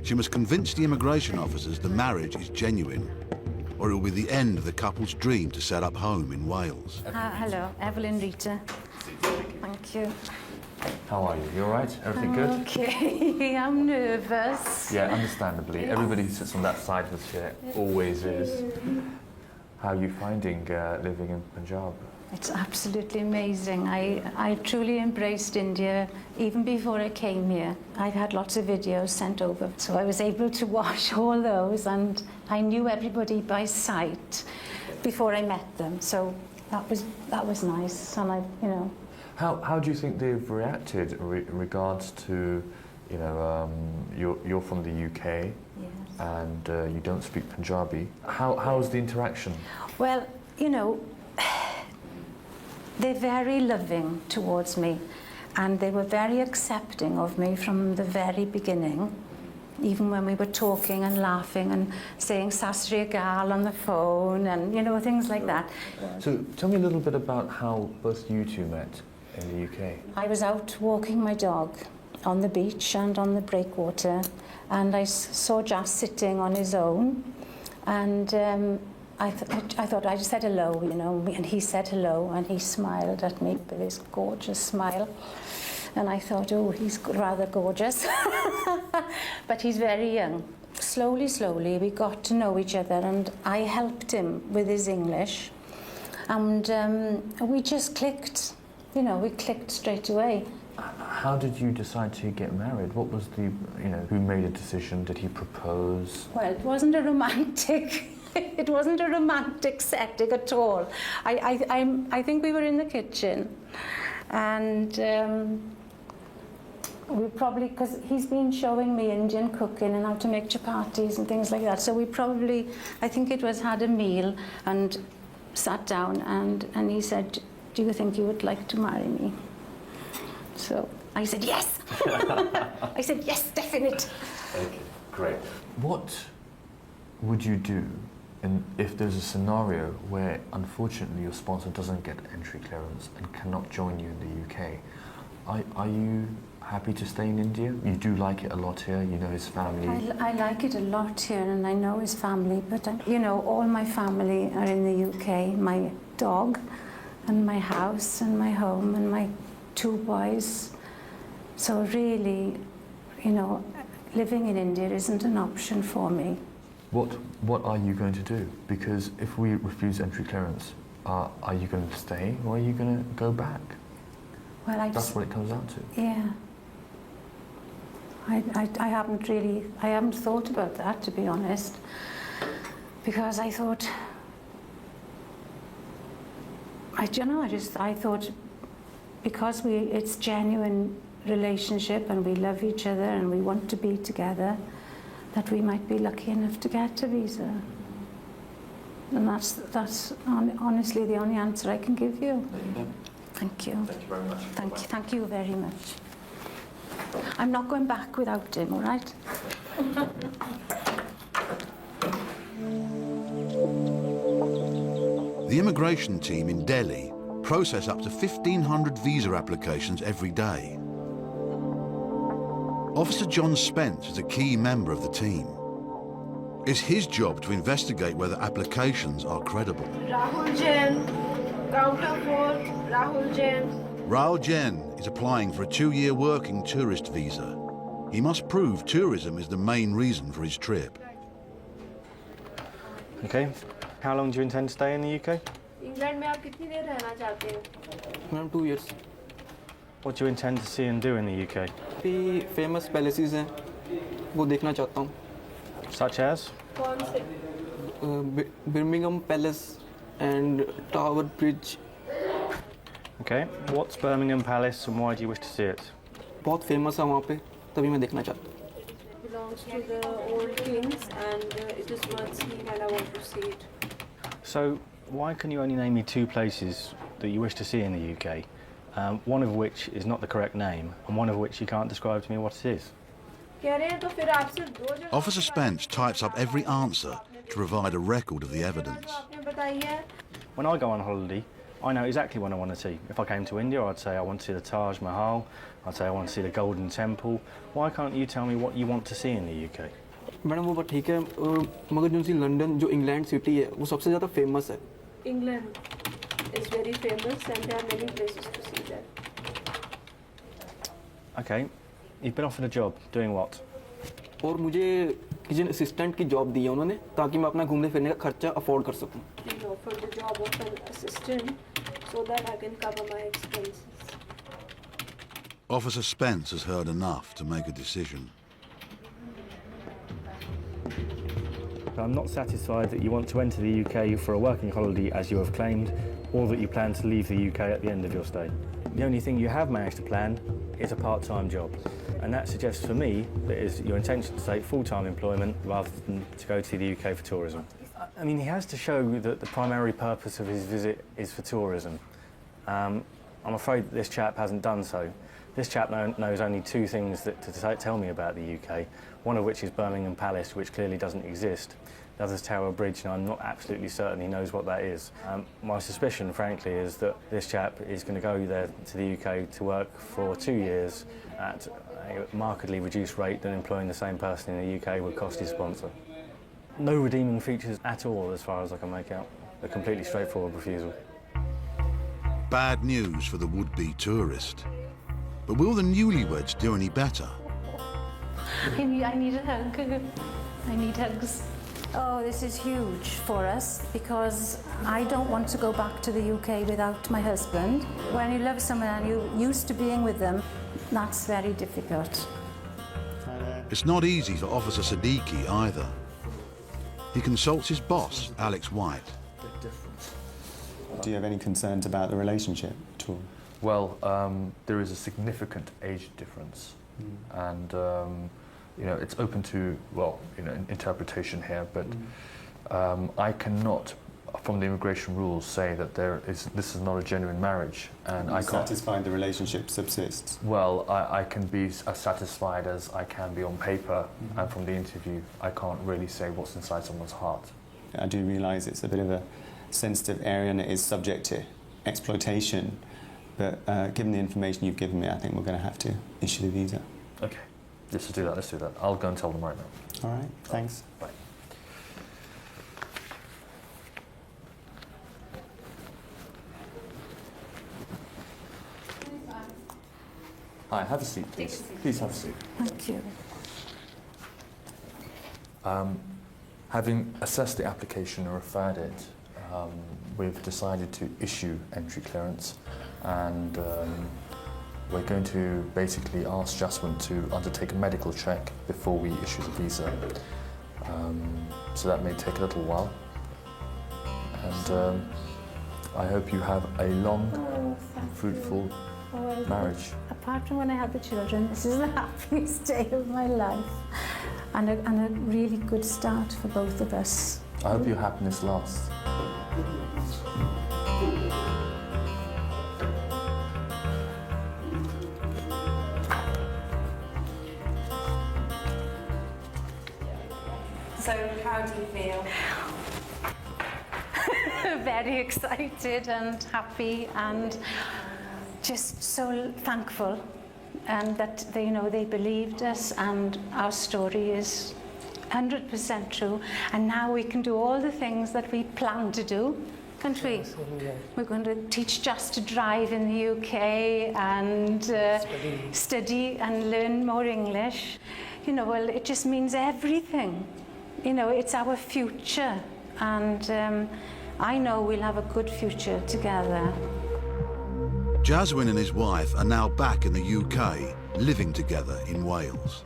She must convince the immigration officers the marriage is genuine, or it will be the end of the couple's dream to set up home in Wales. Hello, Evelyn Rita. Thank you. How are you? You all right? Everything good? Okay, I'm nervous. Yeah, understandably. Everybody who sits on that side of the chair always is. How are you finding living in Punjab? It's absolutely amazing. I truly embraced India even before I came here. I'd had lots of videos sent over, so I was able to watch all those, and I knew everybody by sight before I met them. So that was nice, and How do you think they've reacted in regards to, you're from the UK, yes, and you don't speak Punjabi. How's the interaction? Well, they're very loving towards me, and they were very accepting of me from the very beginning, even when we were talking and laughing and saying "Sat Sri Akal" on the phone and, things like that. So tell me a little bit about how both you two met in the UK. I was out walking my dog on the beach and on the breakwater, and I saw Jas sitting on his own, and I thought I just said hello, and he said hello, and he smiled at me with his gorgeous smile, and I thought, oh, he's rather gorgeous, but he's very young. Slowly, we got to know each other, and I helped him with his English, and we just clicked. We clicked straight away. How did you decide to get married? What was who made a decision? Did he propose? Well, it wasn't a romantic, setting at all. I think we were in the kitchen, and we probably, because he's been showing me Indian cooking and how to make chapatis and things like that, so we probably, I think it was, had a meal and sat down, and he said, "Do you think you would like to marry me?" So I said yes. I said yes, definite. Okay, great. What would you do if there's a scenario where unfortunately your sponsor doesn't get entry clearance and cannot join you in the UK? Are you happy to stay in India? You do like it a lot here, you know his family. I like it a lot here, and I know his family, but all my family are in the UK. My dog, and my house, and my home, and my 2 boys. So really, living in India isn't an option for me. What are you going to do? Because if we refuse entry clearance, are you going to stay or are you going to go back? Well, that's what it comes down to. Yeah. I haven't thought about that, to be honest, because I thought, I thought because it's genuine relationship and we love each other and we want to be together, that we might be lucky enough to get a visa. And that's honestly the only answer I can give you. Thank you. Thank you very much. Thank you very much. I'm not going back without him, all right? The immigration team in Delhi process up to 1,500 visa applications every day. Officer John Spence is a key member of the team. It's his job to investigate whether applications are credible. Rahul Jain, counter 4, Rahul Jain. Rahul Jain is applying for a 2-year working tourist visa. He must prove tourism is the main reason for his trip. Okay. How long do you intend to stay in the UK? England में आप कितनी देर रहना चाहते हैं? Around 2 years. What do you intend to see and do in the UK? भी famous palaces हैं, वो देखना चाहता हूँ. Such as? कौन से? Birmingham Palace and Tower Bridge. Okay. What's Birmingham Palace and why do you wish to see it? बहुत famous है वहाँ पे, तभी मैं देखना चाहता हूँ. It belongs to the old kings and it is worth seeing and I want to see it. So, why can you only name me 2 places that you wish to see in the UK, one of which is not the correct name, and one of which you can't describe to me what it is? कह रहे हैं तो फिर आपसे 2 जगह. Officer Spence types up every answer to provide a record of the evidence. आपने बताई है. When I go on holiday, I know exactly what I want to see. If I came to India, I'd say I want to see the Taj Mahal, I'd say I want to see the Golden Temple. Why can't you tell me what you want to see in the UK? Madam वो बात ठीक है, मगर जो सी London जो England city है वो सबसे ज़्यादा फेमस है. England is very famous and there are many places to see there. Okay, you've been offered a job. Doing what? और मुझे किचन असिस्टेंट की जॉब दी है उन्होंने ताकि मैं अपना घूमने फिरने का खर्चा अफोर्ड कर सकूं. They offered the job of an assistant so that I can cover my expenses. Officer Spence has heard enough to make a decision. I'm not satisfied that you want to enter the UK for a working holiday as you have claimed, or that you plan to leave the UK at the end of your stay. The only thing you have managed to plan is a part-time job. And that suggests for me that it is your intention to take full-time employment rather than to go to the UK for tourism. I mean, he has to show that the primary purpose of his visit is for tourism. I'm afraid that this chap hasn't done so. This chap knows only 2 things to tell me about the UK, one of which is Birmingham Palace, which clearly doesn't exist. The other is Tower Bridge, and I'm not absolutely certain he knows what that is. My suspicion, frankly, is that this chap is going to go there to the UK to work for 2 years at a markedly reduced rate than employing the same person in the UK would cost his sponsor. No redeeming features at all, as far as I can make out. A completely straightforward refusal. Bad news for the would-be tourist. But will the newlyweds do any better? I need a hug. I need hugs. Oh, this is huge for us because I don't want to go back to the UK without my husband. When you love someone and you're used to being with them, that's very difficult. It's not easy for Officer Siddiqui either. He consults his boss, Alex White. Do you have any concerns about the relationship at all? Well, there is a significant age difference, and you know, it's open to, well, you know, interpretation here, but I cannot, from the immigration rules, say that this is not a genuine marriage, and I can't. Satisfied the relationship subsists? Well, I can be as satisfied as I can be on paper, and from the interview, I can't really say what's inside someone's heart. I do realise it's a bit of a sensitive area and it is subject to exploitation, but given the information you've given me, I think we're going to have to issue the visa. Okay, let's do that, let's do that. I'll go and tell them right now. All right, thanks. Bye. Hi, have a seat, please. Please have a seat. Thank you. Having assessed the application and referred it, we've decided to issue entry clearance, and we're going to basically ask Jasmine to undertake a medical check before we issue the visa. So that may take a little while. And I hope you have a long, fruitful marriage. Apart from when I had the children, this is the happiest day of my life, and a really good start for both of us. I hope your happiness lasts. So how do you feel? Very excited and happy and just so thankful, and that they believed us, and our story is 100% true. And now we can do all the things that we plan to do, can't we? We're going to teach Jas to drive in the UK and study and learn more English. You know, well, it just means everything. You know, it's our future. And I know we'll have a good future together. Jaswin and his wife are now back in the UK, living together in Wales.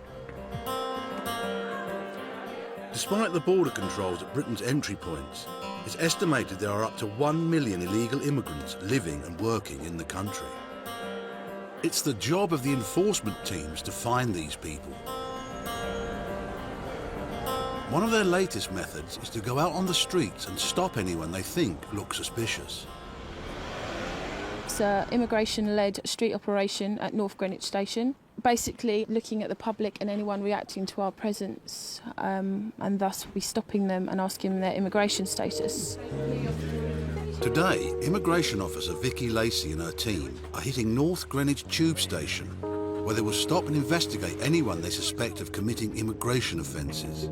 Despite the border controls at Britain's entry points, it's estimated there are up to 1 million illegal immigrants living and working in the country. It's the job of the enforcement teams to find these people. One of their latest methods is to go out on the streets and stop anyone they think looks suspicious. It's an immigration-led street operation at North Greenwich Station, basically looking at the public and anyone reacting to our presence, and thus we'll be stopping them and asking them their immigration status. Today, immigration officer Vicky Lacey and her team are hitting North Greenwich Tube Station, where they will stop and investigate anyone they suspect of committing immigration offences.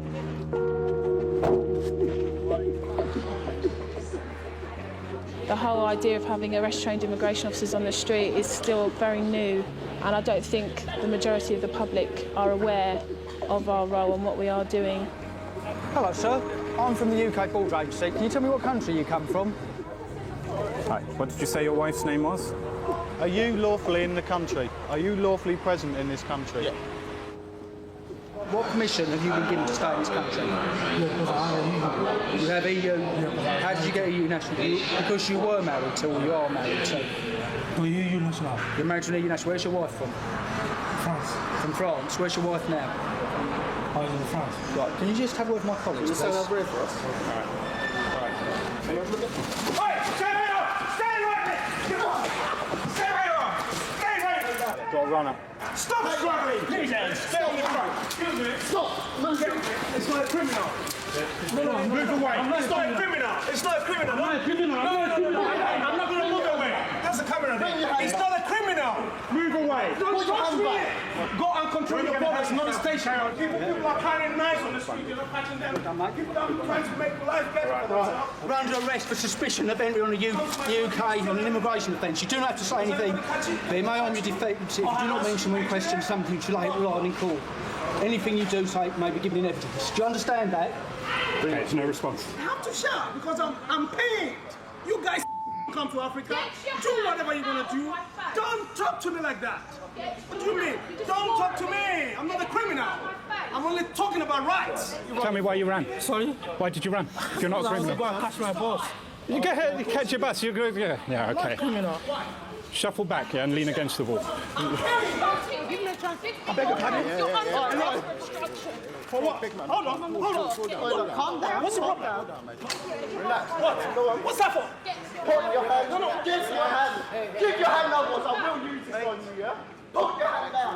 The whole idea of having arrest-trained immigration officers on the street is still very new, and I don't think the majority of the public are aware of our role and what we are doing. Hello, sir. I'm from the UK Border Agency. Can you tell me what country you come from? Hi. What did you say your wife's name was? Are you lawfully in the country? Are you lawfully present in this country? Yeah. What permission have you been given to stay in this country? You have EU. How did you get EU national? Because you were married to, or you are married to? EU national. You're married to an EU national. Where's your wife from? France. From France. Where's your wife now? I was in France. Right. Can you just have a word with my colleagues? Can you stand over here for us? All right. Hey, stay right up! Stay right there! Come on! Stay right up! Stay right there! Got a runner. Stop struggling! Please, stay on the front. Excuse me. Stop! It's not a criminal. Move away. It's not a criminal. It's not a criminal. I'm not a criminal. No. I'm not going to move away. That's a camera there. It's not a criminal. Move away. Don't touch me. Go and control your body. It's not a station. People are carrying knives on the street. You're not catching them. People are trying to make life better for themselves. We're under arrest for suspicion of entry on the UK on an immigration offence. You do not have to say anything. But it may harm your defence if you do not mention when questioned something to later on in court. Anything you do say may be given in evidence. Do you understand that? Okay, there's no response. I have to shout because I'm paid. You guys come to Africa, do whatever you want to do. Don't talk to me like that. What do you mean? Don't talk to me. I'm not a criminal. I'm only talking about rights. Tell me why you ran. Sorry? Why did you run? If you're not a criminal. I catch my boss. You get here, you catch your bus, you're good. Yeah, okay. I'm not a criminal. Shuffle back, and lean against the wall. I beg your pardon? For what? Hold on. Calm down. What's the problem? Relax. What? What's that for? Put your hand. No. Give your hand. Give your hand now, boss. I will use it on you, yeah? Put your hand down.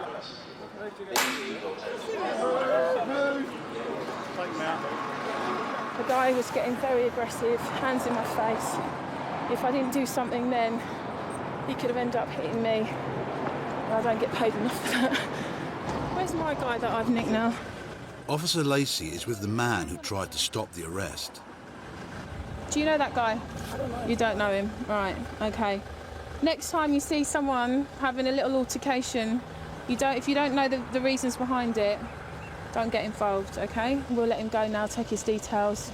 The guy was getting very aggressive, hands in my face. If I didn't do something then, he could have ended up hitting me. I don't get paid enough for that. Where's my guy that I've nicked now? Officer Lacey is with the man who tried to stop the arrest. Do you know that guy? You don't know him? Right, okay. Next time you see someone having a little altercation, if you don't know the reasons behind it, don't get involved, okay? We'll let him go now, take his details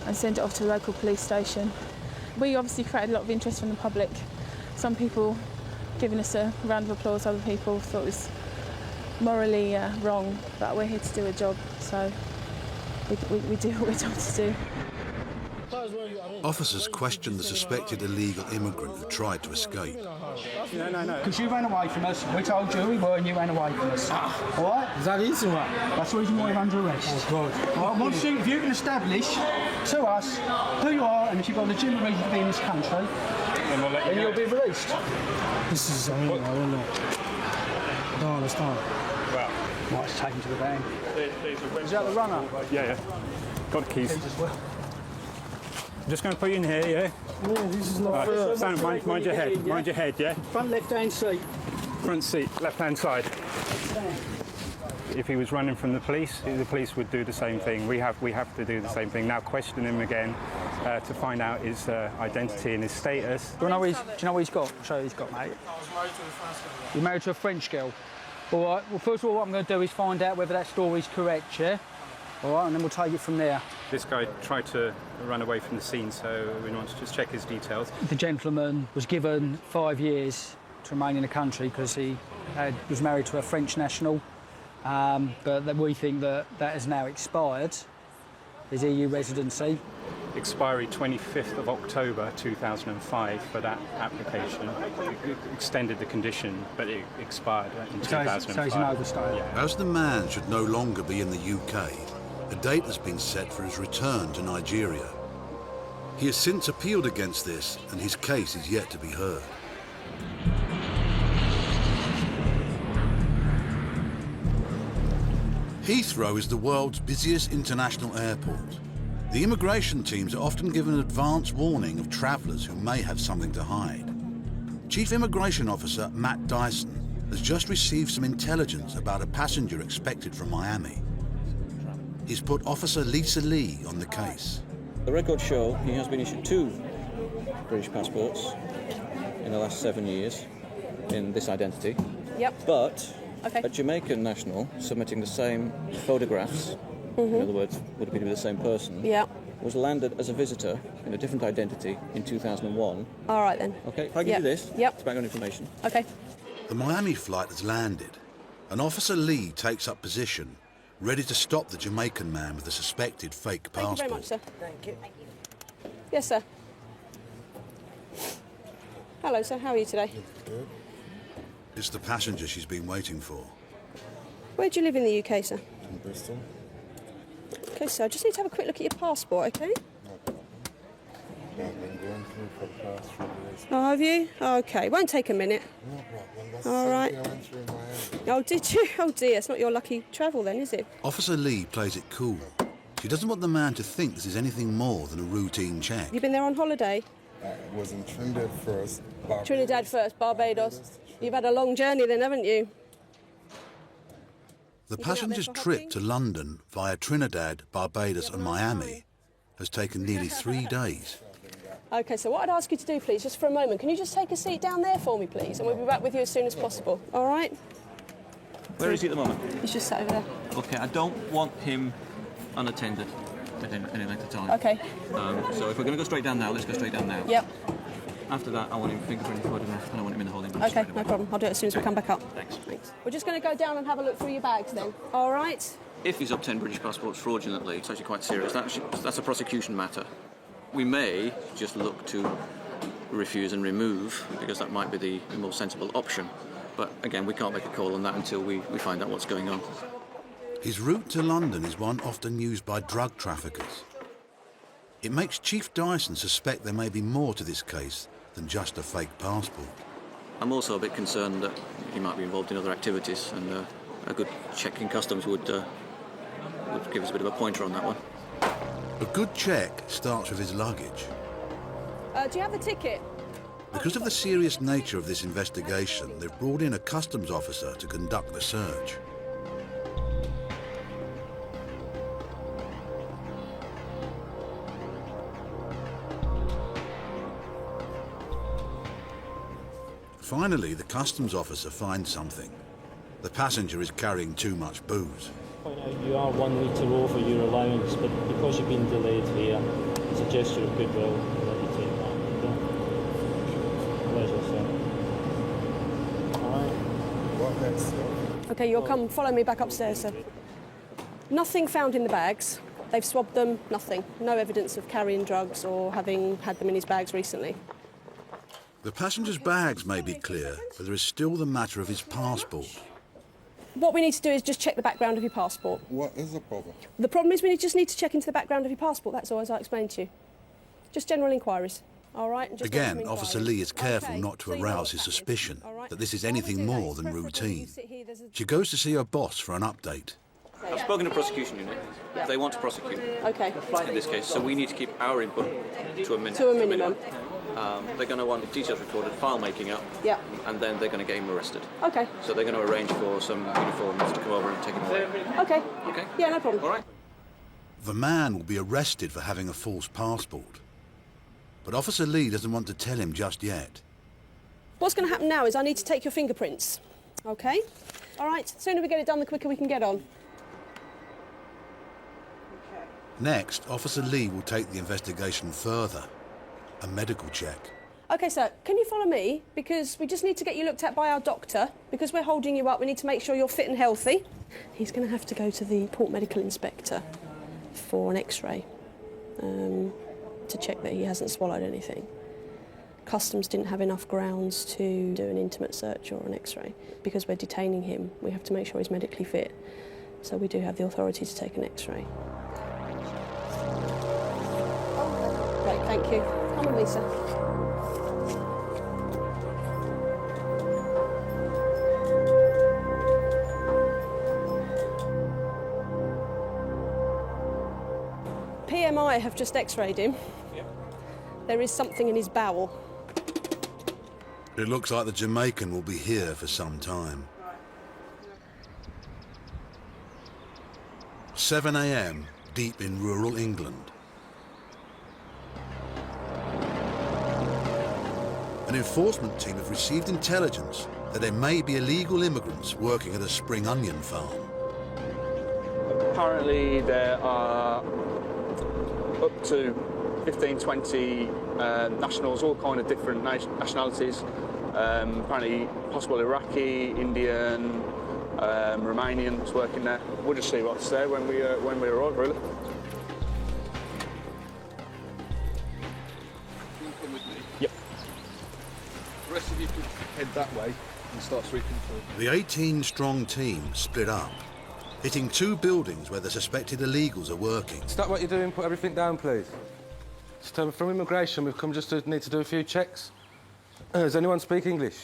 and send it off to the local police station. We obviously created a lot of interest from the public. Some people giving us a round of applause, other people thought it was morally wrong, but we're here to do a job, so we do what we're told to do. Officers questioned the suspected illegal immigrant who tried to escape. No. Because you ran away from us. We told you we were and you ran away from us. All right? Is that easy, right? That's the reason why you're under arrest. Oh, God. All right, once if you can establish to us who you are and if you've got a legitimate reason to be in this country, then you'll be released. This is, I don't know. I don't understand. Well, might take him to the van. Is that the runner? Yeah. Got the keys. I'm just going to put you in here, yeah? Yeah, this is not fair. Stand, mind your head. Mind your head, yeah? Front left-hand seat. Front seat, left-hand side. if he was running from the police would do the same thing. We have to do the same thing. Now question him again to find out his identity and his status. Do you know what he's got? I'll show you what he's got, mate. You're married to a French girl. All right, well, first of all, what I'm going to do is find out whether that story's correct, yeah? All right, and then we'll take it from there. This guy tried to run away from the scene, so we want to just check his details. The gentleman was given 5 years to remain in the country because he was married to a French national, but we think that has now expired, his EU residency. Expiry 25th of October 2005 for that application. It extended the condition, but it expired in 2005. So he's an overstay. Yeah. As the man should no longer be in the UK, a date has been set for his return to Nigeria. He has since appealed against this, and his case is yet to be heard. Heathrow is the world's busiest international airport. The immigration teams are often given advance warning of travellers who may have something to hide. Chief Immigration Officer Matt Dyson has just received some intelligence about a passenger expected from Miami. He's put Officer Lisa Lee on the case. The records show he has been issued 2 British passports in the last 7 years in this identity. Yep. But Okay. a Jamaican national submitting the same photographs, in other words, would be the same person, Yeah. was landed as a visitor in a different identity in 2001. All right then. Okay, if I give Yep. you this, Yep. it's background information. Okay. The Miami flight has landed, and Officer Lee takes up position, ready to stop the Jamaican man with the suspected fake passport. Thank you very much, sir. Thank you. Yes, sir. Hello, sir. How are you today? It's the passenger she's been waiting for. Where do you live in the UK, sir? In Bristol. Okay, sir. I just need to have a quick look at your passport, okay? I've been going through for the past 3 days. Oh, have you? Okay. Won't take a minute. No problem. That's All the right. same thing I went through in Miami. Oh, did you? Oh, dear. It's not your lucky travel then, is it? Officer Lee plays it cool. She doesn't want the man to think this is anything more than a routine check. You've been there on holiday? I was in Trinidad first. Barbados. Trinidad first, Barbados. You've had a long journey then, haven't you? The passenger's trip to London via Trinidad, Barbados and Miami has taken nearly 3 days. Okay, so what I'd ask you to do, please, just for a moment, can you just take a seat down there for me, please? And we'll be back with you as soon as possible. All right? Where is he at the moment? He's just sat over there. Okay, I don't want him unattended at any length of time. Okay. So if we're going to go straight down now, let's go straight down now. Yep. After that, I want him fingerprint photograph and I want him in the holding box. Okay, no problem. I'll do it as soon as we come back up. Thanks. We're just going to go down and have a look through your bags then. All right? If he's obtained British passports fraudulently, it's actually quite serious. That's a prosecution matter. We may just look to refuse and remove, because that might be the more sensible option. But again, we can't make a call on that until we find out what's going on. His route to London is one often used by drug traffickers. It makes Chief Dyson suspect there may be more to this case than just a fake passport. I'm also a bit concerned that he might be involved in other activities, and a good check in customs would give us a bit of a pointer on that one. A good check starts with his luggage. Do you have the ticket? Because of the serious nature of this investigation, they've brought in a customs officer to conduct the search. Finally, the customs officer finds something. The passenger is carrying too much booze. Point out you are 1 litre over your allowance, but because you've been delayed here, it's a gesture of goodwill that you take that. Okay? Pleasure, sir. All right. What next, sir? Okay, you'll come follow me back upstairs, sir. Nothing found in the bags. They've swabbed them, nothing. No evidence of carrying drugs or having had them in his bags recently. The passenger's bags may be clear, but there is still the matter of his passport. What we need to do is just check the background of your passport. What is the problem? The problem is we just need to check into the background of your passport, that's all, as I explained to you. Just general inquiries, all right? And just Again, some Officer inquiries. Lee is careful Okay, not to so you know arouse what's his happening, suspicion all right? that this is anything more than routine. She goes to see her boss for an update. I've spoken to prosecution unit. They want to prosecute. Okay. In this case, so we need to keep our input to a minimum. To a minimum. they're going to want details recorded, file making up, Yeah. and then they're going to get him arrested. Okay. So they're going to arrange for some uniforms to come over and take him away. Okay. Okay. Yeah, no problem. All right. The man will be arrested for having a false passport. But Officer Lee doesn't want to tell him just yet. What's going to happen now is I need to take your fingerprints. Okay? All right, the sooner we get it done, the quicker we can get on. Next, Officer Lee will take the investigation further. A medical check. Okay, sir, can you follow me? Because we just need to get you looked at by our doctor. Because we're holding you up, we need to make sure you're fit and healthy. He's going to have to go to the port medical inspector for an X-ray to check that he hasn't swallowed anything. Customs didn't have enough grounds to do an intimate search or an X-ray. Because we're detaining him, we have to make sure he's medically fit. So we do have the authority to take an X-ray. Great, thank you. Come with me, sir. PMI have just X-rayed him. Yep. There is something in his bowel. It looks like the Jamaican will be here for some time. 7 a.m, deep in rural England. An enforcement team have received intelligence that there may be illegal immigrants working at a spring onion farm. Apparently there are up to 15, 20 nationals, all kind of different nationalities. Apparently possible Iraqi, Indian, Romanians working there. We'll just see what's there when we arrive, really. Yep. The rest of you could head that way and start sweeping through. The 18-strong team split up, hitting 2 buildings where the suspected illegals are working. Stop what you're doing, put everything down, please. From immigration, we've come just to need to do a few checks. Does anyone speak English?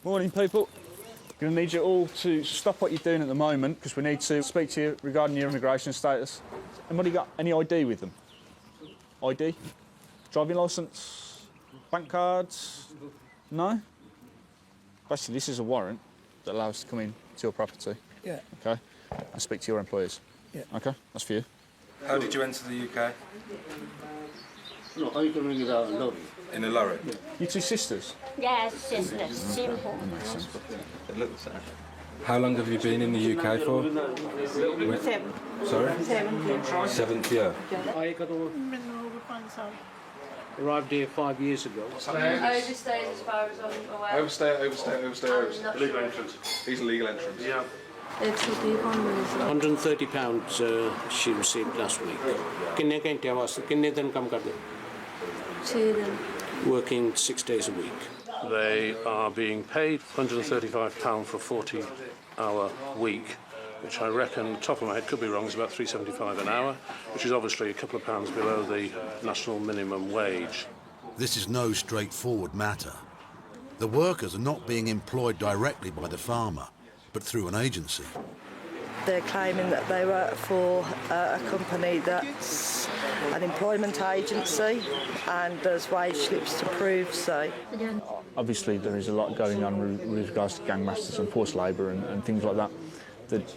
Morning, people. Going to need you all to stop what you're doing at the moment because we need to speak to you regarding your immigration status. Anybody got any ID with them? ID? Driving licence? Bank cards? No? Basically, this is a warrant that allows us to come in to your property. Yeah. Okay? And speak to your employers. Yeah. Okay? That's for you. How did you enter the UK? No, I can bring it out in a lorry. In a lorry? You 2 sisters? Yes, sisters, simple. How long have you been in the UK for? 7. Sorry? 7th year. I got arrived here 5 years ago. Overstayed as far as I'm aware. Overstay. Illegal entrance. He's a legal entrance. Yeah. It's £130 she received last week. कितने घंटे वास्ते कितने दिन काम करते? 6 दिन. Working 6 days a week. They are being paid £135 for a 40-hour week, which I reckon, top of my head, could be wrong, is about £3.75 an hour, which is obviously a couple of pounds below the national minimum wage. This is no straightforward matter. The workers are not being employed directly by the farmer, but through an agency. They're claiming that they work for a company that's an employment agency and there's wage slips to prove so. Obviously, there is a lot going on with regards to gang masters and forced labour and things like that.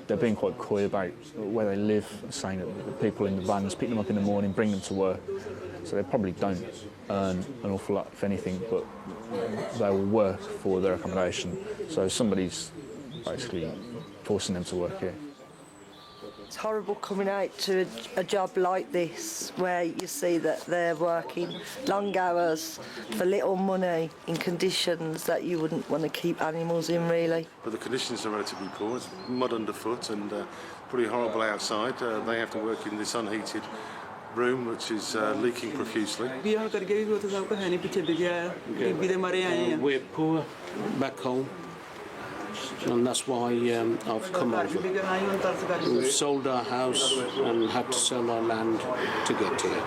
They're being quite coy about where they live, saying that the people in the vans pick them up in the morning, bring them to work. So they probably don't earn an awful lot, if anything, but they will work for their accommodation. So somebody's basically forcing them to work here. It's horrible coming out to a job like this where you see that they're working long hours for little money in conditions that you wouldn't want to keep animals in, really. But the conditions are relatively poor. It's mud underfoot and pretty horrible outside. They have to work in this unheated room which is leaking profusely. We're poor back home. And that's why I've come over. We've sold our house and had to sell our land to get here.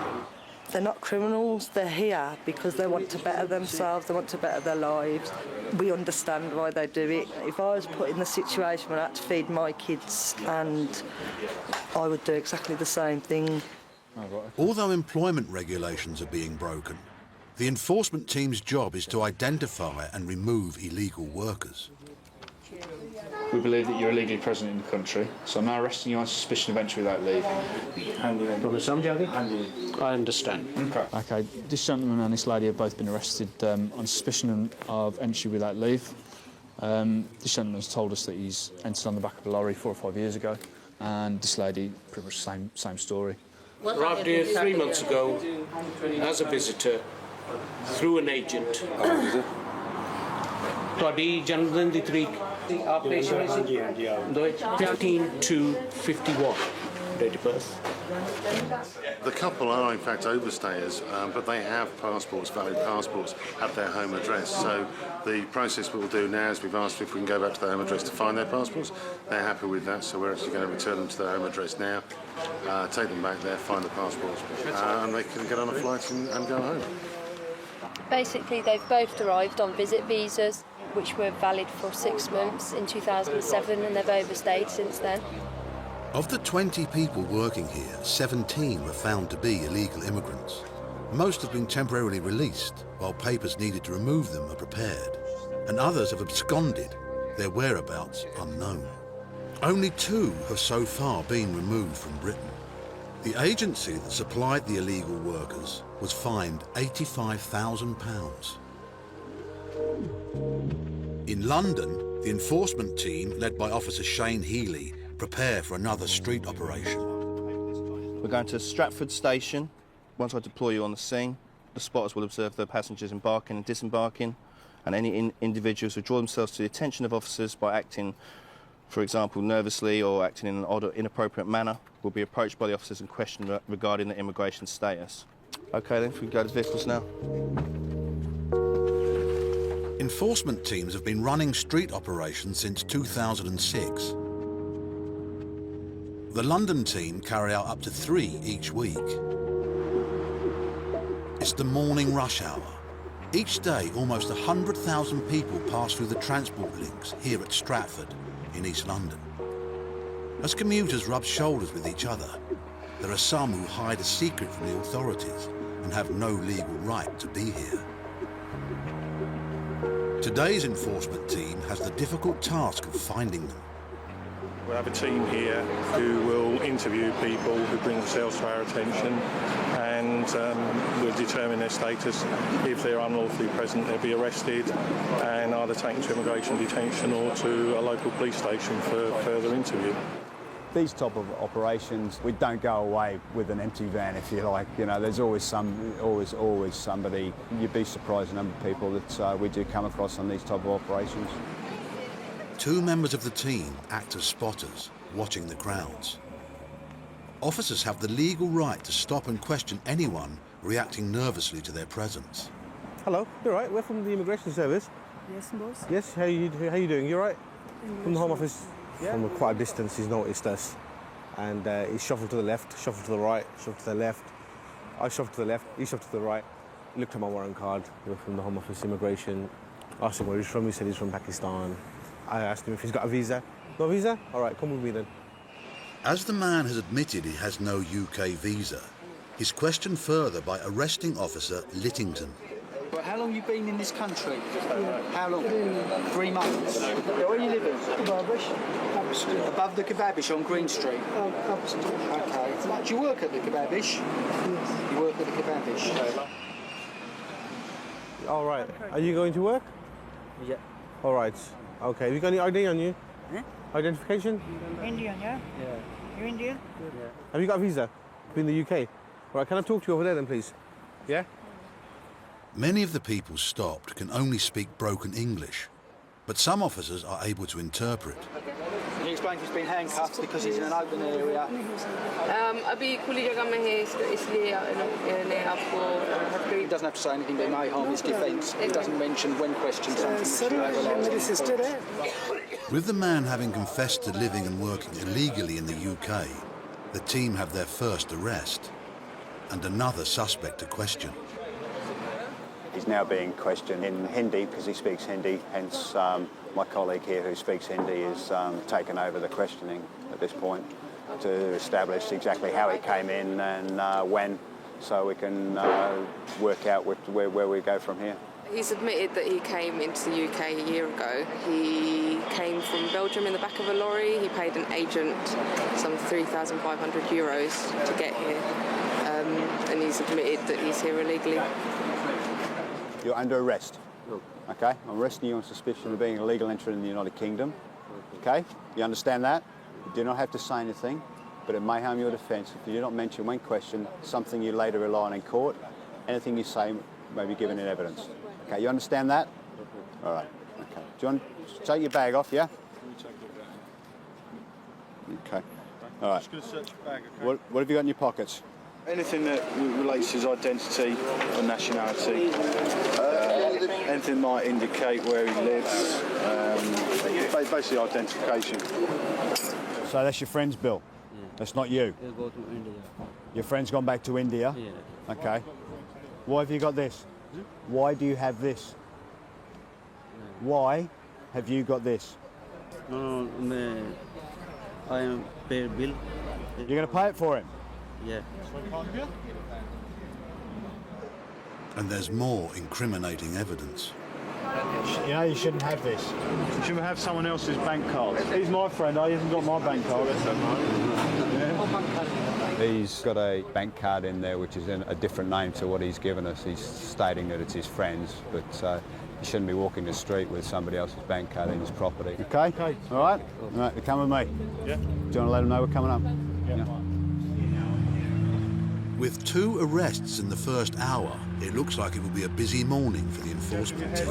They're not criminals, they're here because they want to better themselves, they want to better their lives. We understand why they do it. If I was put in the situation where I had to feed my kids, and I would do exactly the same thing. Although employment regulations are being broken, The enforcement team's job is to identify and remove illegal workers. We believe that you're illegally present in the country, so I'm now arresting you on suspicion of entry without leave. I understand. Okay, this gentleman and this lady have both been arrested on suspicion of entry without leave. This gentleman has told us that he's entered on the back of a lorry 4 or 5 years ago, and this lady, pretty much the same story. Arrived here 3 months ago as a visitor through an agent. ਤੁਹਾਡੀ ਜਨਮ ਦਿਨ ਦੀ ਤਰੀਕ 15 to 51 date of birth. The couple are in fact overstayers, but they have passports, valid passports, at their home address. So the process we'll do now is we've asked if we can go back to their home address to find their passports. They're happy with that, so we're actually going to return them to their home address now, take them back there, find the passports, and they can get on a flight and go home. Basically, they've both arrived on visit visas, which were valid for 6 months in 2007, and they've overstayed since then. Of the 20 people working here, 17 were found to be illegal immigrants. Most have been temporarily released, while papers needed to remove them are prepared, and others have absconded, their whereabouts unknown. Only 2 have so far been removed from Britain. The agency that supplied the illegal workers was fined £85,000. In London, the enforcement team, led by Officer Shane Healy, prepare for another street operation. We're going to Stratford Station. Once I deploy you on the scene, the spotters will observe the passengers embarking and disembarking, and any individuals who draw themselves to the attention of officers by acting, for example, nervously or acting in an odd or inappropriate manner, will be approached by the officers and questioned regarding their immigration status. OK then, if we can go to the vehicles now. Enforcement teams have been running street operations since 2006. The London team carry out up to 3 each week. It's the morning rush hour. Each day, almost 100,000 people pass through the transport links here at Stratford in East London. As commuters rub shoulders with each other, there are some who hide a secret from the authorities and have no legal right to be here. Today's enforcement team has the difficult task of finding them. We have a team here who will interview people who bring themselves to our attention, and we'll determine their status. If they're unlawfully present, they'll be arrested and either taken to immigration detention or to a local police station for further interview. These type of operations, we don't go away with an empty van, if you like. You know, there's always somebody. You'd be surprised the number of people that we do come across on these type of operations. 2 members of the team act as spotters, watching the crowds. Officers have the legal right to stop and question anyone reacting nervously to their presence. Hello, you're right. We're from the immigration service. Yes, boss. Yes, how you doing? You right? From the Home Office. Yeah. From quite a distance, he's noticed us, and he shuffled to the left, shuffled to the right, shuffled to the left. I shuffled to the left, he shuffled to the right. He looked at my warrant card. We're from the Home Office immigration. Asked him where he's from. He said he's from Pakistan. I asked him if he's got a visa. No visa? All right, come with me then. As the man has admitted he has no UK visa, he's questioned further by arresting officer Littington. Well, how long have you been in this country? How long? 3 months. Where are you living? Kebabish. Above the Kebabish on Green Street? Okay. Do you work at the Kebabish? Yes. You work at the Kebabish? All right. Are you going to work? Yeah. All right. Okay. Have you got any ID on you? Eh? Identification? Indian, yeah? Yeah. You Indian? Yeah. Have you got a visa? In the UK? All right. Can I talk to you over there then, please? Yeah? Many of the people stopped can only speak broken English, but some officers are able to interpret. He explains he's been handcuffed because he's in an open area. He doesn't have to say anything, but it may harm his defence. He doesn't mention when questioned something. With the man having confessed to living and working illegally in the UK, the team have their first arrest and another suspect to question. He's now being questioned in Hindi because he speaks Hindi, hence my colleague here who speaks Hindi is taken over the questioning at this point to establish exactly how he came in and when so we can work out where we go from here. He's admitted that he came into the UK a year ago. He came from Belgium in the back of a lorry. He paid an agent some €3,500 to get here, and he's admitted that he's here illegally. You're under arrest. Okay, I'm arresting you on suspicion of being an illegal entrant in the United Kingdom. Okay, you understand that? You do not have to say anything, but it may harm your defence if you do not mention when questioned something you later rely on in court. Anything you say may be given in evidence. Okay, you understand that? All right. Okay. Do you want to take your bag off? Yeah. Okay. All right. Just going to search your bag. Okay? What have you got in your pockets? Anything that relates to his identity or nationality. Anything might indicate where he lives. Basically identification. So that's your friend's bill? Yeah. That's not you? He'll go to India. Your friend's gone back to India? Yeah. Okay. Why have you got this? Why do you have this? Why have you got this? No, I am pay bill. You're going to pay it for him? Yeah. And there's more incriminating evidence. You know, you shouldn't have this. You shouldn't have someone else's bank card. He's my friend, he hasn't got my bank card. He's got a bank card in there which is in a different name to what he's given us. He's stating that it's his friend's, but he shouldn't be walking the street with somebody else's bank card in his property. Okay? Okay. All right? All right, you come with me. Yeah. Do you want to let him know we're coming up? Yeah. With 2 arrests in the first hour, it looks like it will be a busy morning for the enforcement team.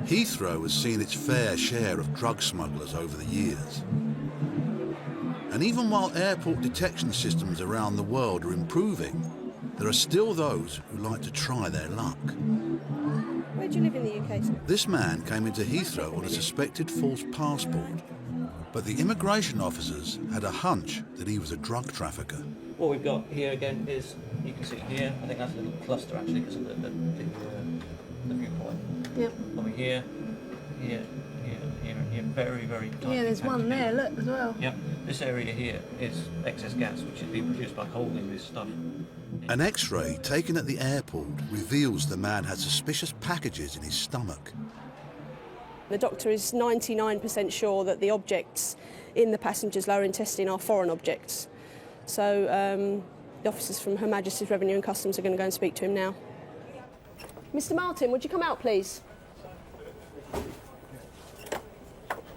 Heathrow has seen its fair share of drug smugglers over the years. And even while airport detection systems around the world are improving, there are still those who like to try their luck. Where do you live in the UK, sir? This man came into Heathrow on a suspected false passport, but the immigration officers had a hunch that he was a drug trafficker. What we've got here again is, you can see here, I think that's a little cluster actually because of the viewpoint. Yep. Over here, here, very, very tiny. Yeah, there's one there, look, as well. Yep, this area here is excess gas which is being produced by holding this stuff. An X-ray taken at the airport reveals the man had suspicious packages in his stomach. The doctor is 99% sure that the objects in the passenger's lower intestine are foreign objects. So the officers from Her Majesty's Revenue and Customs are going to go and speak to him now. Mr. Martin, would you come out, please?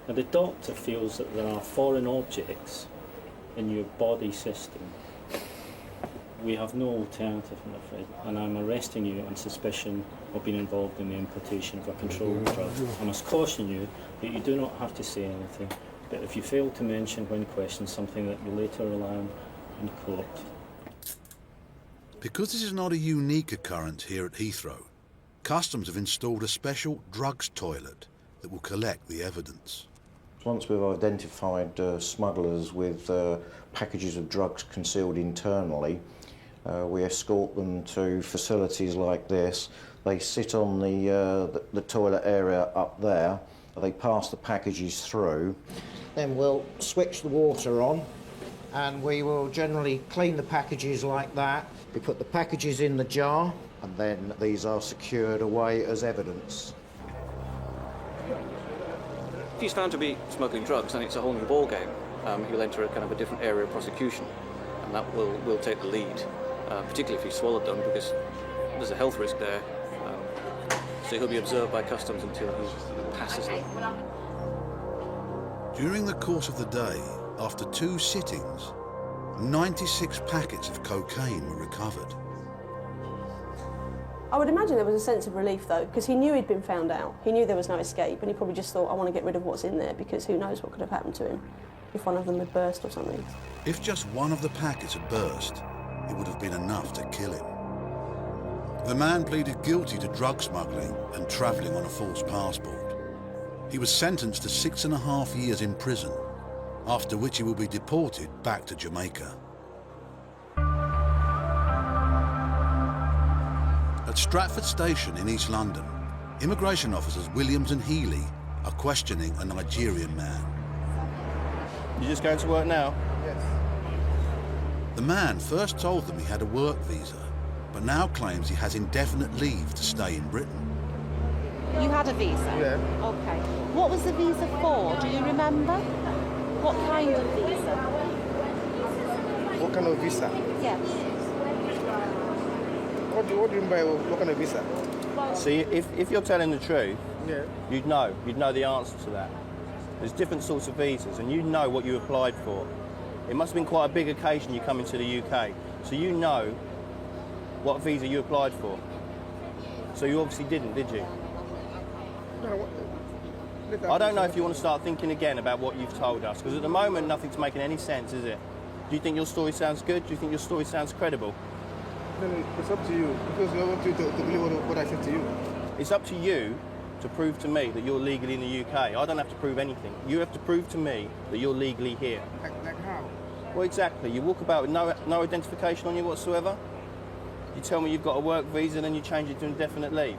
Now, the doctor feels that there are foreign objects in your body system. We have no alternative, I'm afraid, and I'm arresting you on suspicion of being involved in the importation of a controlled drug. I must caution you that you do not have to say anything, but if you fail to mention when questioned something that you later rely on in court. Because this is not a unique occurrence here at Heathrow, Customs have installed a special drugs toilet that will collect the evidence. Once we've identified smugglers with packages of drugs concealed internally, we escort them to facilities like this. They sit on the toilet area up there. They pass the packages through. Then we'll switch the water on and we will generally clean the packages like that. We put the packages in the jar and then these are secured away as evidence. If he's found to be smuggling drugs, then it's a whole new ballgame. He'll enter a kind of a different area of prosecution, and that will take the lead, particularly if he's swallowed them, because there's a health risk there. So he'll be observed by customs until he passes them. During the course of the day, after 2 sittings, 96 packets of cocaine were recovered. I would imagine there was a sense of relief, though, because he knew he'd been found out. He knew there was no escape, and he probably just thought, I want to get rid of what's in there, because who knows what could have happened to him if one of them had burst or something. If just one of the packets had burst, it would have been enough to kill him. The man pleaded guilty to drug smuggling and travelling on a false passport. He was sentenced to 6.5 years in prison, after which he will be deported back to Jamaica. At Stratford Station in East London, immigration officers Williams and Healy are questioning a Nigerian man. You just going to work now? Yes. The man first told them he had a work visa, but now claims he has indefinite leave to stay in Britain. You had a visa? Yeah. Okay. What was the visa for? Do you remember? What kind of visa? What kind of visa? Yes. What do you mean by what kind of visa? See, if you're telling the truth, Yeah. you'd know the answer to that. There's different sorts of visas, and you know what you applied for. It must have been quite a big occasion you come into the UK, so you know what visa you applied for. So you obviously didn't, did you? I don't know if you want to start thinking again about what you've told us, because at the moment nothing's making any sense, is it? Do you think your story sounds good? Do you think your story sounds credible? No, it's up to you, because I want you to believe what I said to you. It's up to you to prove to me that you're legally in the UK. I don't have to prove anything. You have to prove to me that you're legally here. Like how? Well, exactly. You walk about with no identification on you whatsoever. You tell me you've got a work visa, then you change it to indefinite leave.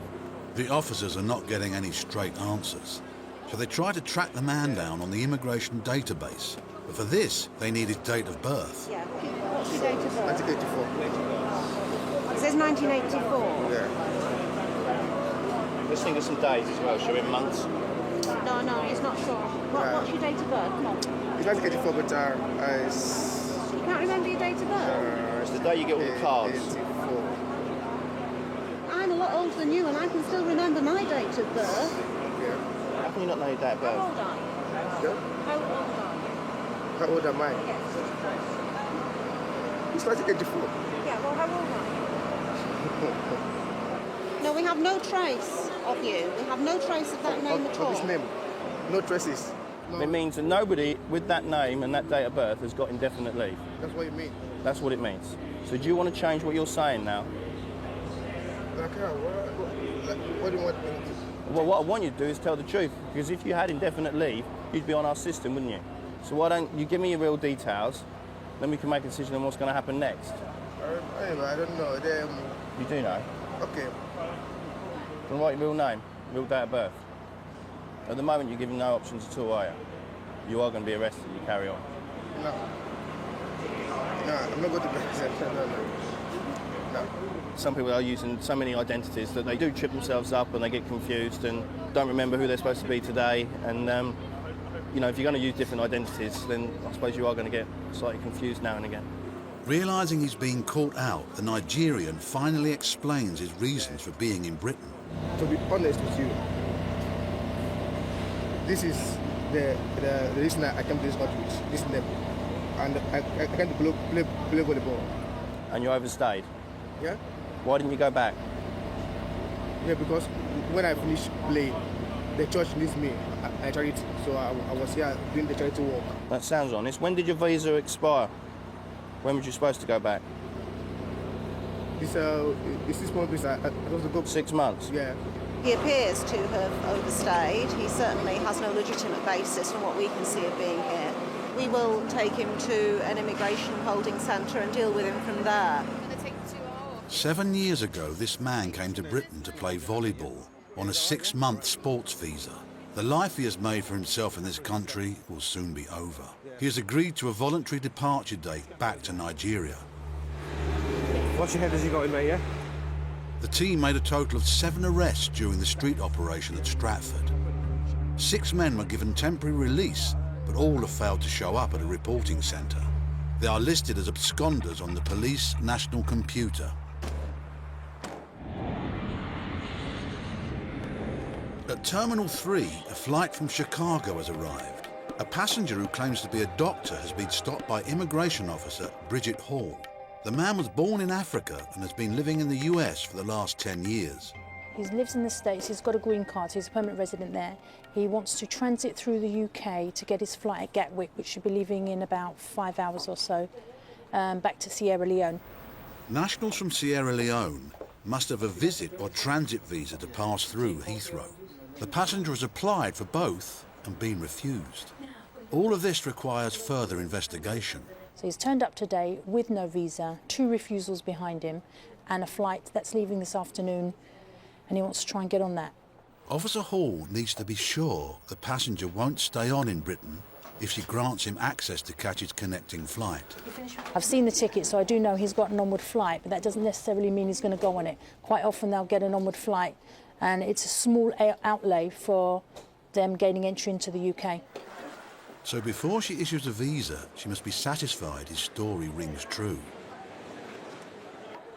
The officers are not getting any straight answers, so they try to track the man down on the immigration database. But for this, they need his date of birth. Yeah. What's your date of birth? 1984. It says 1984. Yeah. Let's think of some days as well, shall we? Months? No, he's not sure. What's your date of birth? Come on. It's 1984, but You can't remember your date of birth? It's the day you get all the cards. 84. I'm a lot older than you, and I can still remember my date of birth. Yeah. How can you not know your date of birth? How old are you? Yeah? How old are you? How old am I? Yes. It's 1984. Yeah, well, how old are you? No, we have no trace of you. We have no trace of that name at all. Of his name? No traces? No. It means that nobody with that name and that date of birth has got indefinite leave. That's what you mean? That's what it means. So do you want to change what you're saying now? Like how? What do you want me to do? Well, what I want you to do is tell the truth, because if you had indefinite leave, you'd be on our system, wouldn't you? So why don't you give me your real details, then we can make a decision on what's going to happen next. I don't know. You do know? Okay. Then write your real name, real date of birth. At the moment, you're giving no options at all, are you? You are going to be arrested, you carry on. No. No, I'm not going to be arrested. No. Some people are using so many identities that they do trip themselves up and they get confused and don't remember who they're supposed to be today. And, you know, if you're going to use different identities, then I suppose you are going to get slightly confused now and again. Realising he's being caught out, the Nigerian finally explains his reasons for being in Britain. To be honest with you, this is the reason I came to this country, this name. And I can't play volleyball. And you overstayed? Yeah? Why didn't you go back? Yeah, because when I finished playing, the church needs me, a charity. So I was here doing the charity work. That sounds honest. When did your visa expire? When were you supposed to go back? It's 6 months. I supposed to go. 6 months? Yeah. He appears to have overstayed. He certainly has no legitimate basis from what we can see of being here. We will take him to an immigration holding centre and deal with him from there. 7 years ago, this man came to Britain to play volleyball on a 6-month sports visa. The life he has made for himself in this country will soon be over. He has agreed to a voluntary departure date back to Nigeria. Watch your head as you got in there, yeah? The team made a total of 7 arrests during the street operation at Stratford. 6 men were given temporary release, but all have failed to show up at a reporting centre. They are listed as absconders on the police national computer. At Terminal 3, a flight from Chicago has arrived. A passenger who claims to be a doctor has been stopped by immigration officer Bridget Hall. The man was born in Africa and has been living in the US for the last 10 years. He lives in the States, he's got a green card, so he's a permanent resident there. He wants to transit through the UK to get his flight at Gatwick, which should be leaving in about 5 hours or so, back to Sierra Leone. Nationals from Sierra Leone must have a visit or transit visa to pass through Heathrow. The passenger has applied for both and been refused. All of this requires further investigation. So he's turned up today with no visa, 2 refusals behind him, and a flight that's leaving this afternoon, and he wants to try and get on that. Officer Hall needs to be sure the passenger won't stay on in Britain if she grants him access to catch his connecting flight. I've seen the ticket, so I do know he's got an onward flight, but that doesn't necessarily mean he's going to go on it. Quite often they'll get an onward flight, and it's a small outlay for them gaining entry into the UK. So before she issues a visa, she must be satisfied his story rings true.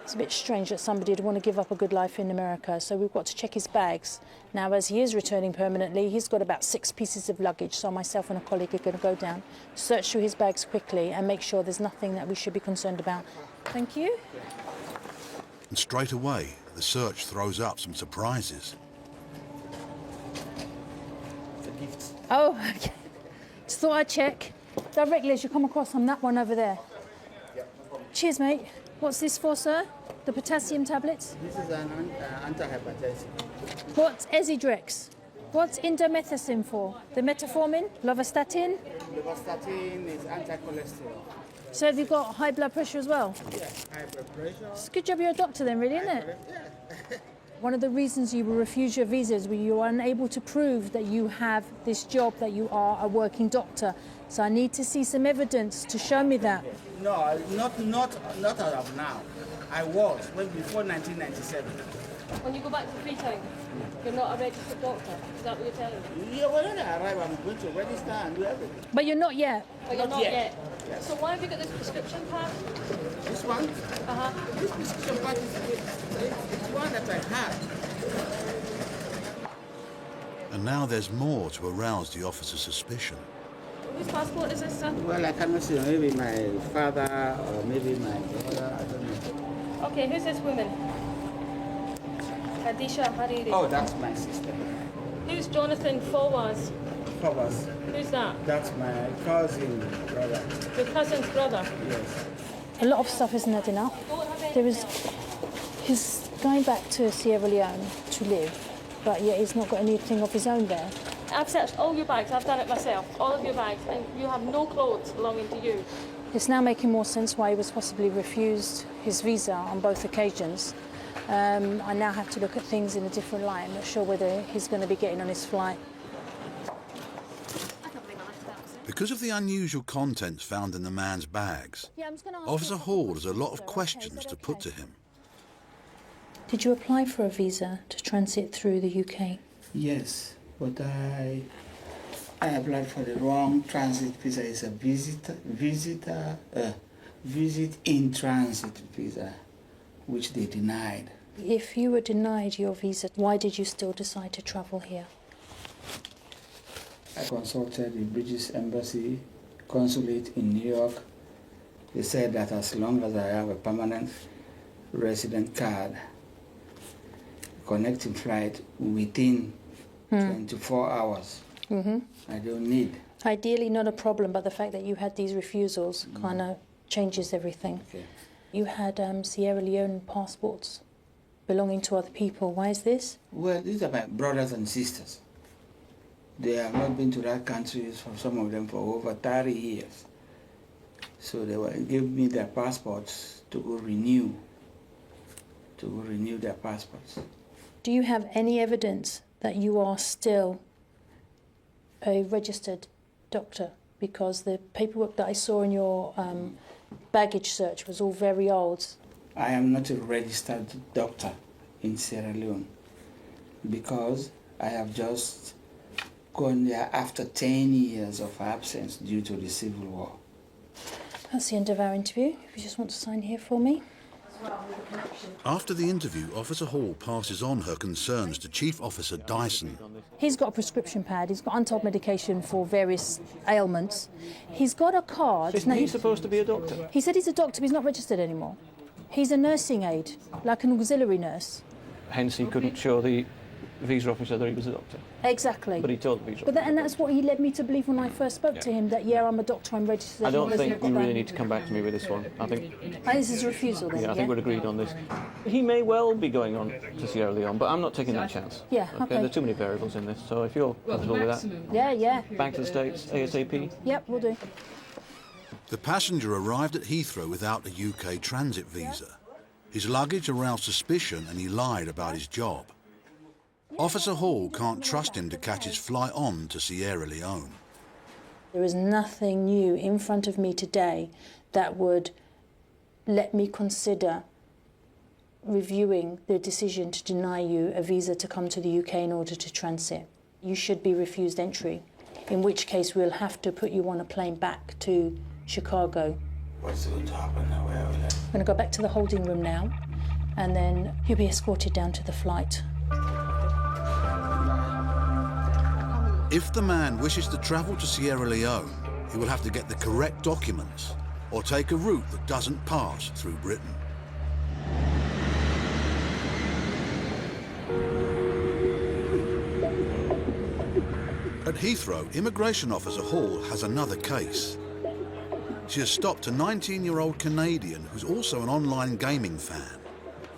It's a bit strange that somebody would want to give up a good life in America, so we've got to check his bags. Now, as he is returning permanently, he's got about 6 pieces of luggage, so myself and a colleague are going to go down, search through his bags quickly and make sure there's nothing that we should be concerned about. Thank you. And straight away, the search throws up some surprises. Oh, okay. Just thought I'd check. Directly as you come across on that one over there. Cheers, mate. What's this for, sir? The potassium tablets? This is an antihypertensive. What's Ezidrex? What's indomethacin for? The metformin? Lovastatin? Lovastatin is anti-cholesterol. So have you got high blood pressure as well? Yeah, high blood pressure. It's a good job you're a doctor then, really, isn't it? Yeah. One of the reasons you will refuse your visa is you are unable to prove that you have this job, that you are a working doctor. So I need to see some evidence to show me that. No, not as of now. I was, before 1997. When you go back to Freetown, you're not a registered doctor. Is that what you're telling me? Yeah, when I arrive, I'm going to register and do everything. But you're not yet? Oh, you're not yet? Yes. So why have you got this prescription pad? This one? Uh-huh. This prescription pad is one that I had. And now there's more to arouse the officer's suspicion. Whose passport is this, sir? Well, I cannot see. Maybe my father or maybe my brother. I don't know. Okay, who's this woman? Khadisha Hariri. Oh, that's my sister. Who's Jonathan Fawaz? Fawaz. Who's that? That's my cousin brother. Your cousin's brother? Yes. A lot of stuff isn't adding up. He's going back to Sierra Leone to live, but yet he's not got anything of his own there. I've searched all your bags. I've done it myself. All of your bags. And you have no clothes belonging to you. It's now making more sense why he was possibly refused his visa on both occasions. I now have to look at things in a different light. I'm not sure whether he's going to be getting on his flight. Because of the unusual contents found in the man's bags, Officer Hall has a lot of questions to put to him. Did you apply for a visa to transit through the UK? Yes, but I applied for the wrong transit visa. It's a visit in transit visa, which they denied. If you were denied your visa, why did you still decide to travel here? I consulted the British Embassy consulate in New York. They said that as long as I have a permanent resident card, connecting flight within 24 hours, I don't need. Ideally not a problem, but the fact that you had these refusals kind of changes everything. Okay. You had Sierra Leone passports belonging to other people. Why is this? Well, these are my brothers and sisters. They have not been to that country, for some of them, for over 30 years. So they gave me their passports to go renew their passports. Do you have any evidence that you are still a registered doctor? Because the paperwork that I saw in your baggage search was all very old. I am not a registered doctor in Sierra Leone because I have just gone there after 10 years of absence due to the civil war. That's the end of our interview. If you just want to sign here for me. After the interview, Officer Hall passes on her concerns to Chief Officer Dyson. He's got a prescription pad, he's got untold medication for various ailments. He's got a card. Isn't he supposed to be a doctor? He said he's a doctor, but he's not registered anymore. He's a nursing aide, like an auxiliary nurse. Hence he couldn't show the visa officer that he was a doctor. Exactly. But he told the visa officer. And that's what he led me to believe when I first spoke to him, that, yeah, I'm a doctor, I'm registered. I don't think you really need to come back to me with this one. I think... this is a refusal then, I think we're agreed on this. He may well be going on to Sierra Leone, but I'm not taking that chance. Yeah, okay. There are too many variables in this, so if you're comfortable with that... Yeah. Back to the States, ASAP? Yep, we'll do. The passenger arrived at Heathrow without a UK transit visa. His luggage aroused suspicion and he lied about his job. Officer Hall can't trust him to catch his flight on to Sierra Leone. There is nothing new in front of me today that would let me consider reviewing the decision to deny you a visa to come to the UK in order to transit. You should be refused entry, in which case we'll have to put you on a plane back to Chicago. What's going to happen now? Where will I? I'm going to go back to the holding room now, and then you'll be escorted down to the flight. If the man wishes to travel to Sierra Leone, he will have to get the correct documents or take a route that doesn't pass through Britain. At Heathrow, Immigration Officer Hall has another case. She has stopped a 19-year-old Canadian who's also an online gaming fan.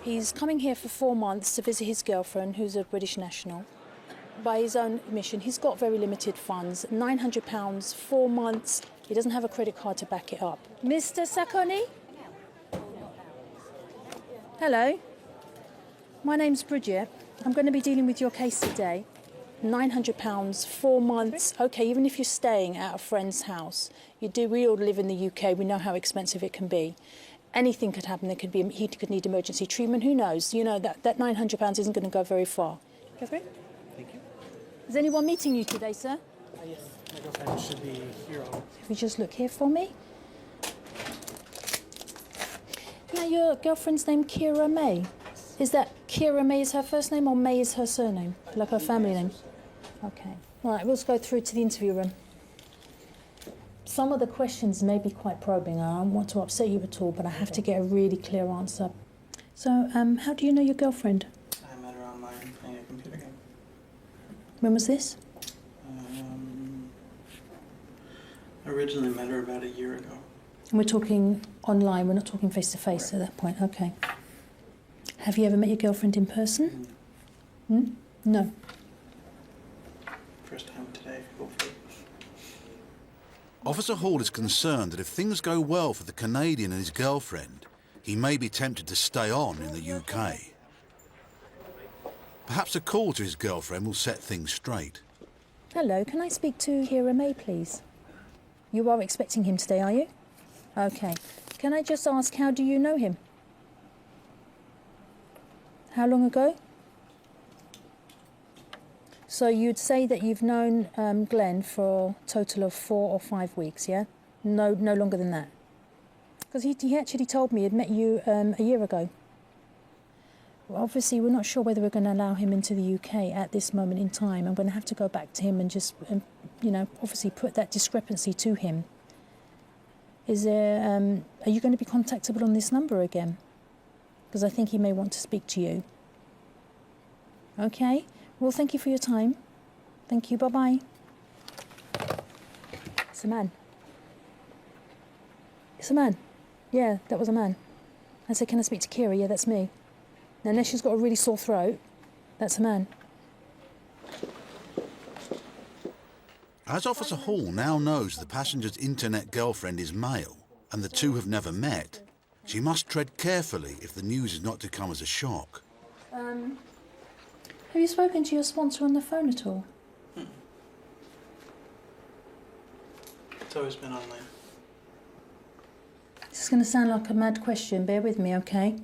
He's coming here for 4 months to visit his girlfriend, who's a British national. By his own admission, he's got very limited funds, £900, 4 months. He doesn't have a credit card to back it up. Mr. Sacconi? Hello. My name's Bridget. I'm going to be dealing with your case today. £900, 4 months. OK, even if you're staying at a friend's house, we all live in the UK, we know how expensive it can be. Anything could happen. He could need emergency treatment. Who knows? You know, that £900 isn't going to go very far. Go through. Thank you. Is anyone meeting you today, sir? Yes, my girlfriend should be here. If you just look here for me. Now, your girlfriend's name Kira May. Is that Kira May is her first name or May is her surname? Like her family name? OK. All right, we'll go through to the interview room. Some of the questions may be quite probing. I don't want to upset you at all, but I have to get a really clear answer. So, how do you know your girlfriend? I met her online playing a computer game. When was this? I originally met her about a year ago. And we're talking online, we're not talking face-to-face at that point. OK. Have you ever met your girlfriend in person? No. First time today, hopefully. Officer Hall is concerned that if things go well for the Canadian and his girlfriend, he may be tempted to stay on in the UK. Perhaps a call to his girlfriend will set things straight. Hello, can I speak to Kira May, please? You are expecting him today, are you? OK. Can I just ask, how do you know him? How long ago? So you'd say that you've known Glenn for a total of 4 or 5 weeks, yeah? No longer than that? Because he actually told me he'd met you a year ago. Well, obviously, we're not sure whether we're going to allow him into the UK at this moment in time. I'm going to have to go back to him and just, obviously put that discrepancy to him. Is there, are you going to be contactable on this number again? Because I think he may want to speak to you. OK. Well, thank you for your time. Thank you. Bye-bye. It's a man. It's a man. Yeah, that was a man. I said, can I speak to Kira? Yeah, that's me. Now, unless she's got a really sore throat, that's a man. As Officer Hall now knows the passenger's internet girlfriend is male and the two have never met, she must tread carefully if the news is not to come as a shock. Have you spoken to your sponsor on the phone at all? It's always been online. This is going to sound like a mad question. Bear with me, OK?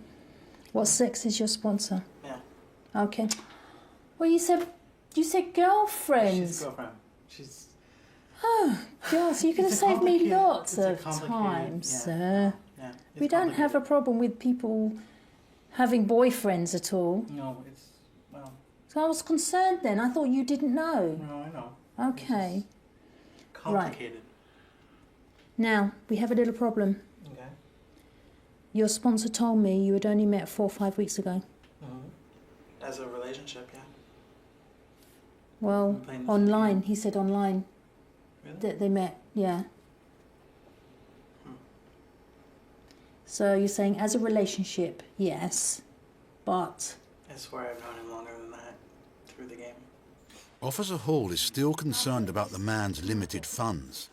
What sex is your sponsor? Yeah. OK. Well, you said girlfriend. She's a girlfriend. She's... Oh, God, so you could have saved me lots of time, sir. Yeah, we don't have a problem with people having boyfriends at all. No, it's... well... So I was concerned then. I thought you didn't know. No, I know. OK. Complicated. Right. Now, we have a little problem. Okay. Your sponsor told me you had only met 4 or 5 weeks ago. As a relationship, yeah. Well, online. He said online. Really? That they met, yeah. So you're saying as a relationship, yes, but... I swear I've known him longer than that, through the game. Officer Hall is still concerned about the man's limited funds,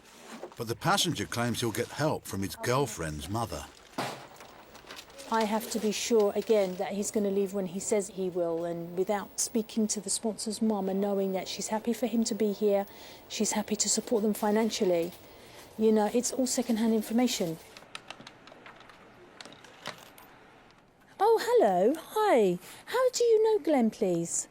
but the passenger claims he'll get help from his girlfriend's mother. I have to be sure, again, that he's going to leave when he says he will, and without speaking to the sponsor's mum and knowing that she's happy for him to be here, she's happy to support them financially. You know, it's all second-hand information. Oh, hello. Hi. How do you know Glenn, please?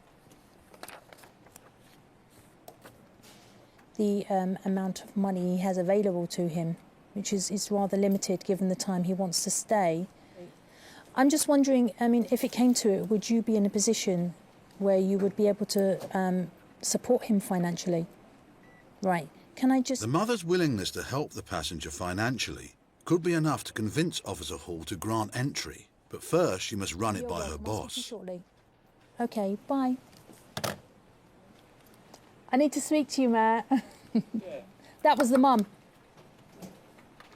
The amount of money he has available to him, which is rather limited given the time he wants to stay. I'm just wondering, I mean, if it came to it, would you be in a position where you would be able to support him financially? Right. Can I just... The mother's willingness to help the passenger financially could be enough to convince Officer Hall to grant entry. But first, she must run it by her boss. Shortly. OK, bye. I need to speak to you, Matt. That was the mum.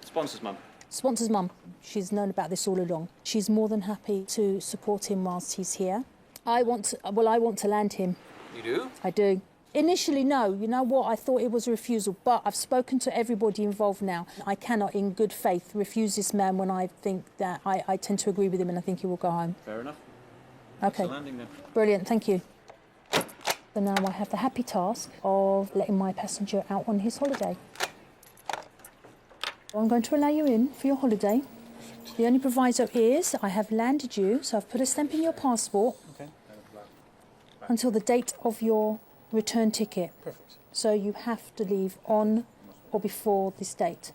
Sponsor's mum. Sponsor's mum. She's known about this all along. She's more than happy to support him whilst he's here. I want to land him. You do? I do. Initially, no. You know what? I thought it was a refusal, but I've spoken to everybody involved now. I cannot, in good faith, refuse this man when I think that I tend to agree with him and I think he will go home. Fair enough. OK. Landing then. Brilliant, thank you. So now I have the happy task of letting my passenger out on his holiday. I'm going to allow you in for your holiday. The only proviso is I have landed you, so I've put a stamp in your passport until the date of your return ticket. Perfect. So you have to leave on or before this date.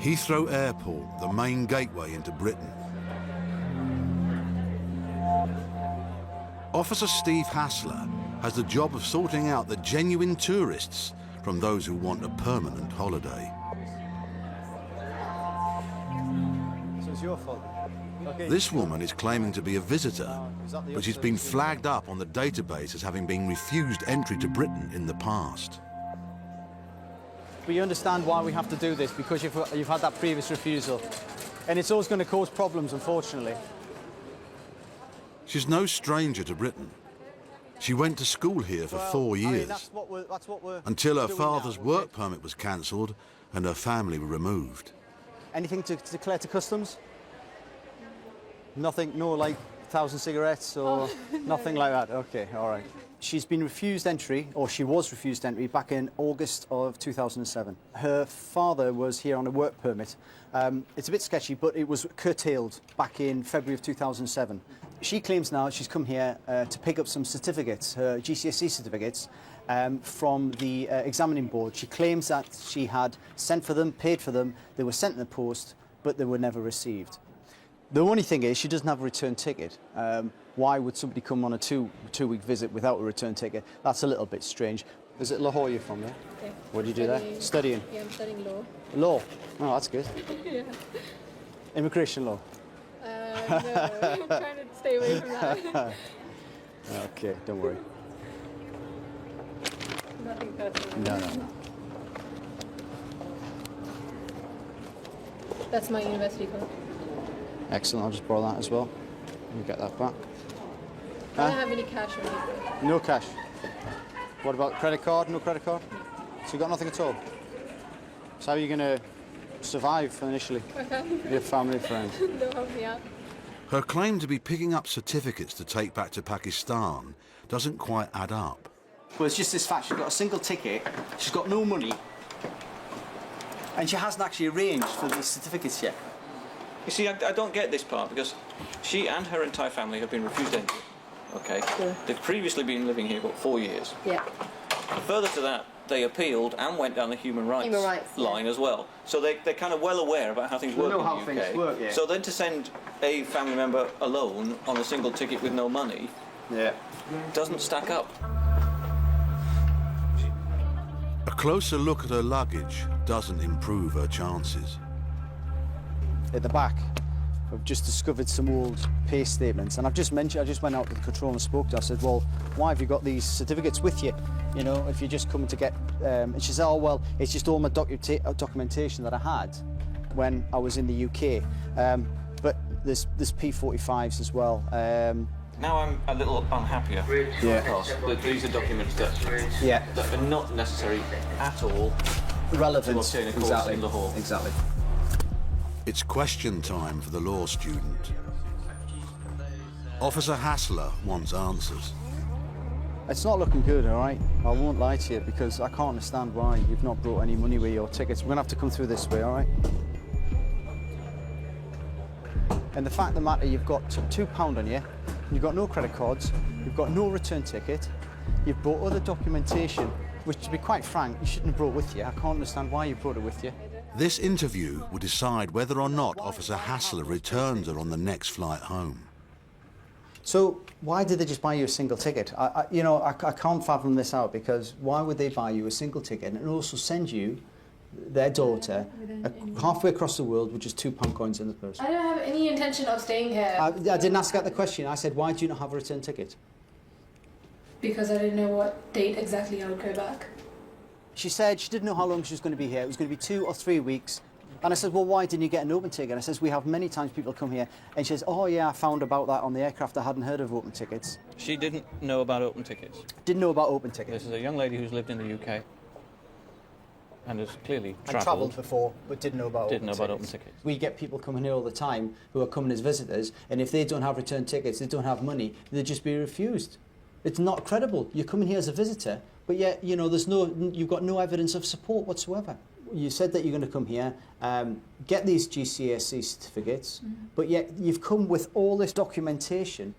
Heathrow Airport, the main gateway into Britain. Officer Steve Hassler has the job of sorting out the genuine tourists from those who want a permanent holiday. So it's your fault. Okay. This woman is claiming to be a visitor, but she's been flagged up on the database as having been refused entry to Britain in the past. But you understand why we have to do this, because you've had that previous refusal. And it's always going to cause problems, unfortunately. She's no stranger to Britain. She went to school here for 4 years, that's what we're until her doing father's now, work permit was cancelled and her family were removed. Anything to declare to customs? Nothing, no, like 1,000 cigarettes or nothing like that? OK, all right. She's been refused entry, or she was refused entry, back in August of 2007. Her father was here on a work permit. It's a bit sketchy, but it was curtailed back in February of 2007. She claims now she's come here to pick up some certificates, her GCSE certificates, from the examining board. She claims that she had sent for them, paid for them, they were sent in the post, but they were never received. The only thing is she doesn't have a return ticket. Why would somebody come on a two-week visit without a return ticket? That's a little bit strange. Is it Lahore you're from, yeah? Yeah. What do you do there? Studying? Yeah, I'm studying law. Law? Oh, that's good. Yeah. Immigration law? No, I'm trying to stay away from that. OK, don't worry. Nothing personal. No. That's my university card. Excellent, I'll just borrow that as well. Let me get that back. I don't have any cash on me. No cash. What about credit card? No credit card? So you got nothing at all? So how are you going to survive initially? My family. Your family and friends. They'll help me out. Her claim to be picking up certificates to take back to Pakistan doesn't quite add up. Well, it's just this fact. She's got a single ticket, she's got no money, and she hasn't actually arranged for these certificates yet. You see, I don't get this part, because she and her entire family have been refused entry. OK? Sure. They've previously been living here for 4 years. Yeah. Further to that, they appealed and went down the human rights line as well. So they're kind of well aware about how things work in the UK. Things work, yeah. So then to send a family member alone on a single ticket with no money doesn't stack up. A closer look at her luggage doesn't improve her chances. At the back, I've just discovered some old pay statements, and I just went out to the control and spoke to her. I said, well, why have you got these certificates with you? You know, if you're just coming to get... and she said, oh, well, it's just all my documentation that I had when I was in the UK. But there's P45s as well. Now I'm a little unhappier. Yeah. Because these are documents that are not necessary at all relevance. To obtain a course Exactly. in the hall. Exactly. It's question time for the law student. Officer Hassler wants answers. It's not looking good, all right? I won't lie to you, because I can't understand why you've not brought any money with your tickets. We're going to have to come through this way, all right? And the fact of the matter, you've got £2 on you, you've got no credit cards, you've got no return ticket, you've brought other documentation, which, to be quite frank, you shouldn't have brought with you. I can't understand why you brought it with you. This interview will decide whether or not Officer Hassler returns her on the next flight home. So why did they just buy you a single ticket? I can't fathom this out, because why would they buy you a single ticket and also send you their daughter halfway across the world with just £2 coins in the purse? I don't have any intention of staying here. I didn't ask that the question. I said, why do you not have a return ticket? Because I didn't know what date exactly I would go back. She said she didn't know how long she was going to be here. It was going to be 2 or 3 weeks. And I said, well, why didn't you get an open ticket? And I says, we have many times people come here. And she says, oh, yeah, I found about that on the aircraft. I hadn't heard of open tickets. She didn't know about open tickets. Didn't know about open tickets. This is a young lady who's lived in the UK and has clearly And travelled before, but didn't know about open tickets. We get people coming here all the time who are coming as visitors, and if they don't have return tickets, they don't have money, they'll just be refused. It's not credible. You're coming here as a visitor, but yet, you know, you've got no evidence of support whatsoever. You said that you're going to come here, get these GCSE certificates, but yet you've come with all this documentation,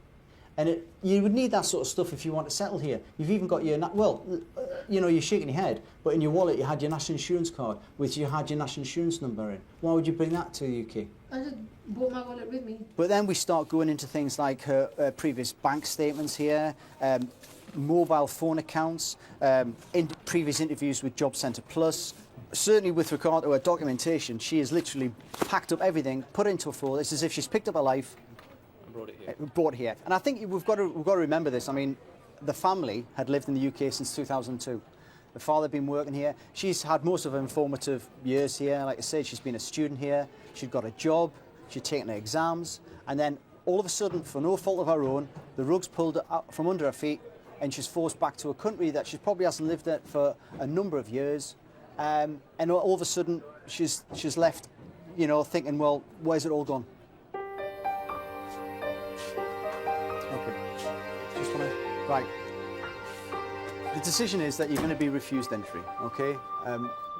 and you would need that sort of stuff if you want to settle here. You've even got your, you're shaking your head, but in your wallet you had your national insurance card, which you had your national insurance number in. Why would you bring that to the UK? I just brought my wallet with me. But then we start going into things like her previous bank statements here, mobile phone accounts, in previous interviews with Job Centre Plus. Certainly with regard to her documentation, she has literally packed up everything, put it into a folder. It's as if she's picked up her life, brought it here. And I think we've got to remember this. I mean, the family had lived in the UK since 2002. The father had been working here. She's had most of her informative years here. Like I said, she's been a student here. She'd got a job. She'd taken her exams. And then all of a sudden, for no fault of her own, the rug's pulled out from under her feet, and she's forced back to a country that she probably hasn't lived in for a number of years. And all of a sudden, she's left, you know, thinking, well, where's it all gone? Okay. Just want to... Right. The decision is that you're going to be refused entry, okay?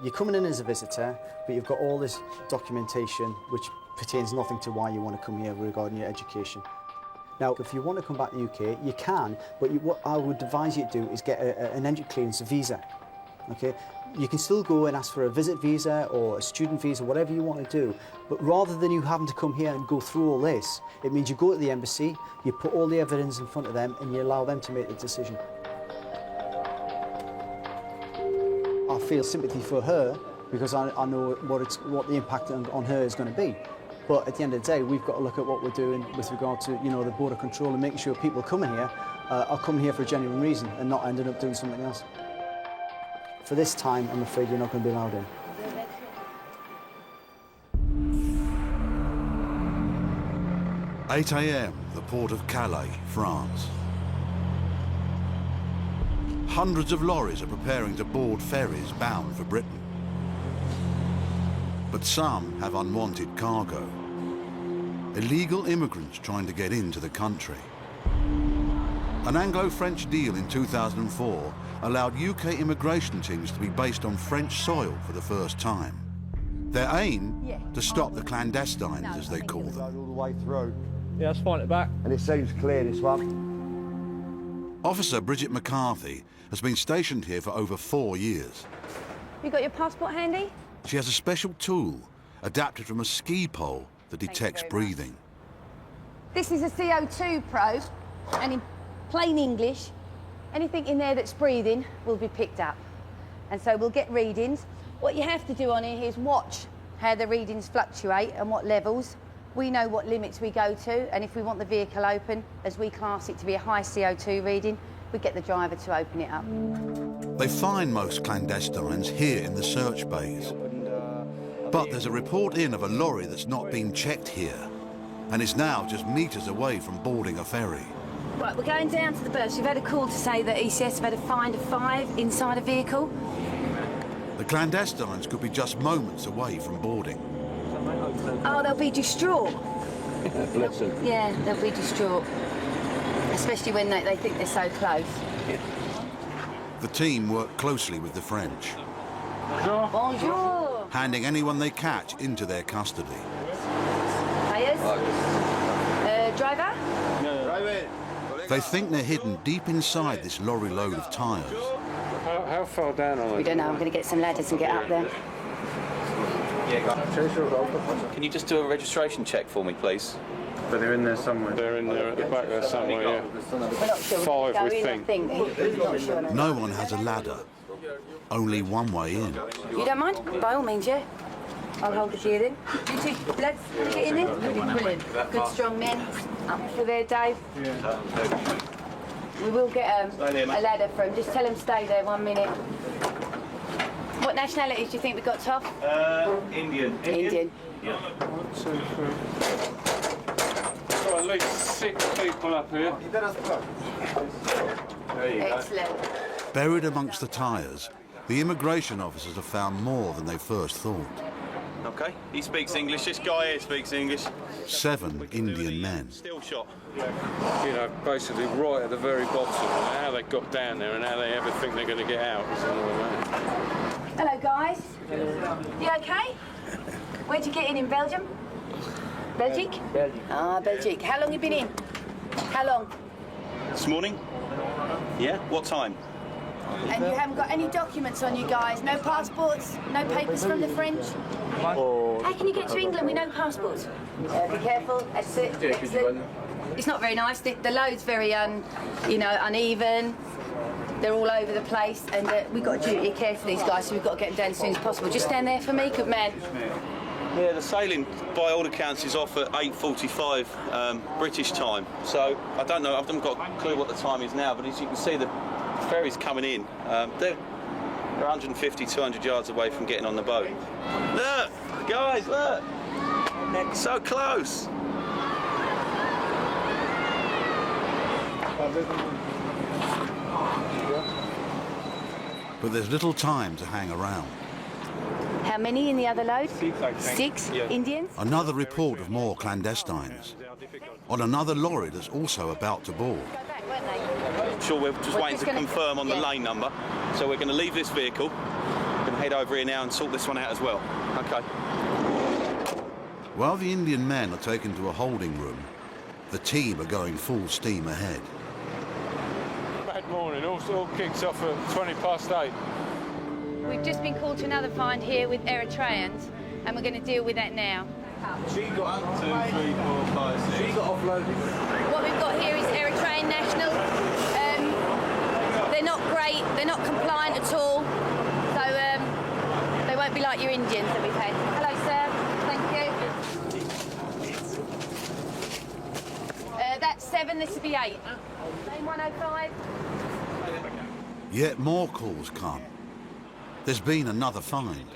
You're coming in as a visitor, but you've got all this documentation which pertains nothing to why you want to come here regarding your education. Now, if you want to come back to the UK, you can, but what I would advise you to do is get an entry clearance visa, okay? You can still go and ask for a visit visa or a student visa, whatever you want to do, but rather than you having to come here and go through all this, it means you go to the embassy, you put all the evidence in front of them, and you allow them to make the decision. I feel sympathy for her because I know what the impact on her is going to be. But at the end of the day, we've got to look at what we're doing with regard to, you know, the border control and making sure people coming here are coming here for a genuine reason and not ending up doing something else. For this time, I'm afraid you're not going to be allowed in. "8 a.m, the port of Calais, France. Hundreds of lorries are preparing to board ferries bound for Britain. But some have unwanted cargo. Illegal immigrants trying to get into the country. An Anglo-French deal in 2004 allowed UK immigration teams to be based on French soil for the first time. Their aim, to stop the clandestines, as they call them. All the way through. Yeah, let's find it back. And it seems clear, this one. Officer Bridget McCarthy has been stationed here for over 4 years. You got your passport handy? She has a special tool adapted from a ski pole that detects breathing. This is a CO2 probe, and in plain English, anything in there that's breathing will be picked up. And so we'll get readings. What you have to do on here is watch how the readings fluctuate and what levels. We know what limits we go to, and if we want the vehicle open, as we class it to be a high CO2 reading, we get the driver to open it up. They find most clandestines here in the search bays. But there's a report in of a lorry that's not been checked here, and is now just metres away from boarding a ferry. Right, we're going down to the berths. We've had a call to say that ECS have had a find of 5 inside a vehicle. The clandestines could be just moments away from boarding. Oh, they'll be distraught. Bless them. Yeah, they'll be distraught. Especially when they think they're so close. The team work closely with the French, Bonjour. handing anyone they catch into their custody. Players? Driver? They think they're hidden deep inside this lorry load of tyres. How far down are We don't know. I'm going to get some ladders and get up there. Can you just do a registration check for me, please? But they're in there somewhere. They're in there at the back there somewhere, yeah. We're not sure. Five, Go we in, think. We're not sure. No one has a ladder. Only one way in. You don't mind? By all means, yeah. I'll hold the gear then. You two, let's get in there. Brilliant. Good strong men. Up for there, Dave. We will get a ladder for him. Just tell him stay there 1 minute. What nationalities do you think we got, Toff? Indian. Indian. Yeah. 1, 2, 3. So at least 6 people up here. There you Excellent. Buried amongst the tyres, the immigration officers have found more than they first thought. Okay, he speaks English. This guy here speaks English. 7 Indian men. Still shot. You know, basically right at the very bottom, how they got down there and how they ever think they're going to get out. Hello, guys. You okay? Where'd you get in Belgium? Belgique? Belgium. Ah, Belgique. How long you been in? How long? This morning? Yeah. What time? And you haven't got any documents on you guys? No passports? No papers from the French? How can you get to England with no passports? Be careful. That's it. Excellent. It's not very nice. The load's very uneven. They're all over the place, and we've got a duty to care for these guys, so we've got to get them down as soon as possible. Just stand there for me, good man. Yeah, the sailing, by all accounts, is off at 8:45 British time. So I don't know. I haven't got a clue what the time is now, but as you can see, the ferry's coming in. They're 150, 200 yards away from getting on the boat. Look, guys, look! So close. But there's little time to hang around. How many in the other load? 6 Yeah. Indians? Another report of more clandestines. On another lorry that's also about to board. Sure, we're just waiting to confirm on the lane number. So we're going to leave this vehicle, we're going to head over here now and sort this one out as well. Okay. While the Indian men are taken to a holding room, the team are going full steam ahead. Bad morning, all kicks off at 8:20. We've just been called to another find here with Eritreans, and we're going to deal with that now. She got 1, 2, 3, 4, 5, 6. She got offloaded. What we've got here is Eritrean nationals. They're not great, they're not compliant at all, so they won't be like your Indians that we've had. Hello, sir. Thank you. That's 7, this will be 8. Lane 105. Yet more calls come. There's been another find.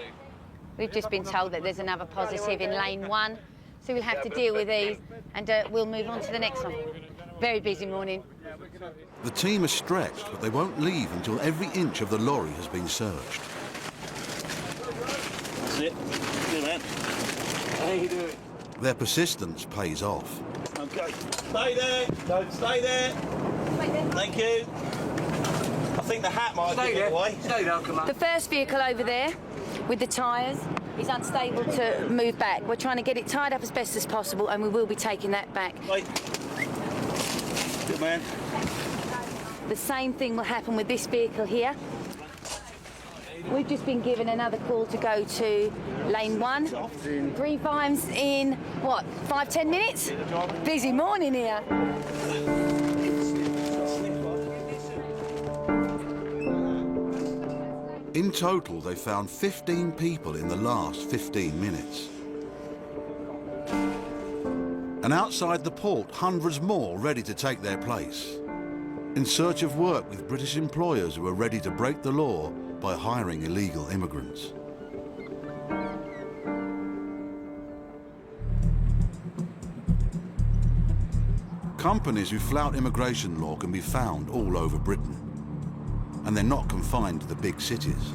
We've just been told that there's another positive in lane 1, so we'll have to deal with these, and we'll move on to the next one. Very busy morning. The team are stretched, but they won't leave until every inch of the lorry has been searched. That's it. Good man. How you doing? Their persistence pays off. Okay. Stay there. Don't stay there. Thank you. I think the hat might give it away. Stay there, come on. The first vehicle over there with the tyres is unstable to move back. We're trying to get it tied up as best as possible, and we will be taking that back. Wait. Good man. The same thing will happen with this vehicle here. We've just been given another call to go to lane 1. 3 times in, what, 5-10 minutes? Busy morning here. In total, they found 15 people in the last 15 minutes. And outside the port, hundreds more ready to take their place, in search of work with British employers who are ready to break the law by hiring illegal immigrants. Companies who flout immigration law can be found all over Britain, and they're not confined to the big cities.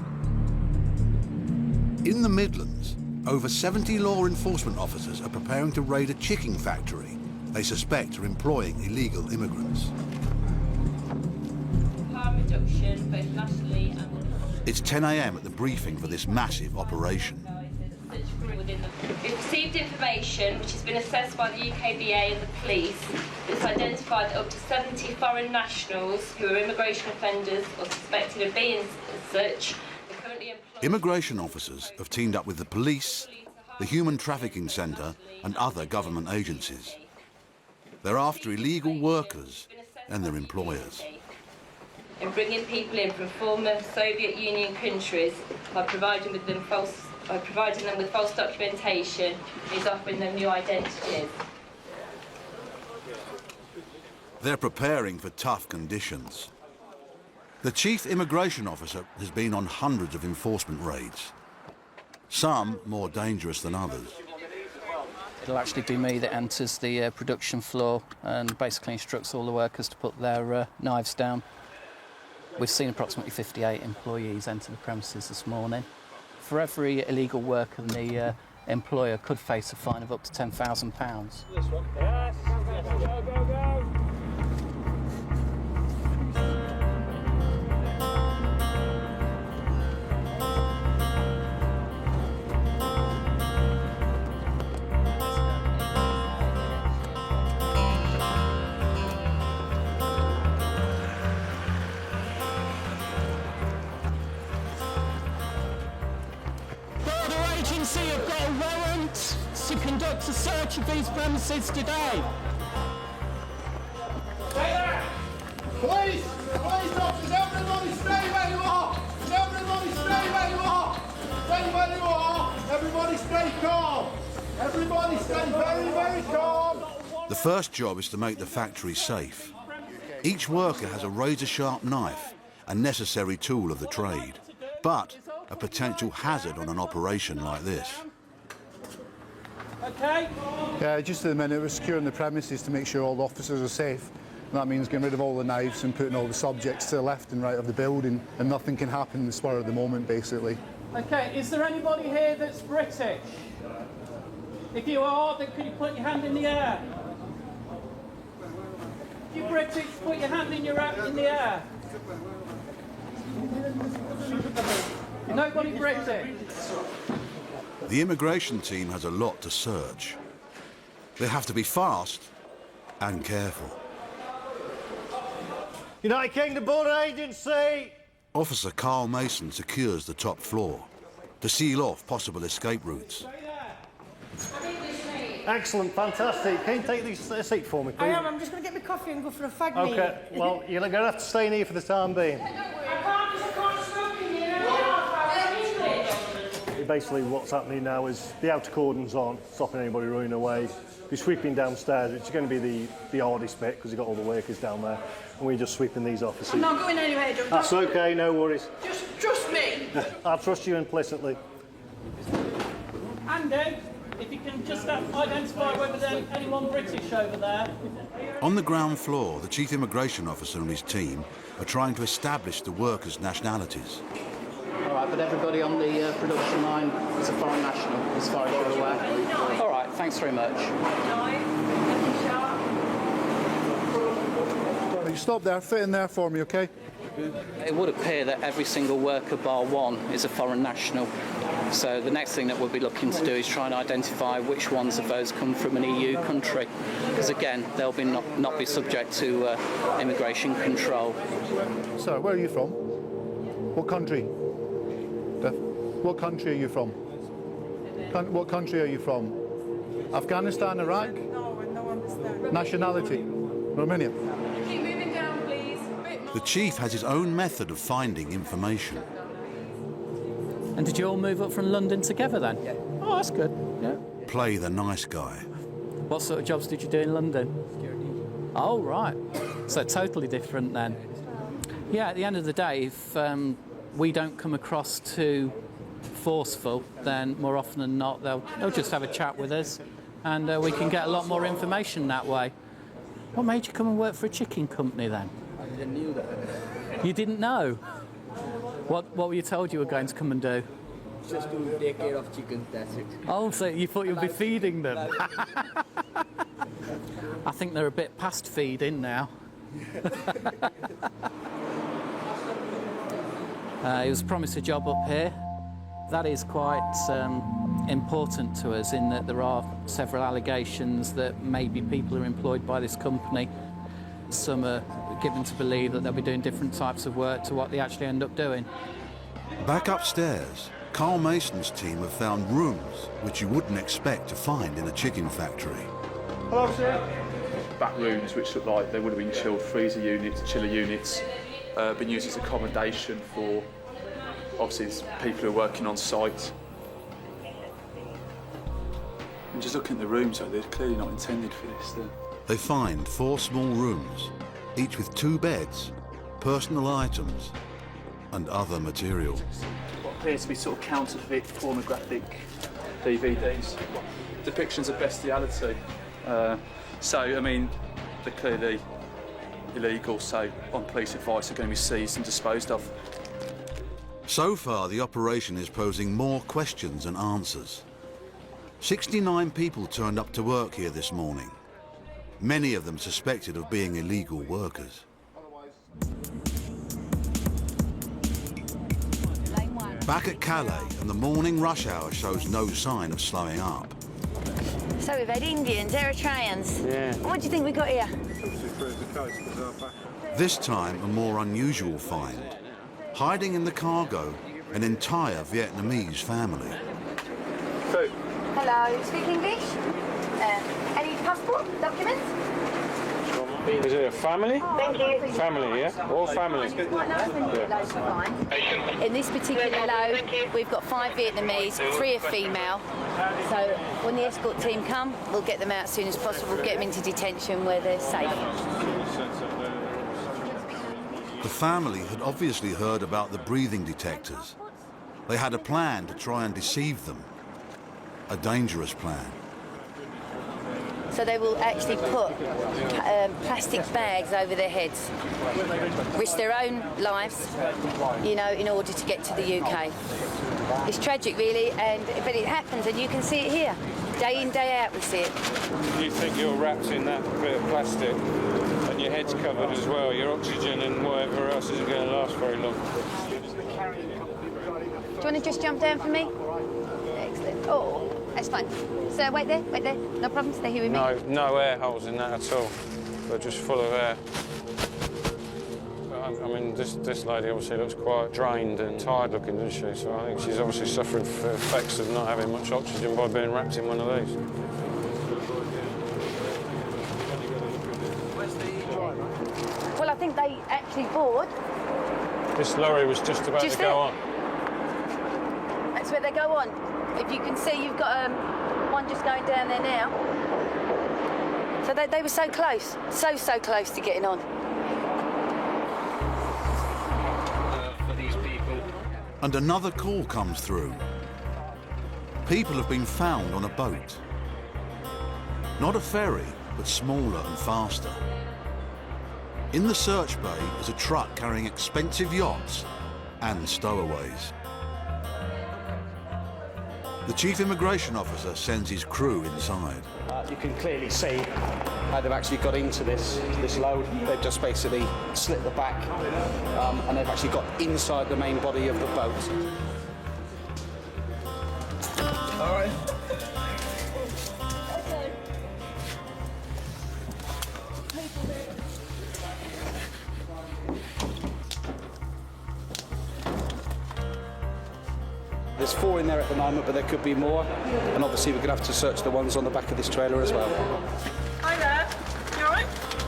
In the Midlands, over 70 law enforcement officers are preparing to raid a chicken factory they suspect are employing illegal immigrants. Harm reduction, both nationally and... It's 10 a.m. at the briefing for this massive operation. We've received information which has been assessed by the UKBA and the police. It's identified up to 70 foreign nationals who are immigration offenders or suspected of being as such. Currently employed. Immigration officers have teamed up with the police, the Human Trafficking Centre and other government agencies. They're after illegal workers and their employers. In bringing people in from former Soviet Union countries by providing them with false documentation, is offering them new identities. They're preparing for tough conditions. The chief immigration officer has been on hundreds of enforcement raids, some more dangerous than others. It'll actually be me that enters the production floor and basically instructs all the workers to put their knives down. We've seen approximately 58 employees enter the premises this morning. For every illegal worker, the employer could face a fine of up to £10,000. This one. Yes. Go, go, go. Have got a warrant to conduct a search of these premises today. Police! Police officers, everybody stay where you are! Everybody stay where you are! Stay where you are! Everybody stay calm! Everybody stay very, very calm! The first job is to make the factory safe. Each worker has a razor-sharp knife, a necessary tool of the trade, but a potential hazard on an operation like this. Okay. Yeah, just at the minute we're securing the premises to make sure all the officers are safe. And that means getting rid of all the knives and putting all the subjects to the left and right of the building, and nothing can happen in the spur of the moment, basically. Okay, is there anybody here that's British? If you are, then could you put your hand in the air? If you're British, put your hand in the air. Nobody British. The immigration team has a lot to search. They have to be fast and careful. United Kingdom Border Agency! Officer Carl Mason secures the top floor to seal off possible escape routes. Excellent, fantastic. Can you take this seat for me, please? I am. I'm just going to get my coffee and go for a fag meal. OK, well, you're going to have to stay in here for the time being. Basically, what's happening now is the outer cordon's on, stopping anybody running away. You're sweeping downstairs, which is going to be the hardest bit because you've got all the workers down there, and we're just sweeping these offices. I'm not going anywhere, Doug. That's OK, no worries. Just trust me. I'll trust you implicitly. Andy, if you can just identify whether there's anyone British over there. On the ground floor, the chief immigration officer and his team are trying to establish the workers' nationalities. All right, but everybody on the production line is a foreign national, as far as you're aware. All right, thanks very much. You stop there, fit in there for me, OK? It would appear that every single worker bar one is a foreign national. So the next thing that we'll be looking to do is try and identify which ones of those come from an EU country, because again, they'll be not be subject to immigration control. Sir, where are you from? What country? What country are you from? What country are you from? Afghanistan, Iraq? No, understand. Nationality? Romania? Keep moving down, please. The chief has his own method of finding information. And did you all move up from London together then? Yeah. Oh, that's good. Yeah. Play the nice guy. What sort of jobs did you do in London? Security. Oh, right. So totally different then. Yeah, at the end of the day, if we don't come across too forceful, then more often than not, they'll just have a chat with us, and we can get a lot more information that way. What made you come and work for a chicken company then? I didn't know that. You didn't know? What were you told you were going to come and do? just to take care of chickens, that's it. Oh, so you thought you'd be feeding them? I think they're a bit past feeding now. He was promised a job up here. That is quite important to us in that there are several allegations that maybe people are employed by this company. Some are given to believe that they'll be doing different types of work to what they actually end up doing. Back upstairs, Carl Mason's team have found rooms which you wouldn't expect to find in a chicken factory. Hello, sir. Back rooms which look like they would have been chilled freezer units, chiller units, been used as accommodation for obviously people who are working on site. And just looking at the rooms, they're clearly not intended for this. They find 4 small rooms, each with 2 beds, personal items, and other material. What appears to be sort of counterfeit pornographic DVDs. Depictions of bestiality. So, I mean, they're clearly illegal, so on police advice, they're going to be seized and disposed of. So far, the operation is posing more questions than answers. 69 people turned up to work here this morning, many of them suspected of being illegal workers. Back at Calais, and the morning rush hour shows no sign of slowing up. So we've had Indians, Eritreans. Yeah. What do you think we got here? This time, a more unusual find. Hiding in the cargo, an entire Vietnamese family. Food. Hello, speak English? Any passport, documents? Is it a family? Thank you. Family, yeah? All family. In this particular load, we've got 5 Vietnamese, 3 are female. So when the escort team come, we'll get them out as soon as possible, get them into detention where they're safe. The family had obviously heard about the breathing detectors. They had a plan to try and deceive them. A dangerous plan. So they will actually put plastic bags over their heads, risk their own lives, you know, in order to get to the UK. It's tragic, really, but it happens, and you can see it here. Day in, day out, we see it. You think you're wrapped in that bit of plastic, and your head's covered as well. Your oxygen and whatever else isn't going to last very long. Do you want to just jump down for me? Excellent. Oh, that's fine. So wait there, no problem, stay here with me. No air holes in that at all. They're just full of air. I mean, this lady obviously looks quite drained and tired looking, doesn't she? So I think she's obviously suffering the effects of not having much oxygen by being wrapped in one of these. Well, I think they actually board. This lorry was just about to go on. That's where they go on. If you can see, you've got one just going down there now. So they were so close, so close to getting on. For these people. And another call comes through. People have been found on a boat. Not a ferry, but smaller and faster. In the search bay is a truck carrying expensive yachts and stowaways. The chief immigration officer sends his crew inside. You can clearly see how they've actually got into this load. They've just basically slit the back and they've actually got inside the main body of the boat. All right. There's 4 in there at the moment, but there could be more. And obviously we're going to have to search the ones on the back of this trailer as well. Hi there. You all right?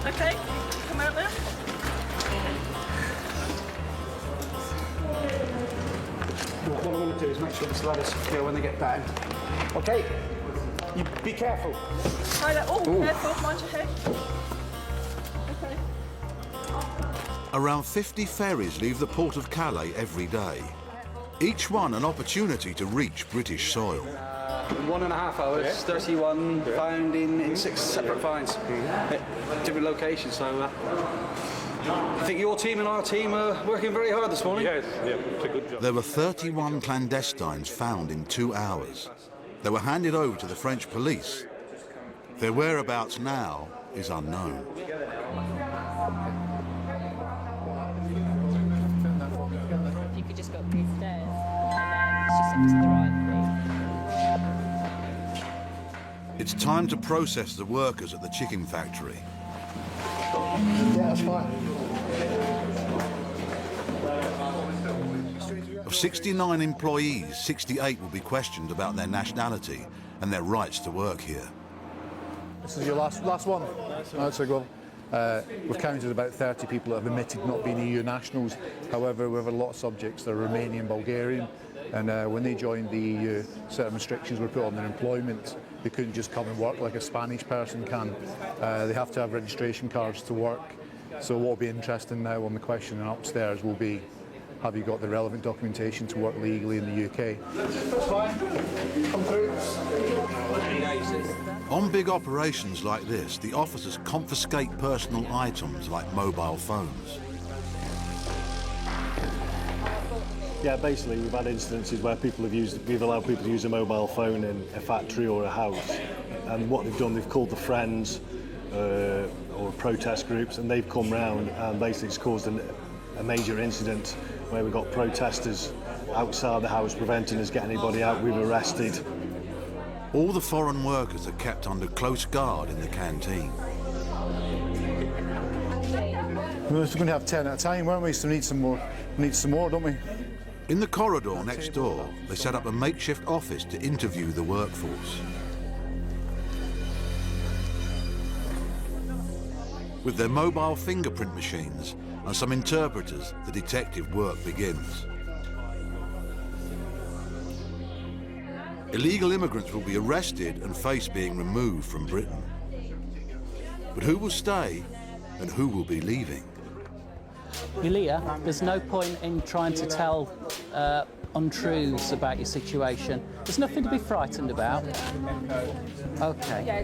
Okay. Come out there. What I want to do is make sure this ladder's secure when they get down. Okay. You be careful. Hi there. Oh, careful. Mind your head. Okay. Around 50 ferries leave the port of Calais every day. Each one an opportunity to reach British soil. 1.5 hours, 31 found in 6 separate finds. Different locations, so I think your team and our team are working very hard this morning. Yes, yeah, it's a good job. There were 31 clandestines found in 2 hours. They were handed over to the French police. Their whereabouts now is unknown. If you could just go up these stairs, and it's just up to the right. It's time to process the workers at the chicken factory. Yeah, that's fine. Of 69 employees, 68 will be questioned about their nationality and their rights to work here. This is your last one? That's a good one. We've counted about 30 people that have admitted not being EU nationals. However, we have a lot of subjects that are Romanian, Bulgarian, and when they joined the EU, certain restrictions were put on their employment. They couldn't just come and work like a Spanish person can. They have to have registration cards to work. So what will be interesting now on the questioning upstairs will be, have you got the relevant documentation to work legally in the UK? That's fine. Come through. On big operations like this, the officers confiscate personal items like mobile phones. Yeah, basically we've had incidences where we've allowed people to use a mobile phone in a factory or a house, and what they've done, they've called the friends or protest groups, and they've come round and basically it's caused a major incident where we've got protesters outside the house preventing us getting anybody out. We've arrested. All the foreign workers are kept under close guard in the canteen. We were going to have 10 at a time, weren't we? So we need some more. We need some more, don't we? In the corridor next door, they set up a makeshift office to interview the workforce. With their mobile fingerprint machines and some interpreters, the detective work begins. Illegal immigrants will be arrested and face being removed from Britain. But who will stay and who will be leaving? Elia, there's no point in trying to tell untruths about your situation. There's nothing to be frightened about. Okay. Yeah,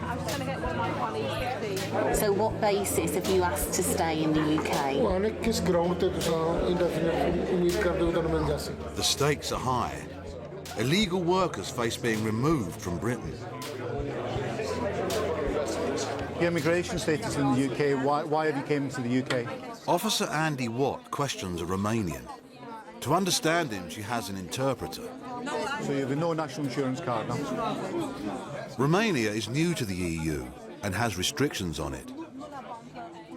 I was trying to get one of my colleagues to see. So what basis have you asked to stay in the UK? The stakes are high. Illegal workers face being removed from Britain. Your immigration status in the UK, why have you came to the UK? Officer Andy Watt questions a Romanian. To understand him, she has an interpreter. So you have no national insurance card now? Romania is new to the EU and has restrictions on it.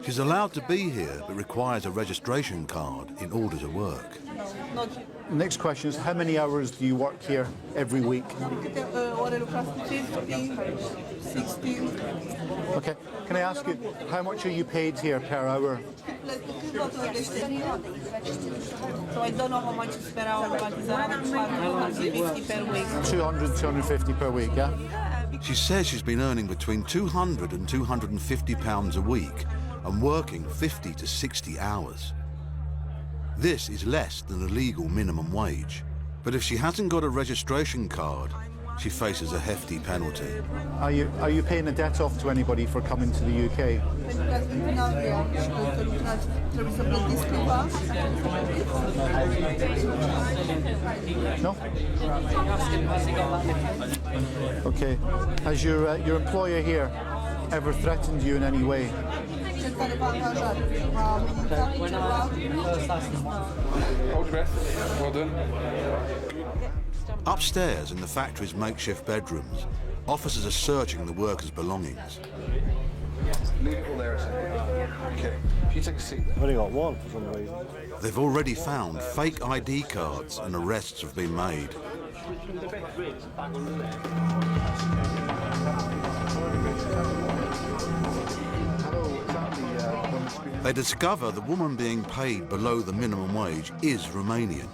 She's allowed to be here, but requires a registration card in order to work. Next question is, how many hours do you work here every week? 16. Okay, can I ask you, how much are you paid here per hour? So I don't know how much is per hour, but it's around 250 per week. 200, 250 per week, yeah? She says she's been earning between £200 and £250 a week and working 50 to 60 hours. This is less than a legal minimum wage. But if she hasn't got a registration card, she faces a hefty penalty. Are you paying a debt off to anybody for coming to the UK? No? Okay. Has your employer here ever threatened you in any way? Hold your breath. Well done. Upstairs in the factory's makeshift bedrooms, officers are searching the workers' belongings. Leave it all there a second. Okay. If you take a seat there. I've only got one for some reason. They've already found fake ID cards and arrests have been made. They discover the woman being paid below the minimum wage is Romanian,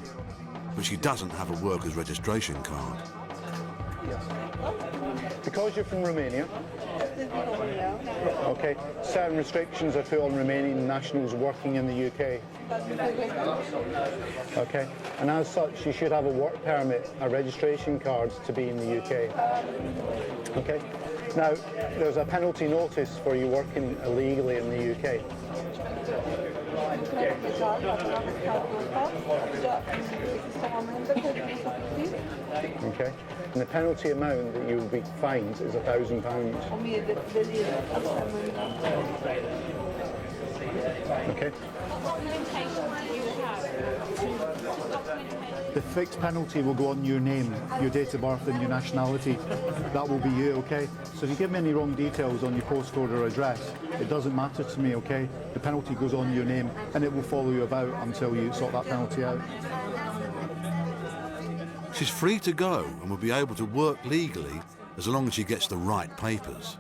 but she doesn't have a worker's registration card. Because you're from Romania, okay, certain restrictions are put on Romanian nationals working in the UK. Okay, and as such, you should have a work permit, a registration card to be in the UK. Okay, now there's a penalty notice for you working illegally in the UK. Okay. And the penalty amount that you will be fined is £1,000. Okay. The fixed penalty will go on your name, your date of birth and your nationality. That will be you, okay? So if you give me any wrong details on your postcode or address, it doesn't matter to me, okay? The penalty goes on your name and it will follow you about until you sort that penalty out. She's free to go and will be able to work legally as long as she gets the right papers.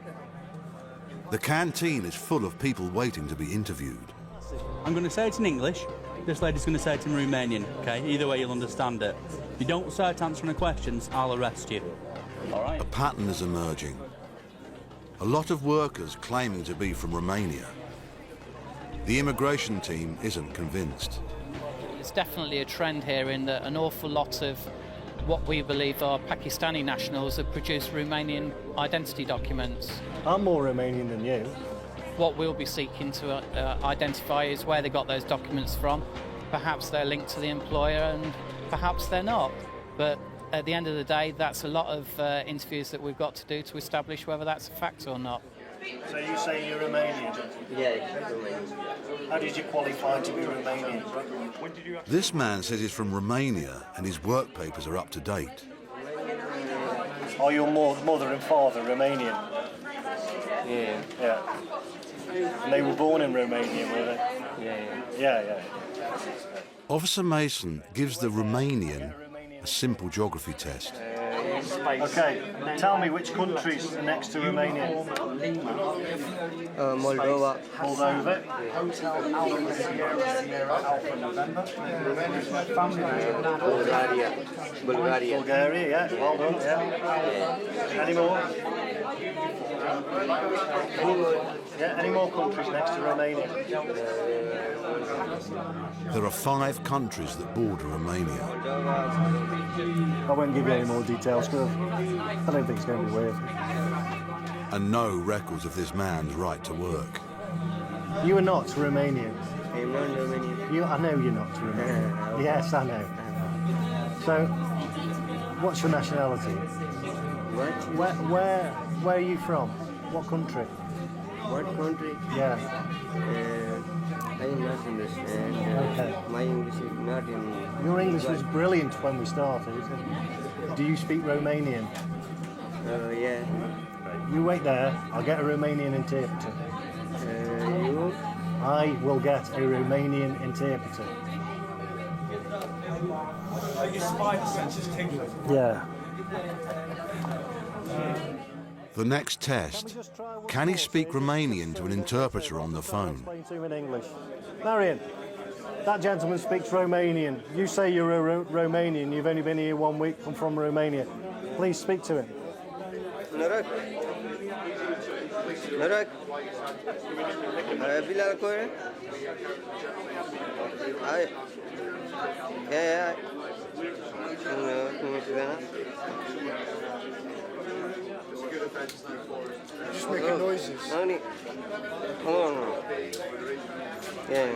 The canteen is full of people waiting to be interviewed. I'm going to say it in English. This lady's going to say it in Romanian, okay? Either way, you'll understand it. If you don't start answering the questions, I'll arrest you. All right? A pattern is emerging. A lot of workers claiming to be from Romania. The immigration team isn't convinced. It's definitely a trend here in that an awful lot of what we believe are Pakistani nationals have produced Romanian identity documents. I'm more Romanian than you. What we'll be seeking to identify is where they got those documents from. Perhaps they're linked to the employer and perhaps they're not. But at the end of the day, that's a lot of interviews that we've got to do to establish whether that's a fact or not. So you say you're Romanian? Yeah, Romanian. How did you qualify to be Romanian? This man says he's from Romania and his work papers are up to date. Are your mother and father Romanian? Yeah. Yeah. And they were born in Romania, were they? Yeah. Officer Mason gives the Romanian a simple geography test. Okay, tell me which countries are next to Romania? Moldova. Moldova. Hotel Alpha Sierra Sierra Alpha November. Bulgaria. Bulgaria, yeah. Well done, yeah. Any more? Yeah, any more countries next to Romania? There are 5 countries that border Romania. I won't give you any more details because I don't think it's going to be weird. And no records of this man's right to work. You are not Romanian. I'm not Romanian. I know you're not Romanian. Yes, I know. So, what's your nationality? What? Where are you from? What country? What country? Yeah. I am not understand. Okay. My English is not in... Your English was brilliant when we started. Do you speak Romanian? Yeah. You wait there. I'll get a Romanian interpreter. You? I will get a Romanian interpreter. Your spider sense is tingling. Yeah. The next test, can he speak Romanian to an interpreter on the phone? Explain to him in English. Marion, that gentleman speaks Romanian. You say you're a Romanian. You've only been here 1 week. I'm from Romania. Please speak to him. Noroc. Noroc. Bilal Kore. Yeah. Just making noises. Yeah.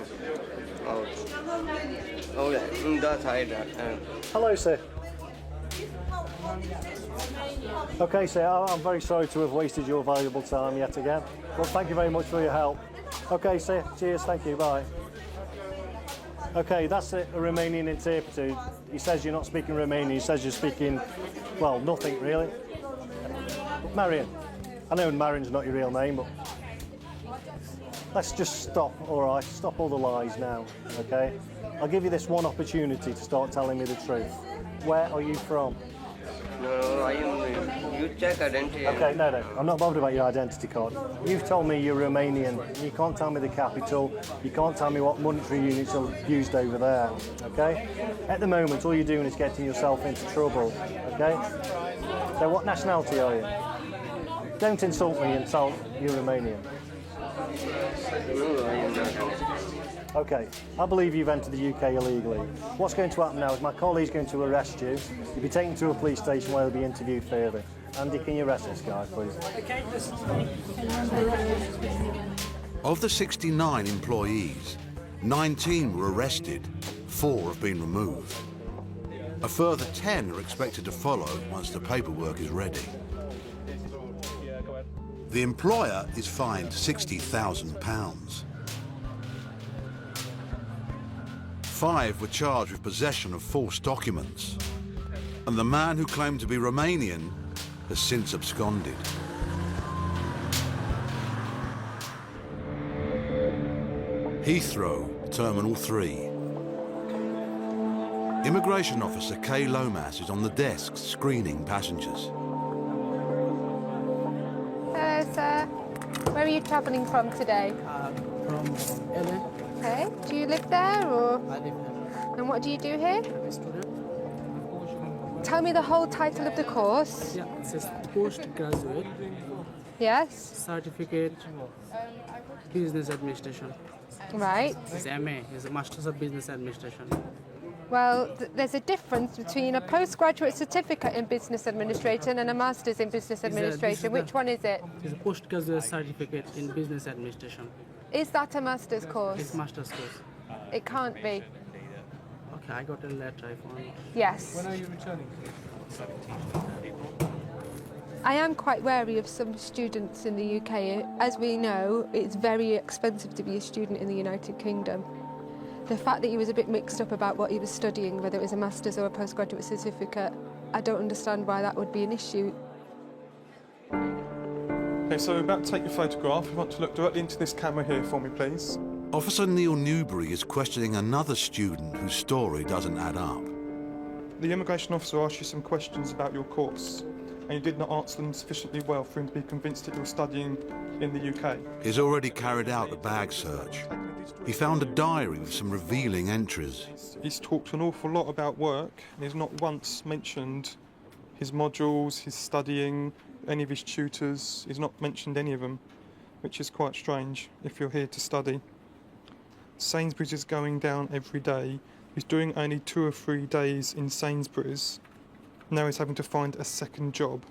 Oh, that's Hello, sir. Okay, sir, I'm very sorry to have wasted your valuable time yet again. Well, thank you very much for your help. Okay, sir, cheers, thank you, bye. Okay, that's a Romanian interpreter. He says you're not speaking Romanian, he says you're speaking, well, nothing really. Marion. I know Marion's not your real name, but let's just stop, all right? Stop all the lies now, okay? I'll give you this one opportunity to start telling me the truth. Where are you from? No, I am. You check identity. Okay, no. I'm not bothered about your identity card. You've told me you're Romanian. You can't tell me the capital. You can't tell me what monetary units are used over there, okay? At the moment, all you're doing is getting yourself into trouble, okay? So what nationality are you? Don't insult me and tell you're Romanian. No, I am not. Okay, I believe you've entered the UK illegally. What's going to happen now is my colleague's going to arrest you. You'll be taken to a police station where you'll be interviewed further. Andy, can you arrest this guy, please? Of the 69 employees, 19 were arrested, 4 have been removed. A further 10 are expected to follow once the paperwork is ready. The employer is fined £60,000. 5 were charged with possession of false documents, and the man who claimed to be Romanian has since absconded. Heathrow, Terminal 3. Immigration officer Kay Lomas is on the desk screening passengers. Hello, sir. Where are you travelling from today? From LA. Okay. Do you live there or? I live here. And what do you do here? I'm a student. Tell me the whole title of the course. Yeah, it says postgraduate. Yes. Certificate Business Administration. Right. It's MA. It's a Masters of Business Administration. Well, there's a difference between a postgraduate certificate in business administration and a master's in business administration. Which one is it? It's a postgraduate certificate in business administration. Is that a master's course? It's master's course. It can't be. Okay, I got a letter. I found it. Yes. When are you returning? I am quite wary of some students in the UK. As we know, it's very expensive to be a student in the United Kingdom. The fact that he was a bit mixed up about what he was studying, whether it was a master's or a postgraduate certificate, I don't understand why that would be an issue. Okay, so we're about to take your photograph. You want to look directly into this camera here for me, please. Officer Neil Newbury is questioning another student whose story doesn't add up. The immigration officer asked you some questions about your course, and you did not answer them sufficiently well for him to be convinced that you're studying in the UK. He's already carried out a bag search. He found a diary with some revealing entries. He's talked an awful lot about work, and he's not once mentioned his modules, his studying, any of his tutors. He's not mentioned any of them, which is quite strange if you're here to study. Sainsbury's is going down every day. He's doing only 2 or 3 days in Sainsbury's. Now he's having to find a second job.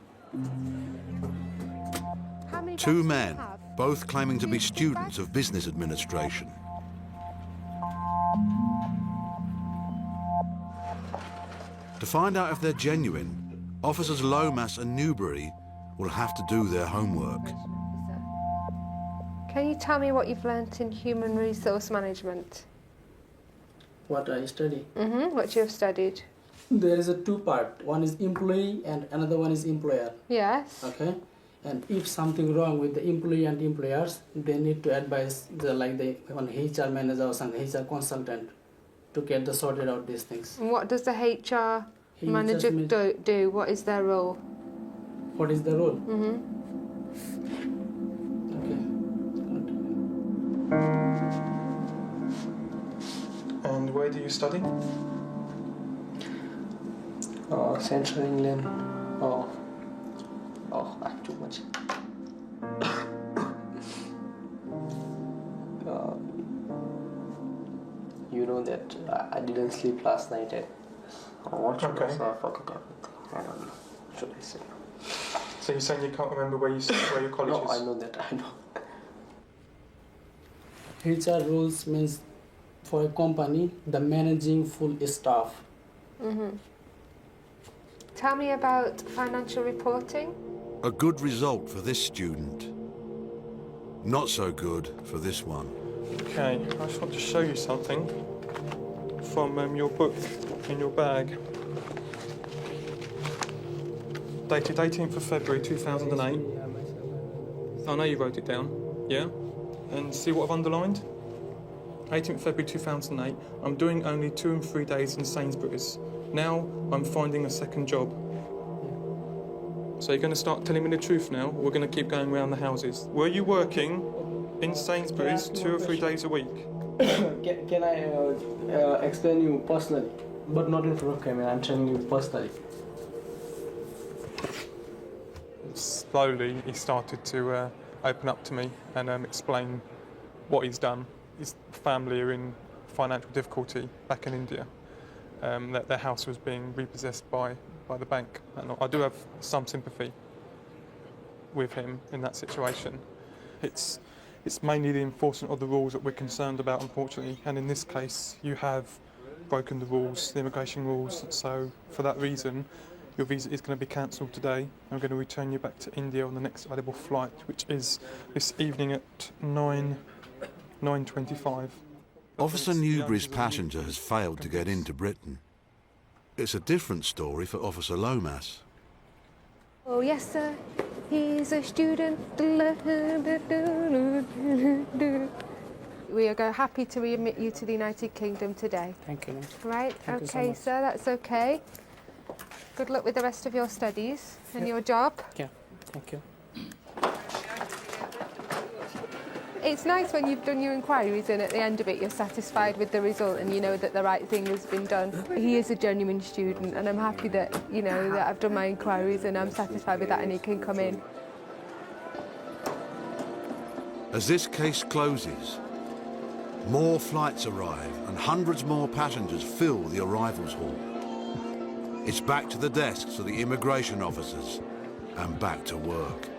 2 men, both claiming to be students of business administration. To find out if they're genuine, officers Lomas and Newbury will have to do their homework. Can you tell me what you've learnt in human resource management? What I study? What you have studied? There is a 2 part. One is employee and another one is employer. Yes. Okay. And if something wrong with the employee and employers, they need to advise one HR manager or some HR consultant to get the sorted out these things. And what does the HR manager do? What is their role? What is the role? And where do you study? Central England. Oh, I'm too much. You know that I didn't sleep last night. What should I say? I forget everything. I don't know. What should I say? So you're saying you can't remember where your college is? No, I know that. I know. HR rules means for a company, the managing full staff. Tell me about financial reporting. A good result for this student. Not so good for this one. Okay, I just want to show you something from your book in your bag. Dated 18th of February 2008. I know you wrote it down, yeah? And see what I've underlined? 18th February 2008. I'm doing only 2 and 3 days in Sainsbury's. Now I'm finding a second job. So you're going to start telling me the truth now, or we're going to keep going around the houses. Were you working in Sainsbury's 2 or 3 days a week? Can I explain you personally? But not in front of camera, I'm telling you personally. Slowly he started to open up to me and explain what he's done. His family are in financial difficulty back in India. That their house was being repossessed by the bank. And I do have some sympathy with him in that situation. It's It's mainly the enforcement of the rules that we're concerned about, unfortunately, and in this case you have broken the rules, the immigration rules, so for that reason your visa is going to be cancelled today. I'm going to return you back to India on the next available flight, which is this evening at 9:25. Officer Newbury's passenger has failed to get into Britain. It's a different story for Officer Lomas. Oh yes sir, he's a student. We are happy to readmit you to the United Kingdom today. Thank you. Right, Thank you so okay much. sir, that's okay. Good luck with the rest of your studies and your job. Yeah, thank you. It's nice when you've done your inquiries and at the end of it you're satisfied with the result and you know that the right thing has been done. He is a genuine student and I'm happy that, you know, that I've done my inquiries and I'm satisfied with that and he can come in. As this case closes, more flights arrive and hundreds more passengers fill the arrivals hall. It's back to the desks of the immigration officers and back to work.